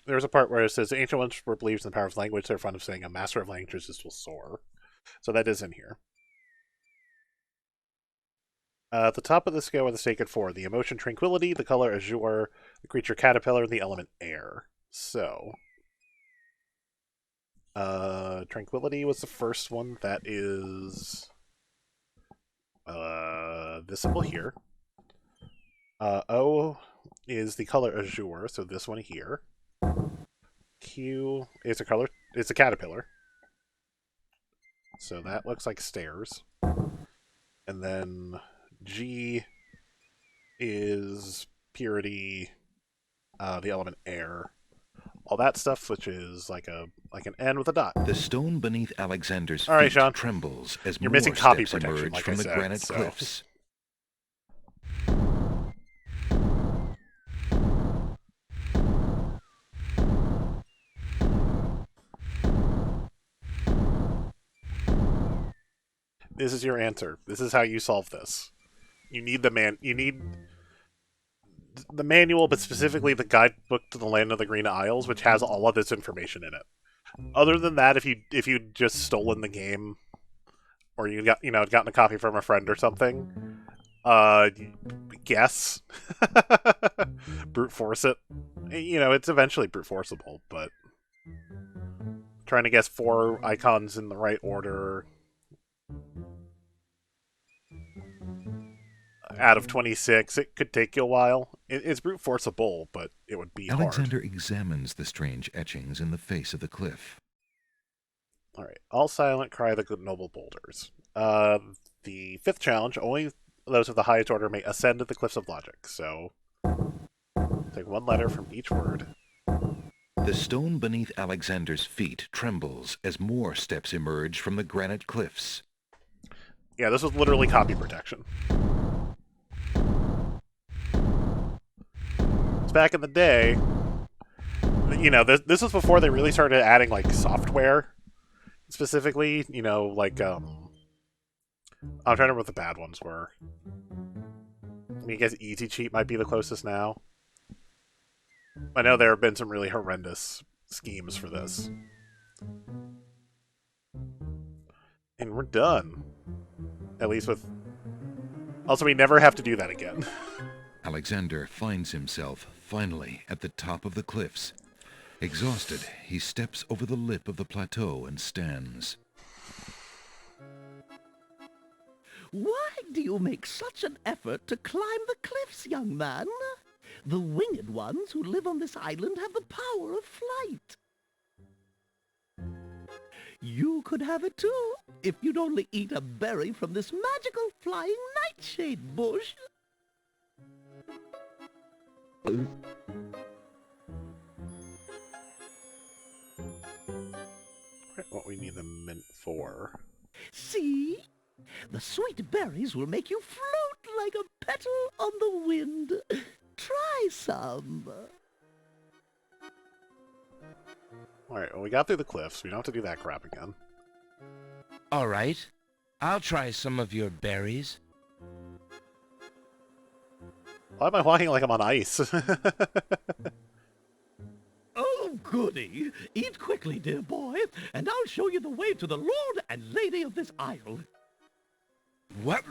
There's a part where it says, ancient ones were believed in the power of language. They're fond of saying a master of languages will soar. So that is in here. At the top of the scale are the Sacred Four. The emotion Tranquility, the color Azure, the creature Caterpillar, and the element Air. So, Tranquility was the first one. That is this symbol here. O is the color Azure, so this one here. Q is a caterpillar. So that looks like stairs. And then G is purity, the element air. All that stuff, which is like an N with a dot. The stone beneath Alexander's feet right, Sean. trembles as You're more missing copy steps protection, emerge like from I the said, granite so. cliffs. This is your answer. This is how you solve this. You need the manual, but specifically the guidebook to the Land of the Green Isles, which has all of this information in it. Other than that, if you'd just stolen the game, or gotten a copy from a friend or something, guess, brute force it. It's eventually brute forceable, but trying to guess 4 icons in the right order out of 26, it could take you a while. It's brute forceable, but it would be Alexander hard. examines the strange etchings in the face of the cliff. All right, all silent, cry the good noble boulders. The 5th challenge, only those of the highest order may ascend to the cliffs of logic. So take 1 letter from each word. The stone beneath Alexander's feet trembles as more steps emerge from the granite cliffs. Yeah, this was literally copy protection. It's back in the day. This was before they really started adding like software, specifically. I'm trying to remember what the bad ones were. I guess Easy Cheat might be the closest now. I know there have been some really horrendous schemes for this. And we're done. At least with... Also, we never have to do that again. Alexander finds himself, finally, at the top of the cliffs. Exhausted, he steps over the lip of the plateau and stands. Why do you make such an effort to climb the cliffs, young man? The winged ones who live on this island have the power of flight. You could have it too, if you'd only eat a berry from this magical flying nightshade bush. What we need the mint for. See? The sweet berries will make you float like a petal on the wind. Try some. Alright, well, we got through the cliffs. We don't have to do that crap again. All right. I'll try some of your berries. Why am I walking like I'm on ice? Oh, goody. Eat quickly, dear boy, and I'll show you the way to the Lord and Lady of this isle. What?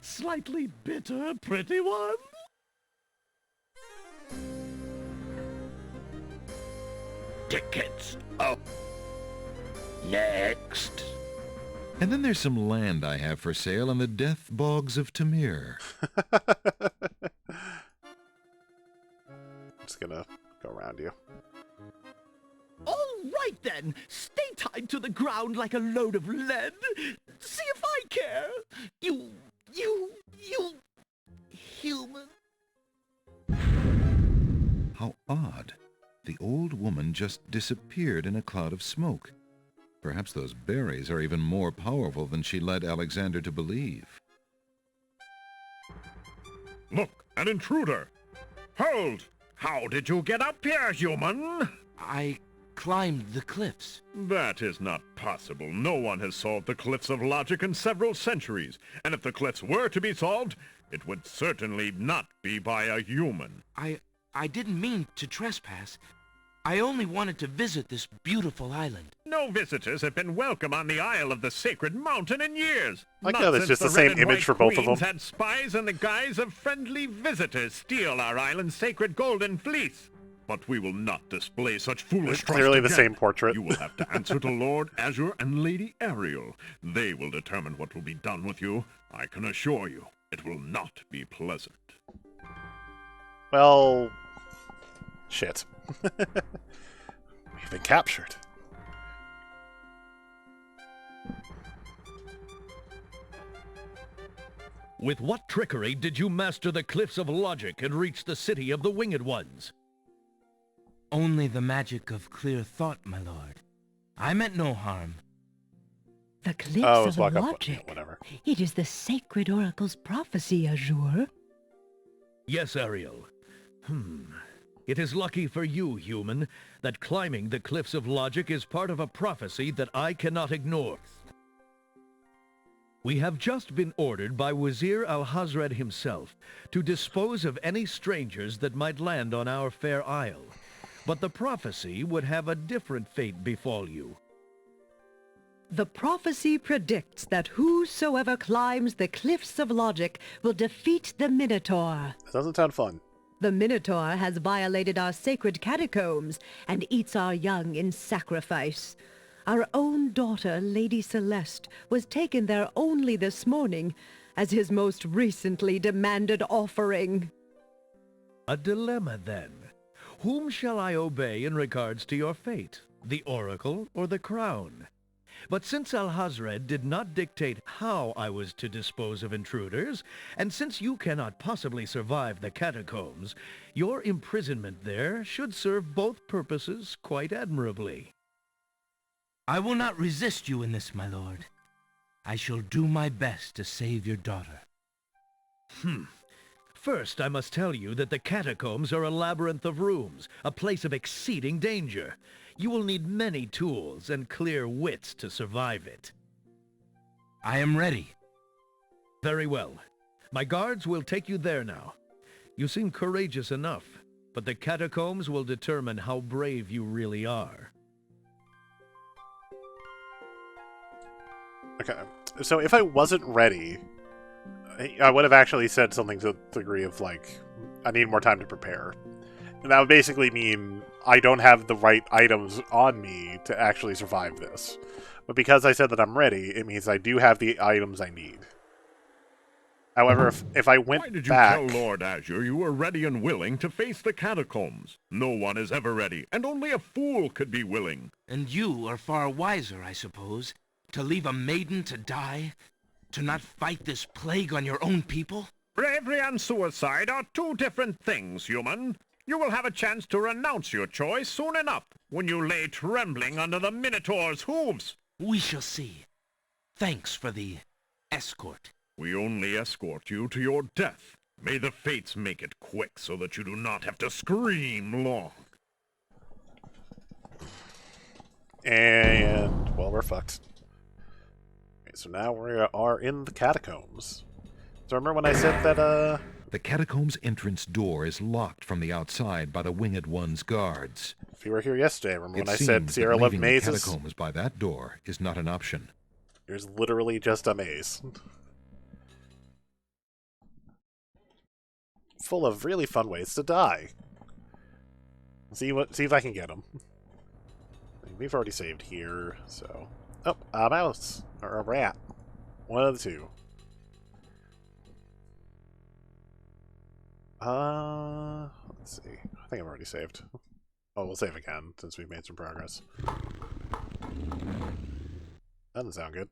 Slightly bitter, pretty one. Tickets up. Next. And then there's some land I have for sale in the death bogs of Tamir. Just gonna go around you. All right, then. Stay tied to the ground like a load of lead. See if I care. You woman just disappeared in a cloud of smoke. Perhaps those berries are even more powerful than she led Alexander to believe. Look, an intruder! Hold! How did you get up here, human? I climbed the cliffs. That is not possible. No one has solved the cliffs of logic in several centuries. And if the cliffs were to be solved, it would certainly not be by a human. I didn't mean to trespass. I only wanted to visit this beautiful island. No visitors have been welcome on the Isle of the Sacred Mountain in years. Like Not how it's since just the same Red and image White for both of Queens them. had spies in the guise of friendly visitors steal our island's sacred golden fleece. But we will not display such foolish It's trust clearly the again. same portrait. You will have to answer to Lord Azure and Lady Ariel. They will determine what will be done with you. I can assure you, it will not be pleasant. Well, shit. We've been captured. With what trickery did you master the cliffs of logic and reach the city of the Winged Ones? Only the magic of clear thought, my lord. I meant no harm. The cliffs Oh, it's of walk up, logic. whatever. It is the sacred oracle's prophecy, Azure. Yes, Ariel. It is lucky for you, human, that climbing the cliffs of logic is part of a prophecy that I cannot ignore. We have just been ordered by Wazir Al-Hazred himself to dispose of any strangers that might land on our fair isle. But the prophecy would have a different fate befall you. The prophecy predicts that whosoever climbs the cliffs of logic will defeat the Minotaur. That doesn't sound fun. The Minotaur has violated our sacred catacombs and eats our young in sacrifice. Our own daughter, Lady Celeste, was taken there only this morning as his most recently demanded offering. A dilemma, then. Whom shall I obey in regards to your fate? The oracle or the crown? But since Al-Hazred did not dictate how I was to dispose of intruders, and since you cannot possibly survive the catacombs, your imprisonment there should serve both purposes quite admirably. I will not resist you in this, my lord. I shall do my best to save your daughter. First, I must tell you that the catacombs are a labyrinth of rooms, a place of exceeding danger. You will need many tools and clear wits to survive it. I am ready. Very well. My guards will take you there now. You seem courageous enough, but the catacombs will determine how brave you really are. Okay, so if I wasn't ready, I would have actually said something to the degree of, like, I need more time to prepare. And that would basically mean I don't have the right items on me to actually survive this. But because I said that I'm ready, it means I do have the items I need. However, if I went Why did you back... tell Lord Azure you were ready and willing to face the catacombs? No one is ever ready, and only a fool could be willing. And you are far wiser, I suppose, to leave a maiden to die? To not fight this plague on your own people? Bravery and suicide are two different things, human. You will have a chance to renounce your choice soon enough, when you lay trembling under the Minotaur's hooves. We shall see. Thanks for the escort. We only escort you to your death. May the fates make it quick so that you do not have to scream long. And, well, we're fucked. Okay, so now we are in the catacombs. So remember when I said that, The catacombs' entrance door is locked from the outside by the Winged One's guards. If you were here yesterday, remember when I It said seems Sierra that loved leaving the mazes? catacombs by that door is not an option. There's literally just a maze. Full of really fun ways to die. See if I can get them. We've already saved here, so... Oh, a mouse. Or a rat. One of the two. Let's see. I think I've already saved. Oh, we'll save again, since we've made some progress. Doesn't sound good.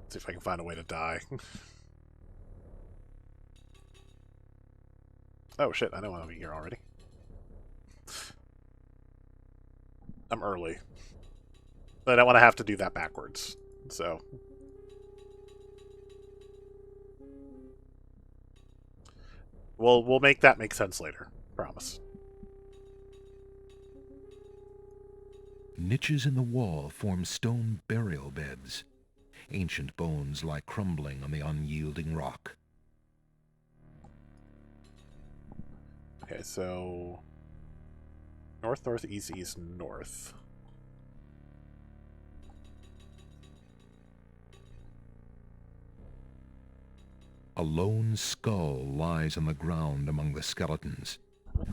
Let's see if I can find a way to die. Oh shit, I know I'll be here already. I'm early. But I don't want to have to do that backwards. So... We'll make that make sense later. Promise. Niches in the wall form stone burial beds. Ancient bones lie crumbling on the unyielding rock. Okay, so... North, north, east, east, north. A lone skull lies on the ground among the skeletons.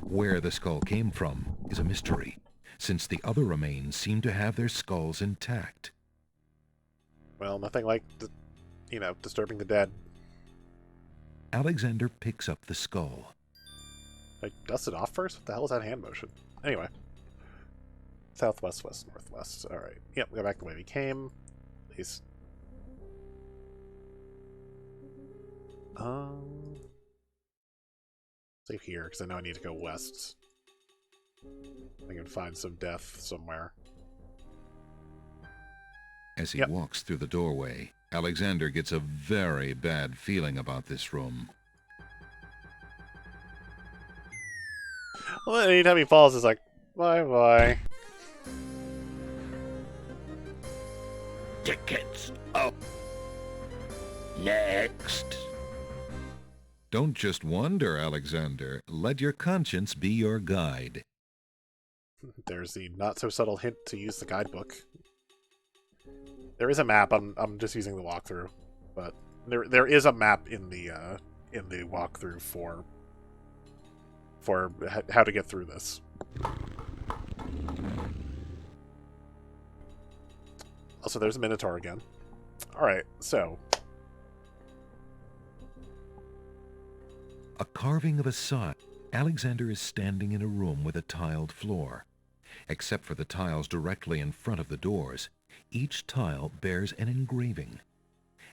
Where the skull came from is a mystery, since the other remains seem to have their skulls intact. Well, nothing like, disturbing the dead. Alexander picks up the skull. Like, dust it off first? What the hell is that hand motion? Anyway. Southwest, west, northwest. Alright. Yep, go back the way we came. Please. Save here, because I know I need to go west. I can find some death somewhere. As he walks through the doorway, Alexander gets a very bad feeling about this room. Well, anytime he falls, it's like, bye-bye. Tickets up. Next. Don't just wonder, Alexander. Let your conscience be your guide. There's the not-so-subtle hint to use the guidebook. There is a map. I'm just using the walkthrough, but there is a map in the walkthrough for how to get through this. Also, there's a Minotaur again. Alright, so... A carving of a sign. Alexander is standing in a room with a tiled floor. Except for the tiles directly in front of the doors, each tile bears an engraving.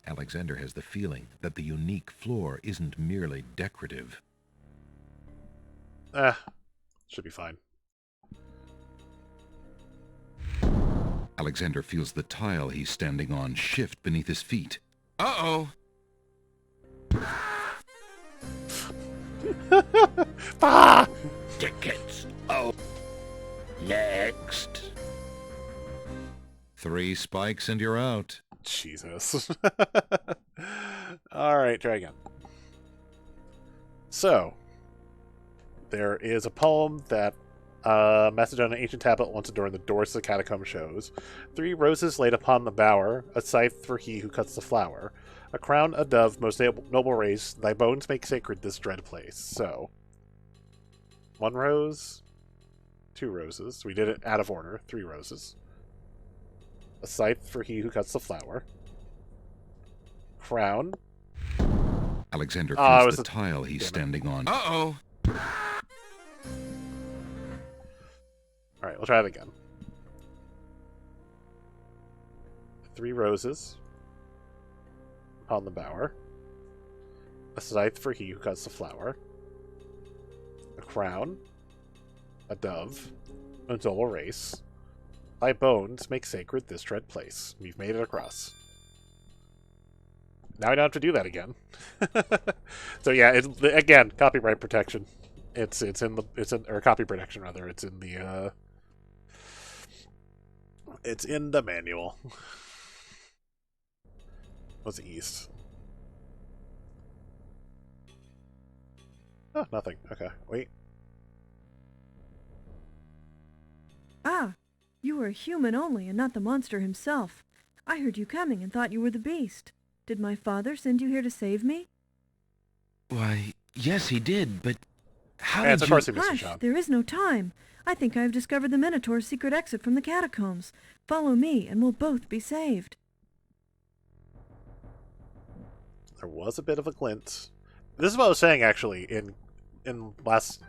Alexander has the feeling that the unique floor isn't merely decorative. Should be fine. Alexander feels the tile he's standing on shift beneath his feet. Uh-oh. Ah! Tickets. Oh. Next. 3 spikes and you're out. Jesus. Alright, try again. So, there is a poem that Macedonian ancient tablet once adorned the doors of the catacomb shows. 3 roses laid upon the bower, a scythe for he who cuts the flower. A crown, a dove, most noble race, thy bones make sacred this dread place. So, 1 rose, 2 roses. We did it out of order. 3 roses. A scythe for he who cuts the flower. Crown. Alexander feels the tile he's standing on. Uh-oh. Alright, we'll try it again. 3 roses upon the bower. A scythe for he who cuts the flower. A crown. A dove. A noble race. Thy bones make sacred this dread place. We've made it across. Now I don't have to do that again. So yeah, again, copyright protection. Or copy protection rather. It's in the manual. What's east? Oh, nothing. Okay, wait. Ah, you were a human only and not the monster himself. I heard you coming and thought you were the beast. Did my father send you here to save me? Why, yes, he did, but how did you... Hush, there is no time. I think I have discovered the Minotaur's secret exit from the catacombs. Follow me, and we'll both be saved. There was a bit of a glint. This is what I was saying, actually, in last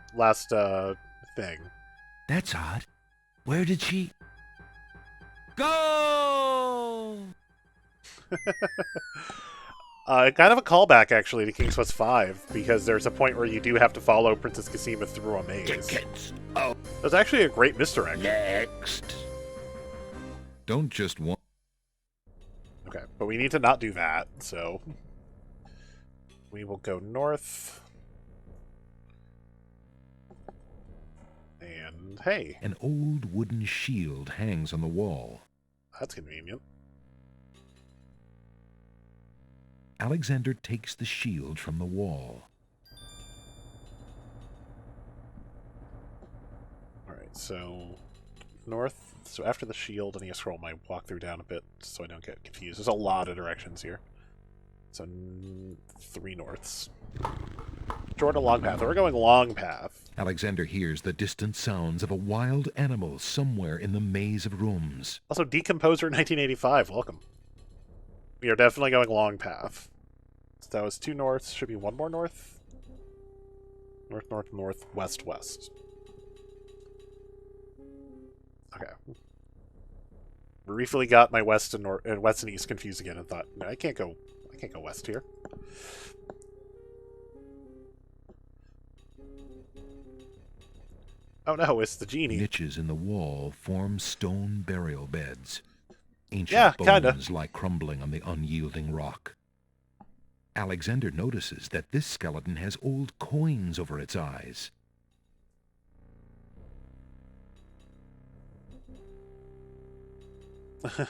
thing. That's odd. Where did she... go? Kind of a callback, actually, to King's Quest V, because there's a point where you do have to follow Princess Cosima through a maze. Tickets. Oh. That's actually a great misdirection. Next. don't just want... Okay, but we need to not do that, so... We will go north. And, hey. An old wooden shield hangs on the wall. That's convenient. Alexander takes the shield from the wall. Alright, so... North. So after the shield, I need to scroll my walkthrough down a bit so I don't get confused. There's a lot of directions here. So, 3 norths. Short a long path. We're going long path. Alexander hears the distant sounds of a wild animal somewhere in the maze of rooms. Also, Decomposer 1985, welcome. We are definitely going long path. So that was 2 norths. Should be 1 more north. North, north, north, west, west. Okay. Briefly got my west and north and west and east confused again and thought, no, I can't go west here. Oh no, it's the genie. Niches in the wall form stone burial beds. Ancient bones lie crumbling on the unyielding rock. Alexander notices that this skeleton has old coins over its eyes.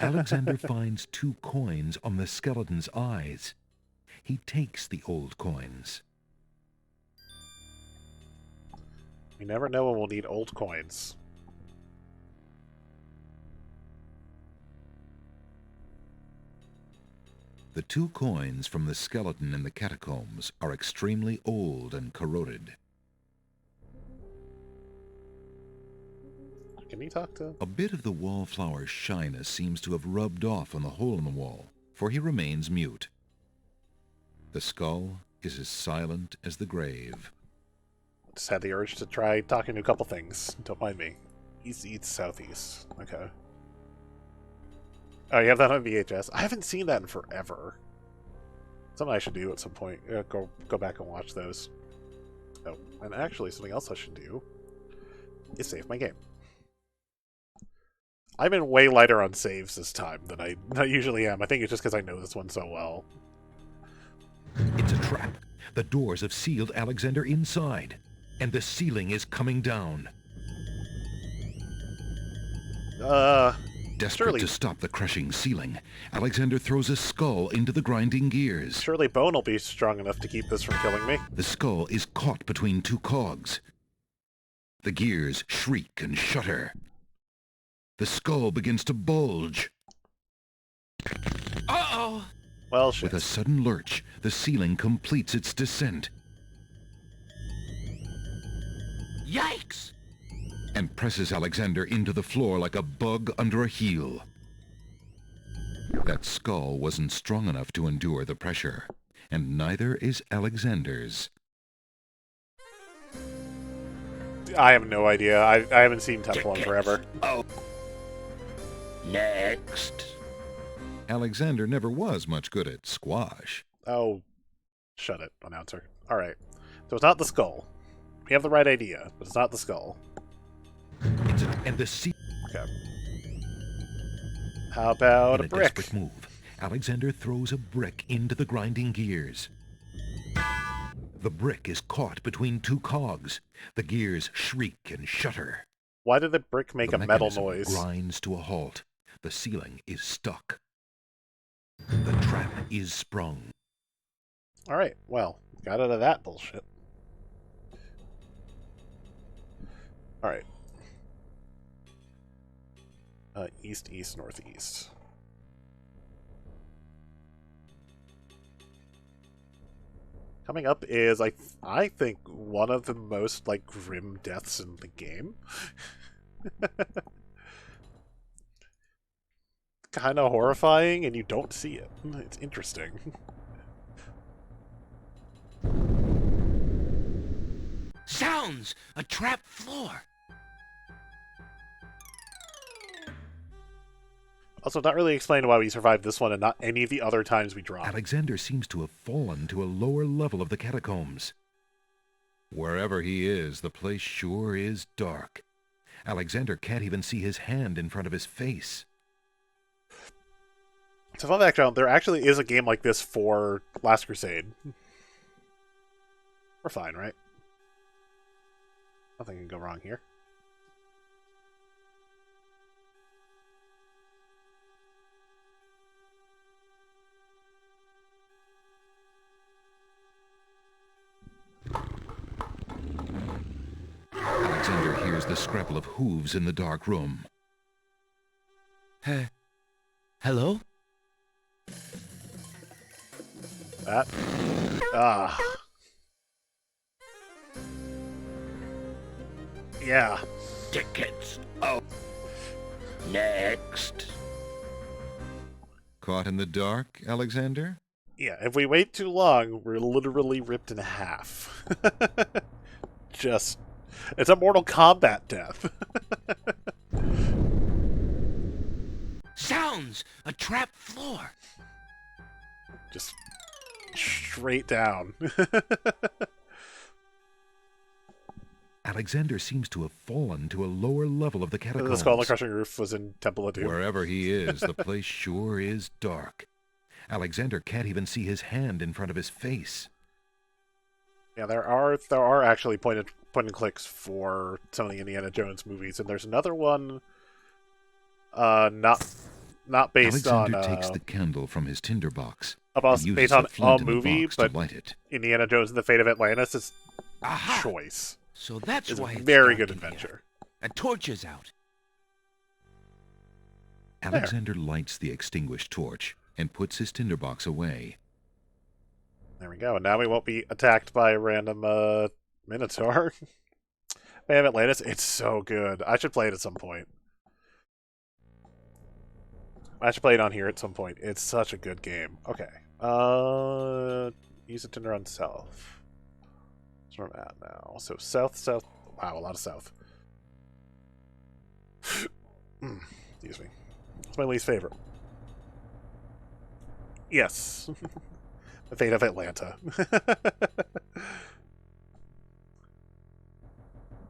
Alexander finds 2 coins on the skeleton's eyes. He takes the old coins. We never know when we'll need old coins. The 2 coins from the skeleton in the catacombs are extremely old and corroded. Can you talk to... A bit of the wallflower's shyness seems to have rubbed off on the hole in the wall, for he remains mute. The skull is as silent as the grave. Just had the urge to try talking to a couple things. Don't mind me. East, east, southeast. Okay. Oh, you have that on VHS? I haven't seen that in forever. Something I should do at some point. Go back and watch those. Oh, and actually, something else I should do is save my game. I've been way lighter on saves this time than I usually am. I think it's just because I know this one so well. It's a trap. The doors have sealed Alexander inside, and the ceiling is coming down. Desperate to stop the crushing ceiling, Alexander throws a skull into the grinding gears. Surely bone will be strong enough to keep this from killing me. The skull is caught between 2 cogs. The gears shriek and shudder. The skull begins to bulge. Uh-oh! Well, shit. With a sudden lurch, the ceiling completes its descent. Yikes! And presses Alexander into the floor like a bug under a heel. That skull wasn't strong enough to endure the pressure, and neither is Alexander's. I have no idea. I haven't seen Temple in forever. Oh. Next. Alexander never was much good at squash. Oh, shut it, announcer. Alright. So it's not the skull. We have the right idea, but it's not the skull. And the Okay. How about a brick? Desperate move, Alexander throws a brick into the grinding gears. The brick is caught between 2 cogs. The gears shriek and shudder. Why did the brick make a metal noise? Grinds to a halt. The ceiling is stuck. The trap is sprung. Alright, well, got out of that bullshit. Alright. East, east, northeast. Coming up is, I think, one of the most, grim deaths in the game. Kind of horrifying, and you don't see it. It's interesting. Sounds! A trap floor! Also, not really explained why we survived this one and not any of the other times we dropped. Alexander seems to have fallen to a lower level of the catacombs. Wherever he is, the place sure is dark. Alexander can't even see his hand in front of his face. So fun fact, there actually is a game like this for Last Crusade. We're fine, right? Nothing can go wrong here. Alexander hears the scrabble of hooves in the dark room. Hello? That? Ah. Yeah. Tickets. Oh. Next. Caught in the dark, Alexander? Yeah, if we wait too long, we're literally ripped in half. Just... It's a Mortal Kombat death. Sounds! A trap floor! Just straight down. Alexander seems to have fallen to a lower level of the catacombs. The skull on the crushing roof was in Temple of Doom. Wherever he is, the place sure is dark. Alexander can't even see his hand in front of his face. Yeah, there are actually point and clicks for some of the Indiana Jones movies, and there's another one not based Alexander on takes the candle from his tinderbox. based on a movie, but light it. Indiana Jones and the Fate of Atlantis is choice. So that's why it's very dark good in adventure. here. A torch is out. Alexander lights the extinguished torch and puts his tinderbox away. There we go. And now we won't be attacked by a random Minotaur. Fate of Atlantis, it's so good. I should play it at some point. I should play it on here at some point. It's such a good game. Okay. Use a tinder on south. That's where I'm at now. So south. Wow, a lot of south. Excuse me. It's my least favorite. Yes. The Fate of Atlanta.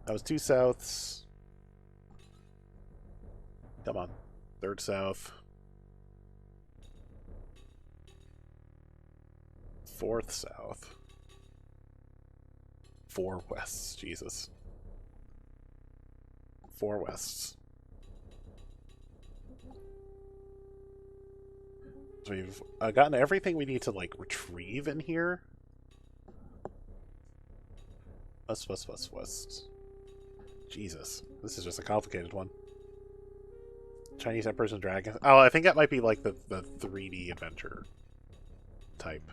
That was 2 souths. Come on. 3rd south. 4th south. 4 wests. Jesus. 4 wests. So we've gotten everything we need to, like, retrieve in here. West. Jesus. This is just a complicated one. Chinese Emperors and Dragons. Oh, I think that might be, like, the 3D adventure type.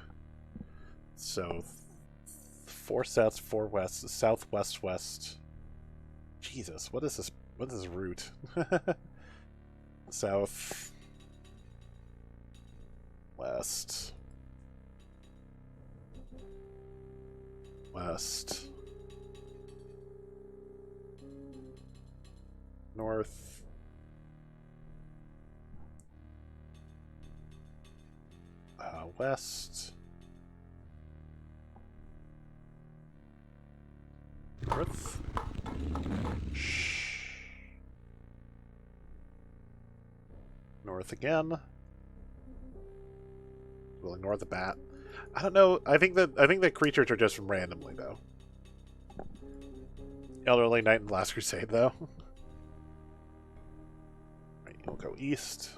So, 4 souths, 4 wests, southwest, west. Jesus, what is this? What is this route? South. West. West. North. West. North. North again. We'll ignore the bat. I don't know. I think the creatures are just from randomly though. Elderly Knight and Last Crusade though. Right, we'll go east.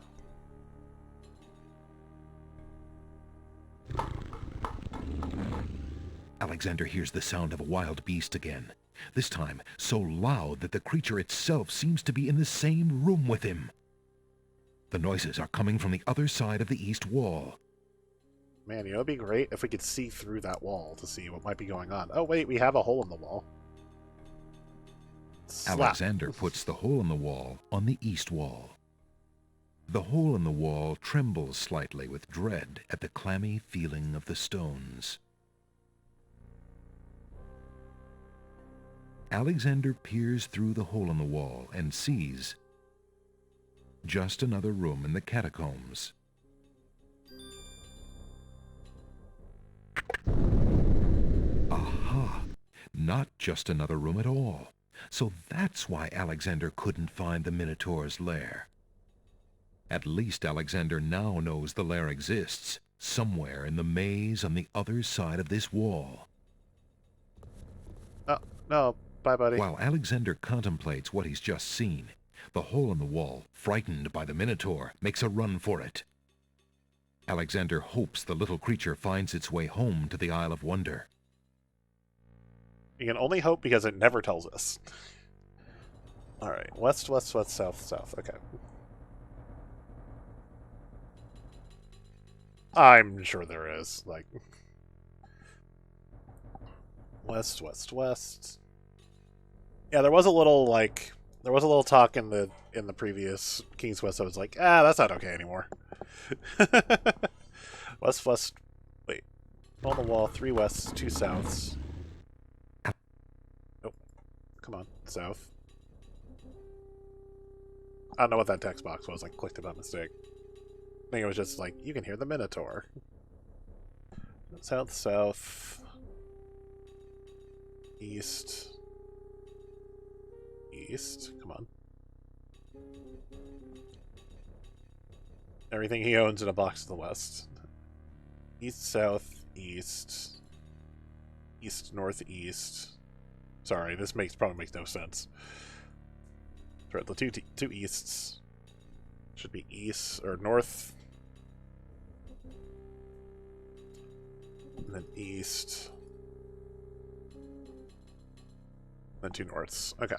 Alexander hears the sound of a wild beast again. This time, so loud that the creature itself seems to be in the same room with him. The noises are coming from the other side of the east wall. Man, you know, it'd be great if we could see through that wall to see what might be going on. Oh, wait, we have a hole in the wall. Slap. Alexander puts the hole in the wall on the east wall. The hole in the wall trembles slightly with dread at the clammy feeling of the stones. Alexander peers through the hole in the wall and sees just another room in the catacombs. Aha! Not just another room at all. So that's why Alexander couldn't find the Minotaur's lair. At least Alexander now knows the lair exists, somewhere in the maze on the other side of this wall. Oh, no. Bye, buddy. While Alexander contemplates what he's just seen, the hole in the wall, frightened by the Minotaur, makes a run for it. Alexander hopes the little creature finds its way home to the Isle of Wonder. You can only hope because it never tells us. Alright, west, west, west, south, south. Okay. I'm sure there is. Like, west, west, west. Yeah, there was a little, like, there was a little talk in the previous King's Quest. I was like, that's not okay anymore. West, west, wait. On the wall, 3 wests, 2 souths. Nope. Come on, south. I don't know what that text box was. I clicked it by mistake. I think it was just like, you can hear the Minotaur. South, south. East. East. Come on. Everything he owns in a box to the west. East, south, east. East, northeast. Sorry, this probably makes no sense. Right, the two easts should be east or north, and then east, then 2 norths. Okay.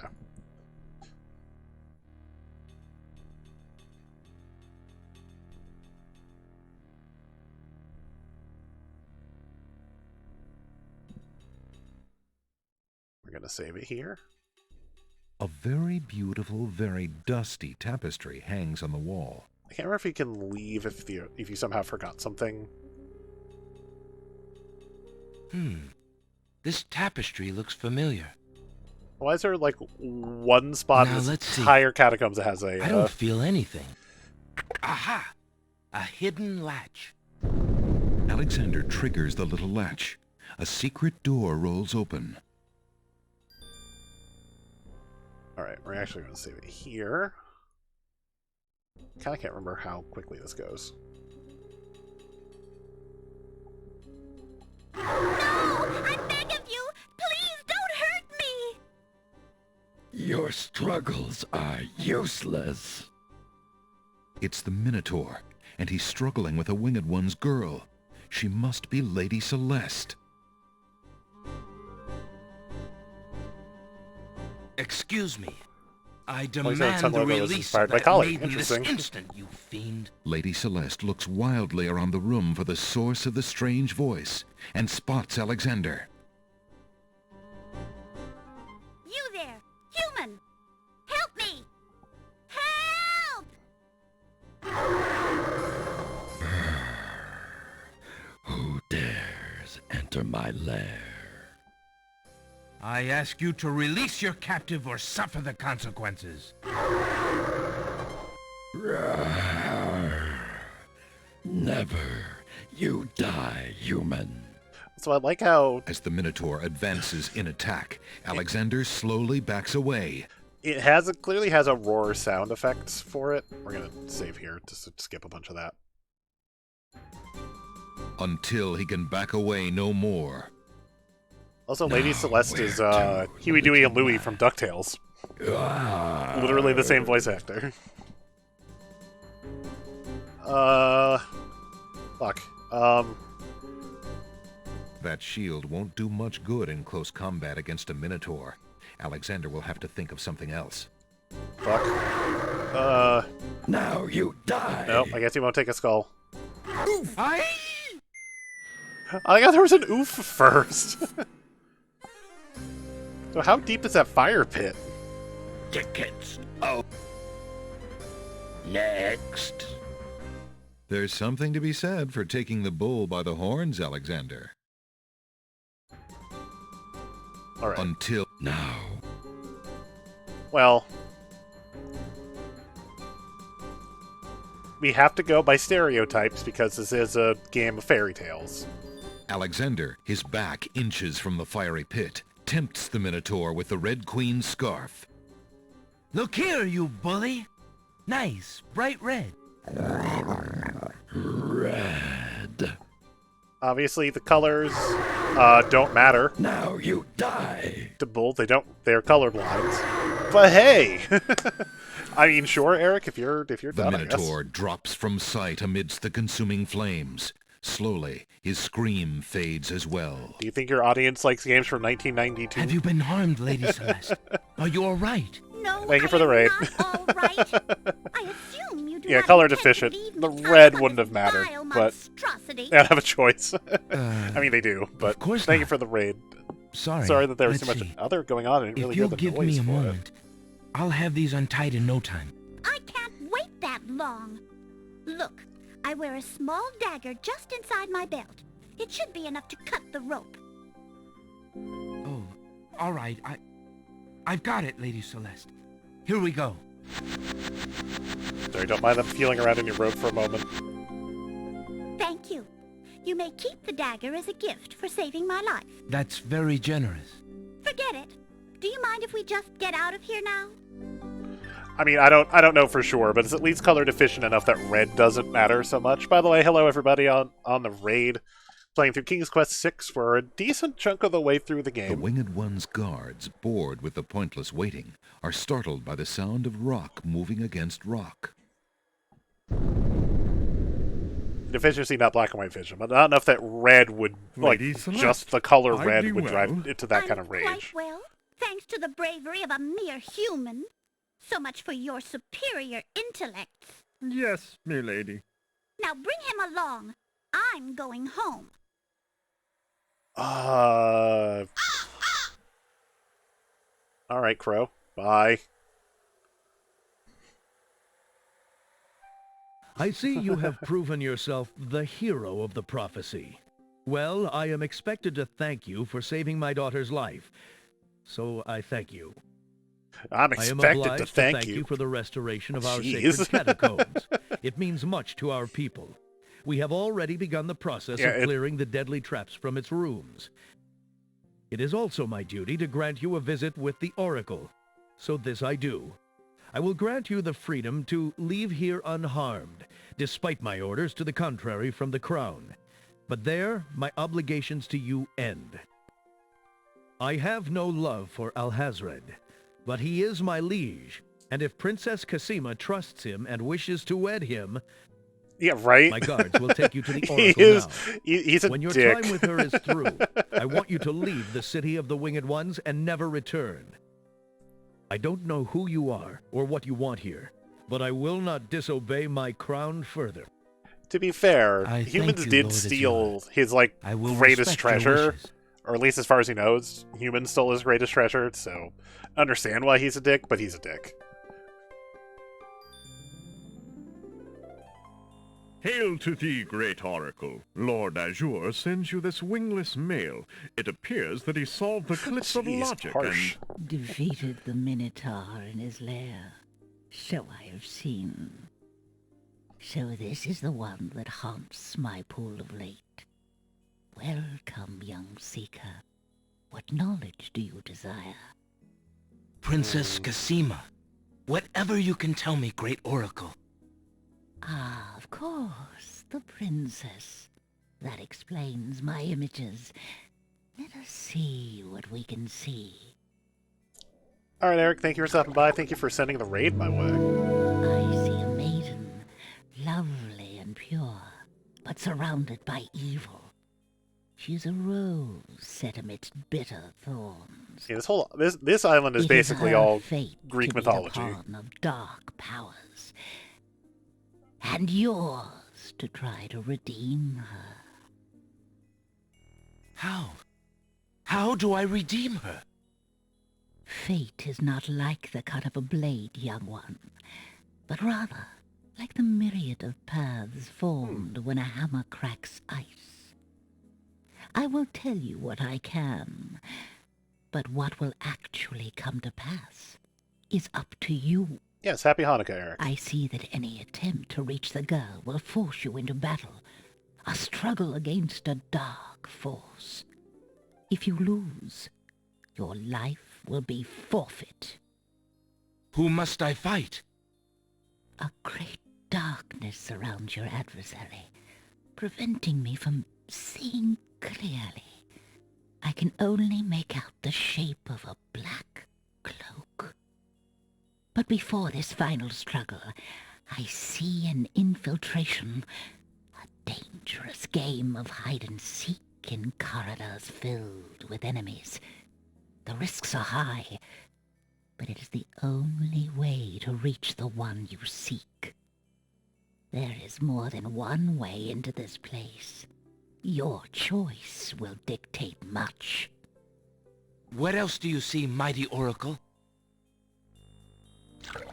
We're gonna save it here. A very beautiful, very dusty tapestry hangs on the wall. I can't remember if you can leave if you somehow forgot something. This tapestry looks familiar. Why is there like one spot Now, in let's this see. entire catacombs that has a... I don't feel anything. Aha! A hidden latch. Alexander triggers the little latch. A secret door rolls open. Alright, we're actually going to save it here. Kind of can't remember how quickly this goes. No! I beg of you! Please don't hurt me! Your struggles are useless. It's the Minotaur, and he's struggling with a Winged One's girl. She must be Lady Celeste. Excuse me. I Well, he said demand the Sun Logo was release inspired of by that Kali. maiden this Interesting. instant, you fiend. Lady Celeste looks wildly around the room for the source of the strange voice, and spots Alexander. You there! Human! Help me! Help! Who dares enter my lair? I ask you to release your captive or suffer the consequences. Never. You die, human. So I like how As the Minotaur advances in attack, Alexander slowly backs away. it clearly has a roar sound effect for it. We're going to save here just to skip a bunch of that. Until he can back away no more. Also, Lady Celeste is Huey, Dewey, and Louie from DuckTales. Literally the same voice actor. Fuck. That shield won't do much good in close combat against a Minotaur. Alexander will have to think of something else. Fuck. Now you die. Nope, I guess he won't take a skull. Oof. I thought there was an oof first. So how deep is that fire pit? Tickets. Oh. Next. There's something to be said for taking the bull by the horns, Alexander. Alright. Until now. Well, we have to go by stereotypes because this is a game of fairy tales. Alexander, his back inches from the fiery pit, tempts the Minotaur with the Red Queen's scarf. Look here, you bully. Nice, bright red. Red. Obviously, the colors don't matter. Now you die. To both, they're colorblind. But hey! I mean, sure, Eric, if you're The done, I guess. Minotaur drops from sight amidst the consuming flames. Slowly, his scream fades as well. Do you think your audience likes games from 1992? Have you been harmed, Lady Celeste? Are you all right? No, Thank you for the raid. all right. I assume you do Yeah, not color intend to deficient. leave me The tied red up on wouldn't this have mattered, vile but monstrosity. they don't have a choice. I mean, they do, but Of course thank you not. for the raid. Sorry. that there was too Let's much see. other going on. I didn't really If hear you'll the give noise me a for moment, I'll have these untied in no time. I can't wait that long. Look, I wear a small dagger just inside my belt. It should be enough to cut the rope. Oh, all right. I've got it, Lady Celeste. Here we go. it. Sorry, don't mind them feeling around in your robe for a moment. Thank you. You may keep the dagger as a gift for saving my life. That's very generous. Forget it. Do you mind if we just get out of here now? I mean, I don't know for sure, but it's at least color deficient enough that red doesn't matter so much. By the way, hello everybody on the raid. Playing through King's Quest VI for a decent chunk of the way through the The game. Winged One's guards, bored with the pointless waiting, are startled by the sound of rock moving against rock. Deficiency, not black and white vision, but not enough that red would, like, Lady Celeste, just the color I red do would drive well. it to that I'm kind of rage. quite well, thanks to the bravery of a mere human. So much for your superior intellects. Yes, milady. Now bring him along. I'm going home. Alright, Crow. Bye. I see you have proven yourself the hero of the prophecy. Well, I am expected to thank you for saving my daughter's life. So I thank you. I'm I am expected obliged to thank you you. for the restoration of our Jeez. sacred catacombs. It means much to our people. We have already begun the process of clearing the deadly traps from its rooms. It is also my duty to grant you a visit with the Oracle. So this I do. I will grant you the freedom to leave here unharmed, despite my orders to the contrary from the Crown. But there, my obligations to you end. I have no love for Alhazred, but he is my liege, and if Princess Cassima trusts him and wishes to wed him, yeah, right? my guards will take you to the Oracle now. He's a when your dick. time with her is through, I want you to leave the city of the Winged Ones and never return. I don't know who you are or what you want here, but I will not disobey my crown further. To be fair, I humans thank you, did Lord steal his, like, I will greatest respect your treasure. wishes. Or at least as far as he knows, humans stole his greatest treasure, so understand why he's a dick, but he's a dick. Hail to thee, great oracle. Lord Azure sends you this wingless mail. It appears that he solved the cliffs of Jeez, logic harsh. and... Defeated the Minotaur in his lair. So I have seen. So this is the one that haunts my pool of late. Welcome, young seeker. What knowledge do you desire? Princess Cassima, whatever you can tell me, great oracle. Ah, of course, the princess. That explains my images. Let us see what we can see. Alright, Eric, thank you for stopping by. Thank you for sending the raid my way. I see a maiden, lovely and pure, but surrounded by evil. She's a rose set amidst bitter thorns. Yeah, this island is It basically her all fate Greek to be mythology. the pawn of dark powers, and yours to try to redeem her. How? How do I redeem her? Fate is not like the cut of a blade, young one, but rather like the myriad of paths formed when a hammer cracks ice. I will tell you what I can, but what will actually come to pass is up to you. Yes, happy Hanukkah, Eric. I see that any attempt to reach the girl will force you into battle, a struggle against a dark force. If you lose, your life will be forfeit. Who must I fight? A great darkness surrounds your adversary, preventing me from seeing clearly. I can only make out the shape of a black cloak. But before this final struggle, I see an infiltration, a dangerous game of hide-and-seek in corridors filled with enemies. The risks are high, but it is the only way to reach the one you seek. There is more than one way into this place. Your choice will dictate much. What else do you see, mighty Oracle?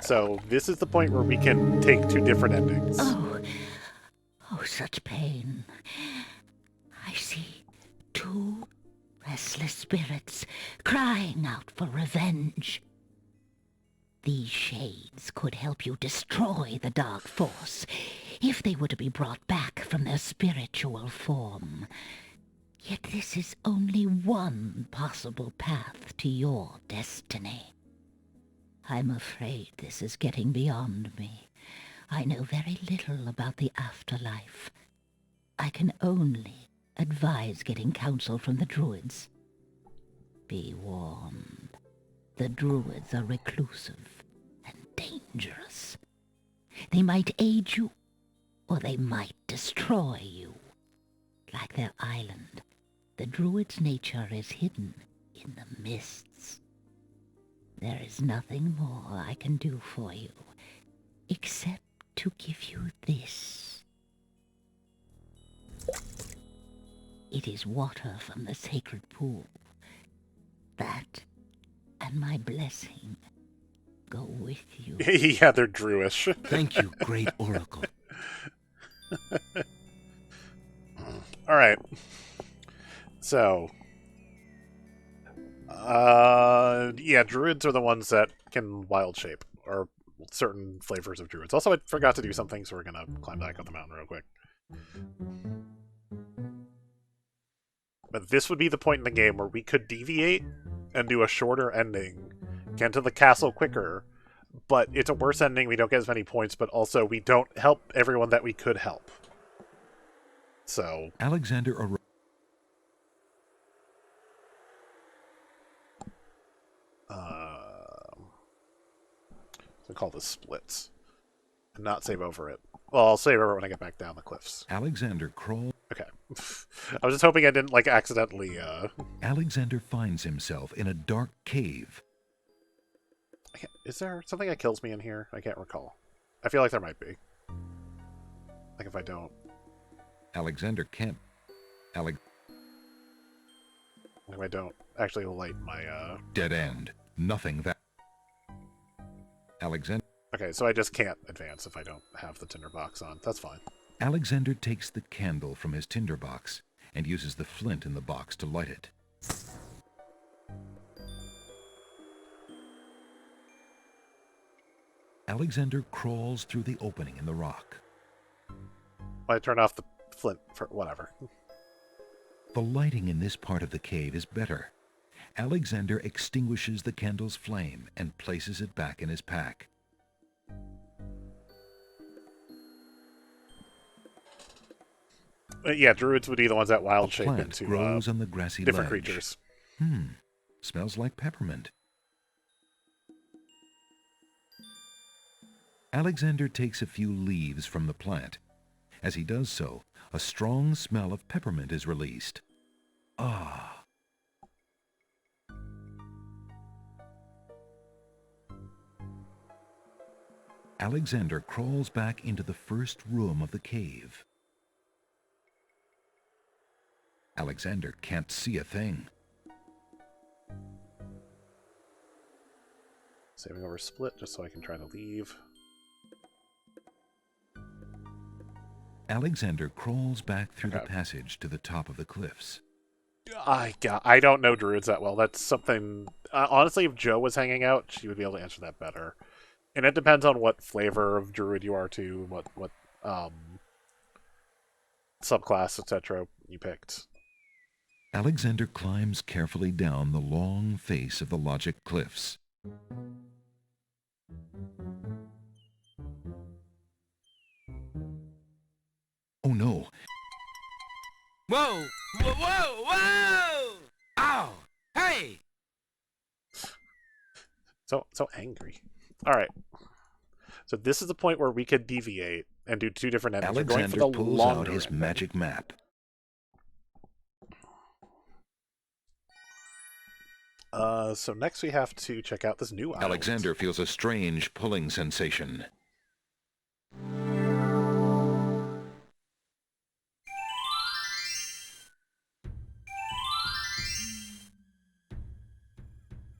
So this is the point where we can take two different endings. Oh, such pain. I see two restless spirits crying out for revenge. These shades could help you destroy the dark force if they were to be brought back from their spiritual form. Yet this is only one possible path to your destiny. I'm afraid this is getting beyond me. I know very little about the afterlife. I can only advise getting counsel from the druids. Be warned. The druids are reclusive and dangerous. They might aid you, or they might destroy you. Like their island, the druid's nature is hidden in the mists. There is nothing more I can do for you, except to give you this. It is water from the sacred pool. That and my blessing go with you. Yeah, they're Druish. Thank you, great Oracle. Alright. So. Yeah, druids are the ones that can wild shape, or certain flavors of druids. Also, I forgot to do something, so we're gonna climb back up the mountain real quick. But this would be the point in the game where we could deviate and do a shorter ending, get to the castle quicker, but it's a worse ending, we don't get as many points, but also we don't help everyone that we could help. So... Alexander arrived. So call this splits. And not save over it. Well, I'll save over it when I get back down the cliffs. Alexander crawled. Okay. I was just hoping I didn't, like, accidentally, Alexander finds himself in a dark cave. Is there something that kills me in here? I can't recall. I feel like there might be. Like, if I don't... Alexander can't... If I don't actually light my, Dead end. Nothing that... Alexander... Okay, so I just can't advance if I don't have the tinderbox on. That's fine. Alexander takes the candle from his tinderbox and uses the flint in the box to light it. Alexander crawls through the opening in the rock. I turn off the flint for whatever. The lighting in this part of the cave is better. Alexander extinguishes the candle's flame and places it back in his pack. Yeah, druids would be the ones that wild shape plant into grows on the grassy different ledge. creatures. Smells like peppermint. Alexander takes a few leaves from the plant. As he does so, a strong smell of peppermint is released. Ah! Alexander crawls back into the first room of the cave. Alexander can't see a thing. Saving over split just so I can try to leave. Alexander crawls back through the passage to the top of the cliffs. I don't know druids that well. That's something... honestly, if Joe was hanging out, she would be able to answer that better. And it depends on what flavor of druid you are too, what subclass, etc. you picked. Alexander climbs carefully down the long face of the Logic Cliffs. Whoa! Whoa! Whoa! Whoa! Ow! Hey! So angry. Alright. So this is the point where we could deviate and do two different endings. We're going for Alexander the pulls out longer his ending. magic map. So next we have to check out this new island. Alexander feels a strange pulling sensation.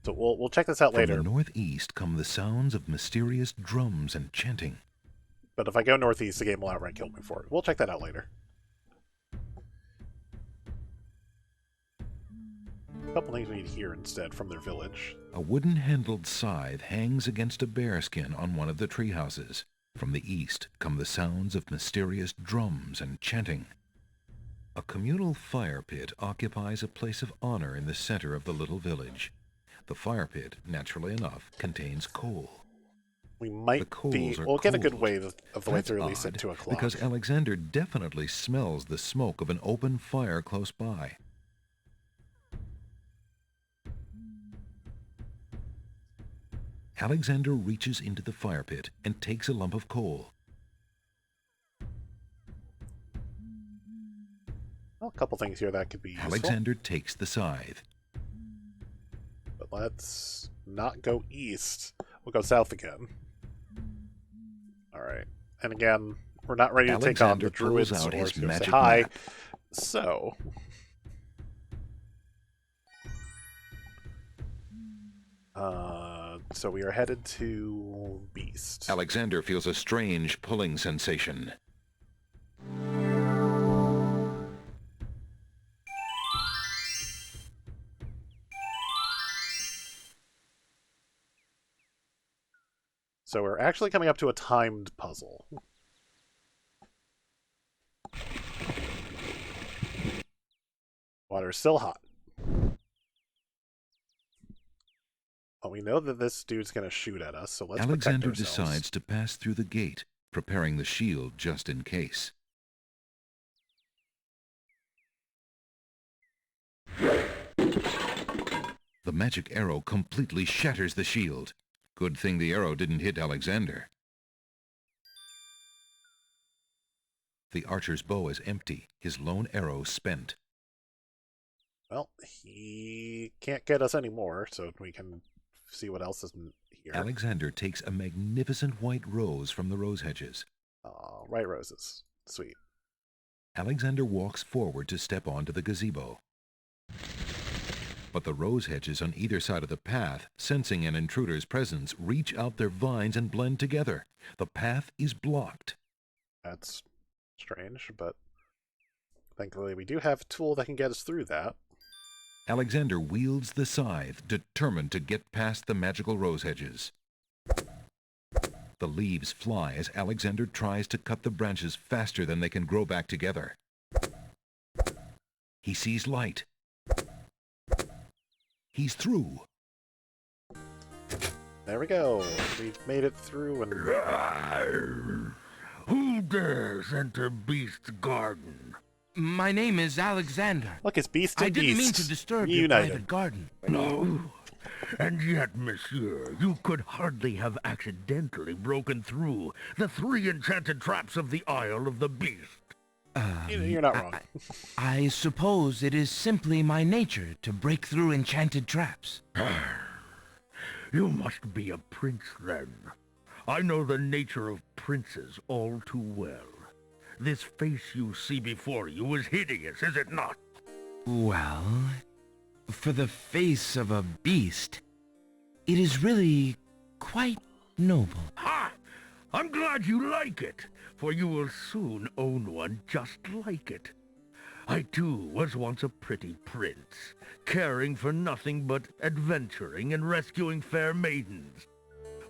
So we'll check this out later. From the northeast come the sounds of mysterious drums and chanting. But if I go northeast, the game will outright kill me for it. We'll check that out later. A couple things we need here instead from their village. A wooden-handled scythe hangs against a bearskin on one of the tree houses. From the east come the sounds of mysterious drums and chanting. A communal fire pit occupies a place of honor in the center of the little village. The fire pit, naturally enough, contains coal. We might we'll get a good way of the way through at least at 2 o'clock. Because Alexander definitely smells the smoke of an open fire close by. Alexander reaches into the fire pit and takes a lump of coal. Well, a couple things here that could be useful. Alexander takes the scythe. But let's not go east. We'll go south again. Alright. And again, we're not ready to take on the druids or say hi. So... so we are headed to Beast. Alexander feels a strange pulling sensation. So we're actually coming up to a timed puzzle. Water's still hot. Well, we know that this dude's going to shoot at us, so let's Alexander protect ourselves. decides to pass through the gate, preparing the shield just in case. The magic arrow completely shatters the shield. Good thing the arrow didn't hit Alexander. The archer's bow is empty, his lone arrow spent. Well, he can't get us anymore, so we can see what else is here. Alexander takes a magnificent white rose from the rose hedges. White roses. Sweet. Alexander walks forward to step onto the gazebo. But the rose hedges on either side of the path, sensing an intruder's presence, reach out their vines and blend together. The path is blocked. That's strange, but thankfully we do have a tool that can get us through that. Alexander wields the scythe, determined to get past the magical rose hedges. The leaves fly as Alexander tries to cut the branches faster than they can grow back together. He sees light. He's through. There we go. We've made it through and... Who dares enter Beast's garden? My name is Alexander. Look, it's Beast and I didn't Beast. mean to disturb your United. private garden. No. And yet, monsieur, you could hardly have accidentally broken through the 3 enchanted traps of the Isle of the Beast. You're not wrong. I suppose it is simply my nature to break through enchanted traps. You must be a prince, then. I know the nature of princes all too well. This face you see before you is hideous, is it not? Well, for the face of a beast, it is really quite noble. Ha! I'm glad you like it, for you will soon own one just like it. I too was once a pretty prince, caring for nothing but adventuring and rescuing fair maidens.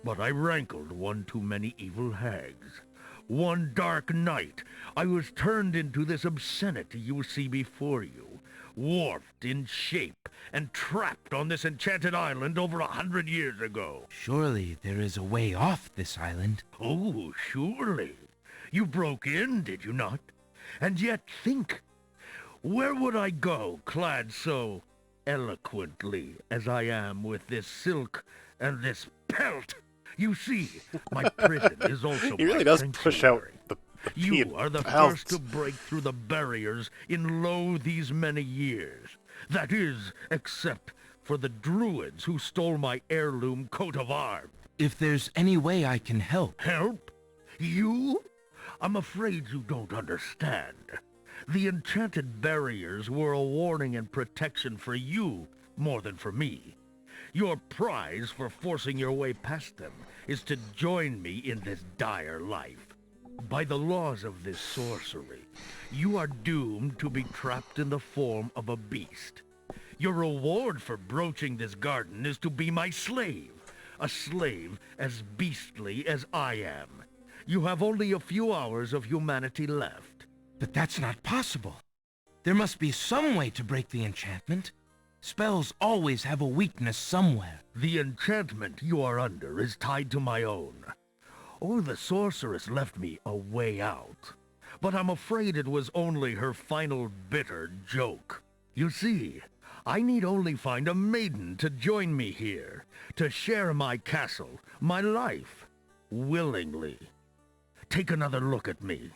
But I rankled one too many evil hags. One dark night, I was turned into this obscenity you see before you, warped in shape and trapped on this enchanted island over 100 years ago. Surely there is a way off this island. Oh, surely. You broke in, did you not? And yet think, Where would I go, clad so eloquently as I am with this silk and this pelt? You see, my prison is also He really my does push out sanctuary. the You are the pelt. first to break through the barriers in lo these many years. That is, except for the druids who stole my heirloom coat of arms. If there's any way I can help... Help? You? I'm afraid you don't understand. The enchanted barriers were a warning and protection for you more than for me. Your prize for forcing your way past them is to join me in this dire life. By the laws of this sorcery, you are doomed to be trapped in the form of a beast. Your reward for broaching this garden is to be my slave. A slave as beastly as I am. You have only a few hours of humanity left. But that's not possible. There must be some way to break the enchantment. Spells always have a weakness somewhere. The enchantment you are under is tied to my own. Oh, the sorceress left me a way out. But I'm afraid it was only her final bitter joke. You see, I need only find a maiden to join me here, to share my castle, my life, willingly. Take another look at me.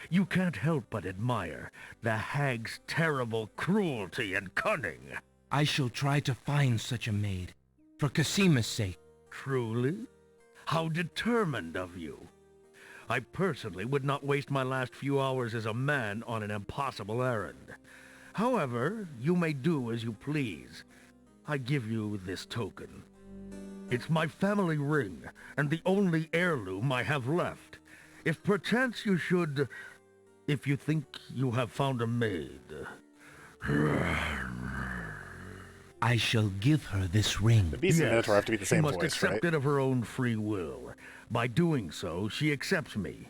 You can't help but admire the hag's terrible cruelty and cunning. I shall try to find such a maid, for Casima's sake. Truly? How determined of you. I personally would not waste my last few hours as a man on an impossible errand. However, you may do as you please. I give you this token. It's my family ring, and the only heirloom I have left. If perchance you should... If you think you have found a maid... I shall give her this ring. The Beast and Minotaur have to be the same she must voice, accept right? it of her own free will. By doing so, she accepts me.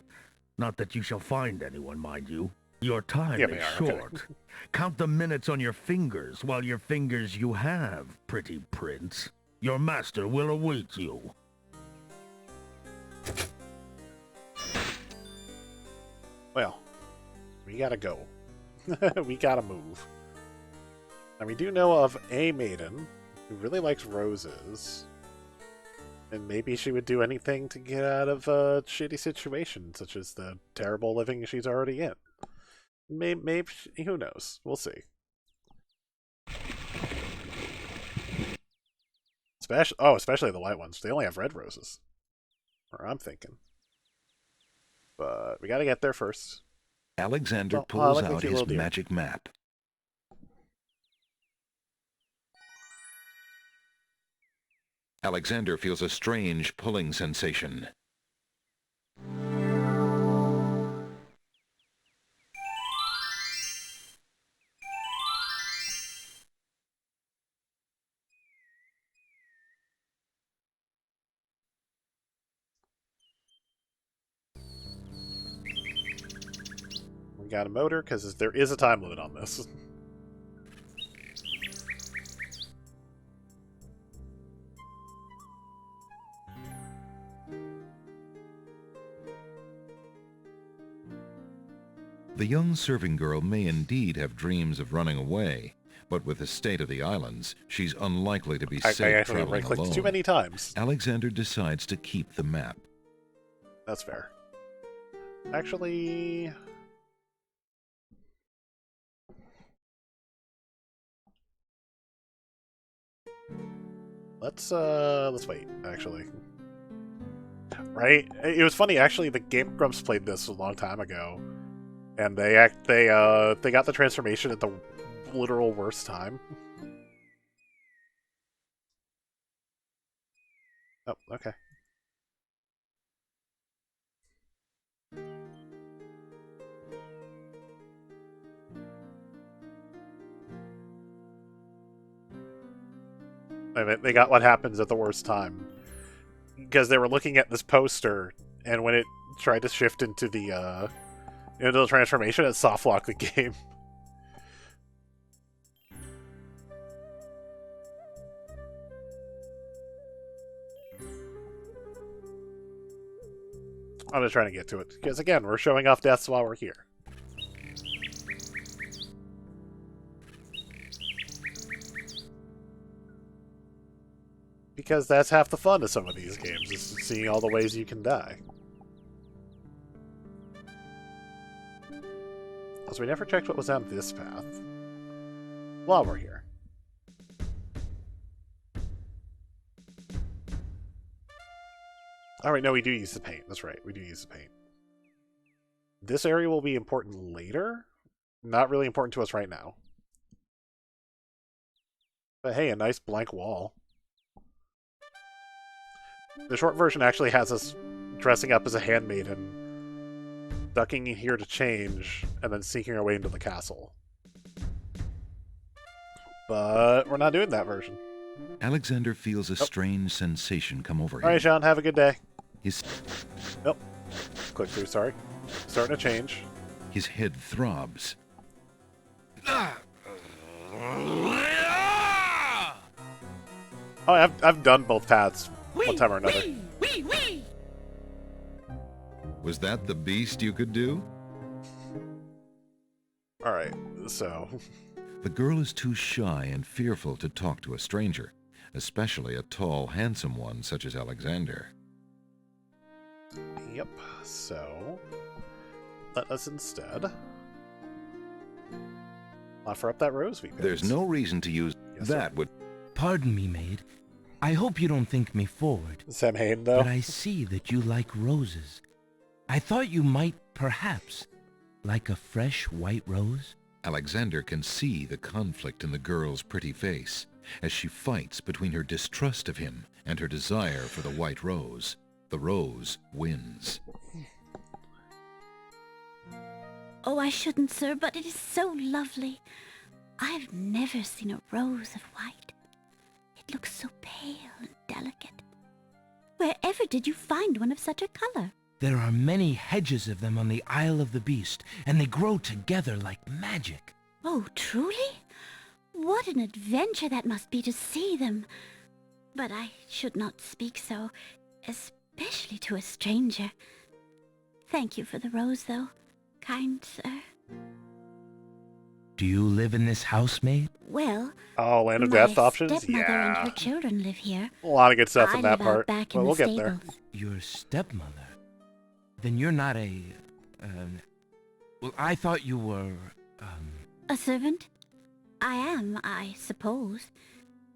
Not that you shall find anyone, mind you. Your time Yeah, is they are, short. okay. Count the minutes on your fingers, while your fingers you have, pretty prince. Your master will await you. Well, we gotta go. We gotta move. And we do know of a maiden who really likes roses. And maybe she would do anything to get out of a shitty situation, such as the terrible living she's already in. Maybe who knows? We'll see. Especially the white ones. They only have red roses. Or I'm thinking. But we gotta get there first. Alexander Oh, pulls let me out see a his little deer. magic map. Alexander feels a strange pulling sensation. We got a motor, because there is a time limit on this. The young serving girl may indeed have dreams of running away, but with the state of the islands, she's unlikely to be I safe actually traveling right-clicked alone. too many times. Alexander decides to keep the map. That's fair. Actually... Let's wait, actually. Right? It was funny, actually, the Game Grumps played this a long time ago. And they got the transformation at the literal worst time. Oh, okay. I mean, they got what happens at the worst time. Because they were looking at this poster, and when it tried to shift into the transformation, it softlocked the game. I'm just trying to get to it, because again, we're showing off deaths while we're here. Because that's half the fun of some of these games, is seeing all the ways you can die. So we never checked what was on this path. While we're here. Alright, no, we do use the paint. That's right, we do use the paint. This area will be important later. Not really important to us right now. But hey, a nice blank wall. The short version actually has us dressing up as a handmaiden, ducking in here to change, and then sneaking our way into the castle. But we're not doing that version. Alexander feels a strange sensation come over him. Alright, Sean, have a good day. His... Nope. Click through, sorry. Starting to change. His head throbs. Oh, I've done both paths one time or another. Was that the beast you could do? Alright, so... The girl is too shy and fearful to talk to a stranger, especially a tall, handsome one such as Alexander. Yep, so... Let us instead... offer up that rose we picked. There's no reason to use that would... Pardon me, maid. I hope you don't think me forward. Samhain, though. But I see that you like roses. I thought you might, perhaps, like a fresh white rose. Alexander can see the conflict in the girl's pretty face as she fights between her distrust of him and her desire for the white rose. The rose wins. Oh, I shouldn't, sir, but it is so lovely. I've never seen a rose of white. It looks so pale and delicate. Wherever did you find one of such a color? There are many hedges of them on the Isle of the Beast, and they grow together like magic. Oh, truly? What an adventure that must be to see them. But I should not speak so, especially to a stranger. Thank you for the rose, though, kind sir. Do you live in this house, maid? Well, oh, Land of Death options? My stepmother Yeah. and her children live here. A lot of good stuff I in that live out part. back Well, in we'll the get there. stables. Your stepmother? Then you're not a... well, I thought you were, A servant? I am, I suppose.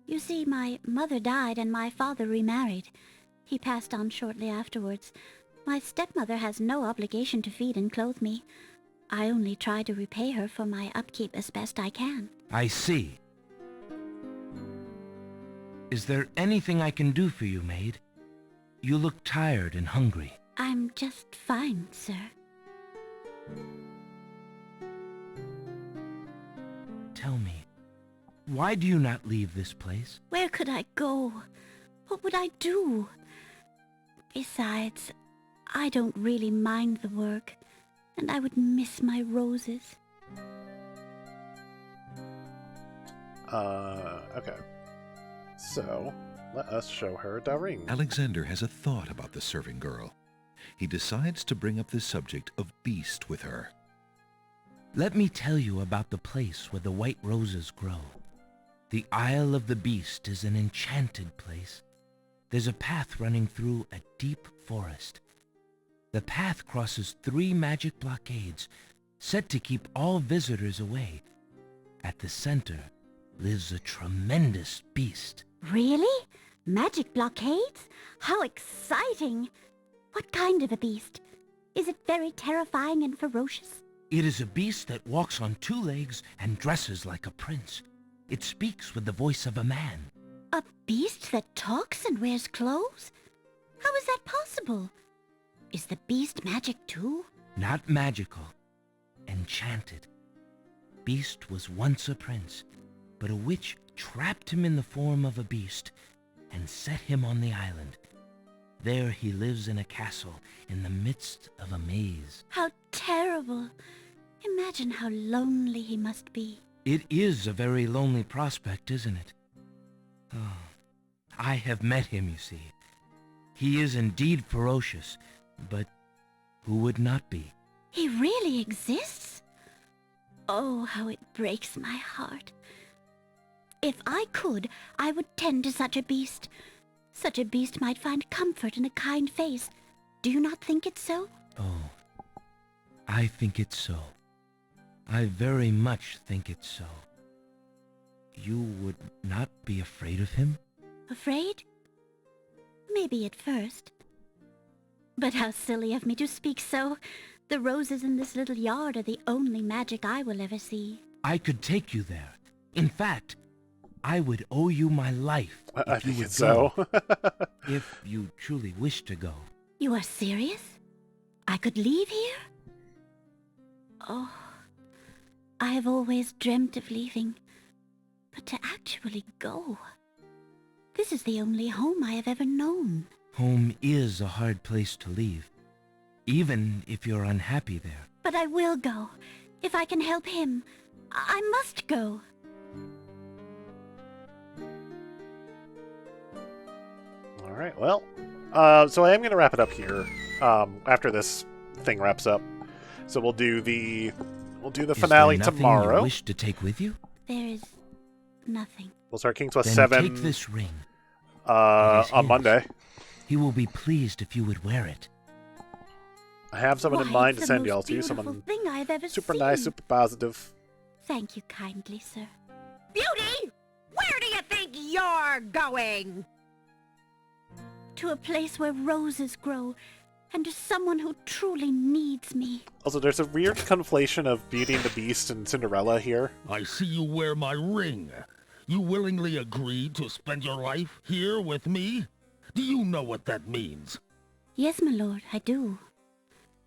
You see, my mother died and my father remarried. He passed on shortly afterwards. My stepmother has no obligation to feed and clothe me. I only try to repay her for my upkeep as best I can. I see. Is there anything I can do for you, maid? You look tired and hungry. I'm just fine, sir. Tell me, why do you not leave this place? Where could I go? What would I do? Besides, I don't really mind the work, and I would miss my roses. Okay. So, let us show her the ring. Alexander has a thought about the serving girl. He decides to bring up the subject of beast with her. Let me tell you about the place where the white roses grow. The Isle of the Beast is an enchanted place. There's a path running through a deep forest. The path crosses 3 magic blockades, set to keep all visitors away. At the center lives a tremendous beast. Really? Magic blockades? How exciting! What kind of a beast? Is it very terrifying and ferocious? It is a beast that walks on 2 legs and dresses like a prince. It speaks with the voice of a man. A beast that talks and wears clothes? How is that possible? Is the beast magic too? Not magical. Enchanted. Beast was once a prince, but a witch trapped him in the form of a beast and set him on the island. There he lives in a castle in the midst of a maze. How terrible! Imagine how lonely he must be. It is a very lonely prospect, isn't it? Oh, I have met him, you see. He is indeed ferocious, but who would not be? He really exists? Oh, how it breaks my heart. If I could, I would tend to such a beast. Such a beast might find comfort in a kind face. Do you not think it so? Oh, I think it's so. I very much think it's so. You would not be afraid of him? Afraid? Maybe at first. But how silly of me to speak so. The roses in this little yard are the only magic I will ever see. I could take you there. In fact, I would owe you my life if you would go. If you truly wish to go. You are serious? I could leave here? Oh, I have always dreamt of leaving. But to actually go... This is the only home I have ever known. Home is a hard place to leave, even if you're unhappy there. But I will go. If I can help him, I must go. Alright, well, so I am going to wrap it up here, after this thing wraps up. So we'll do the finale is there nothing tomorrow. You wish to take with you? There is nothing. We'll start King's Quest Then 7 take this ring. on Monday. He will be pleased if you would wear it. I have someone in Why, mind to it's the send y'all most to. beautiful Someone thing I've ever super seen. nice, super positive. Thank you kindly, sir. Beauty! Where do you think you're going? To a place where roses grow, and to someone who truly needs me. Also, there's a weird conflation of Beauty and the Beast and Cinderella here. I see you wear my ring. You willingly agreed to spend your life here with me? Do you know what that means? Yes, my lord, I do.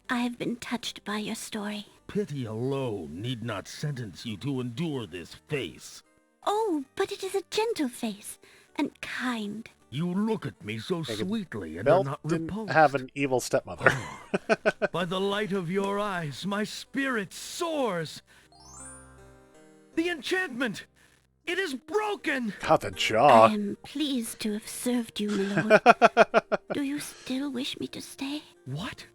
I have been touched by your story. Pity alone need not sentence you to endure this face. Oh, but it is a gentle face, and kind. You look at me so sweetly and Belle are not didn't repulsed. have an evil stepmother. By the light of your eyes, my spirit soars. The enchantment! It is broken! God, the jaw. I am pleased to have served you, my lord. Do you still wish me to stay? What?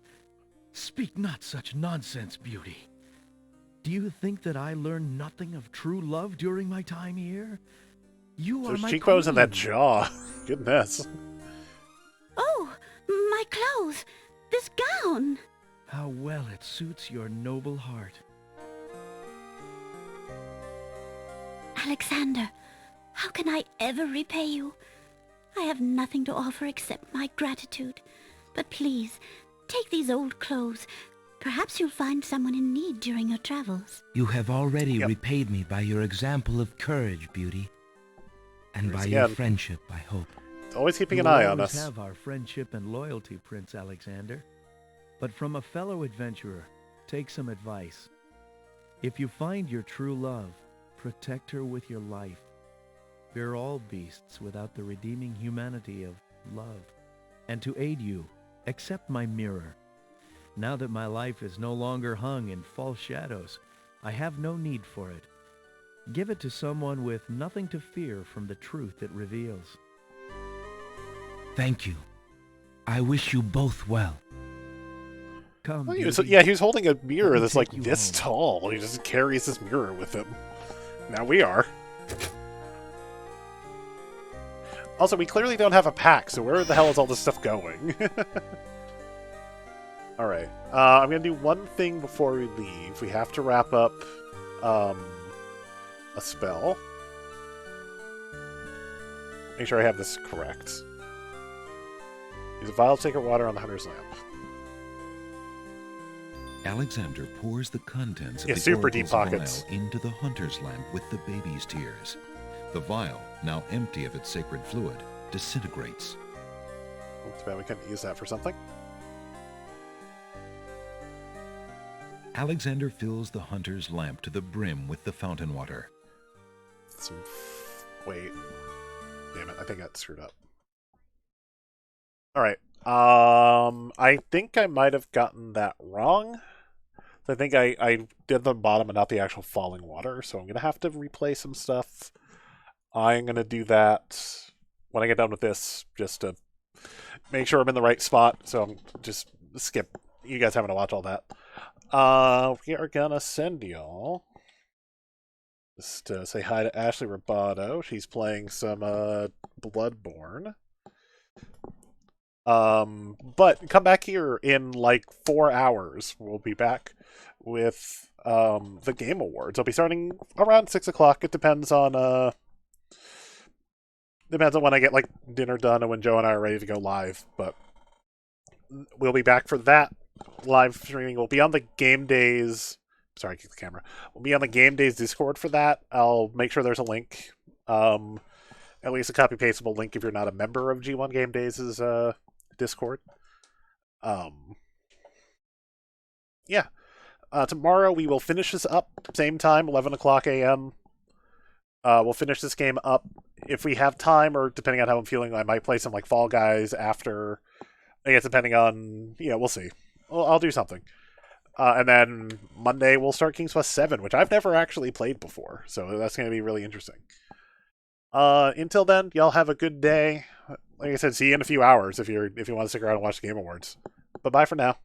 Speak not such nonsense, Beauty. Do you think that I learned nothing of true love during my time here? You are Those my cheekbones and that queen. jaw. Goodness. Oh, my clothes! This gown! How well it suits your noble heart. Alexander, how can I ever repay you? I have nothing to offer except my gratitude. But please, take these old clothes. Perhaps you'll find someone in need during your travels. You have already repaid me by your example of courage, Beauty. And by your friendship, I hope. Always keeping an We'll eye on always us. have our friendship and loyalty, Prince Alexander. But from a fellow adventurer, take some advice. If you find your true love, protect her with your life. Fear all beasts without the redeeming humanity of love. And to aid you, accept my mirror. Now that my life is no longer hung in false shadows, I have no need for it. Give it to someone with nothing to fear from the truth it reveals. Thank you. I wish you both well. Come, Oh, he Beauty. was holding a mirror Let me that's like take you this tall. He just carries this mirror with him. Now we are. Also, we clearly don't have a pack, so where the hell is all this stuff going? Alright. I'm going to do one thing before we leave. We have to wrap up a spell. Make sure I have this correct. Use a vial of sacred water on the hunter's lamp. Alexander pours the contents of Yeah, the super deep oracle's pockets. vial into the hunter's lamp with the baby's tears. The vial, now empty of its sacred fluid, disintegrates. Oh, too bad we couldn't use that for something. Alexander fills the hunter's lamp to the brim with the fountain water. Wait. Damn it, I think I got screwed up. Alright. I think I might have gotten that wrong. I think I did the bottom and not the actual falling water, so I'm going to have to replay some stuff. I'm going to do that when I get done with this, just to make sure I'm in the right spot, so I'm just skip you guys having to watch all that. We are going to send y'all just to say hi to Ashley Roboto. She's playing some Bloodborne. But come back here in like 4 hours. We'll be back with the Game Awards. I'll be starting around 6 o'clock. It depends on when I get like dinner done and when Joe and I are ready to go live. But we'll be back for that live streaming. We'll be on the Game Days. Sorry, I kicked the camera. We'll be on the Game Days Discord for that. I'll make sure there's a link. At least a copy-pastable link if you're not a member of G1 Game Days' Discord. Yeah. Tomorrow we will finish this up, same time, 11 o'clock a.m. We'll finish this game up. If we have time, or depending on how I'm feeling, I might play some like Fall Guys after. I guess depending on, we'll see. I'll do something. And then Monday we'll start King's Quest 7, which I've never actually played before, so that's going to be really interesting. Until then, y'all have a good day. Like I said, see you in a few hours if you want to stick around and watch the Game Awards. But bye for now.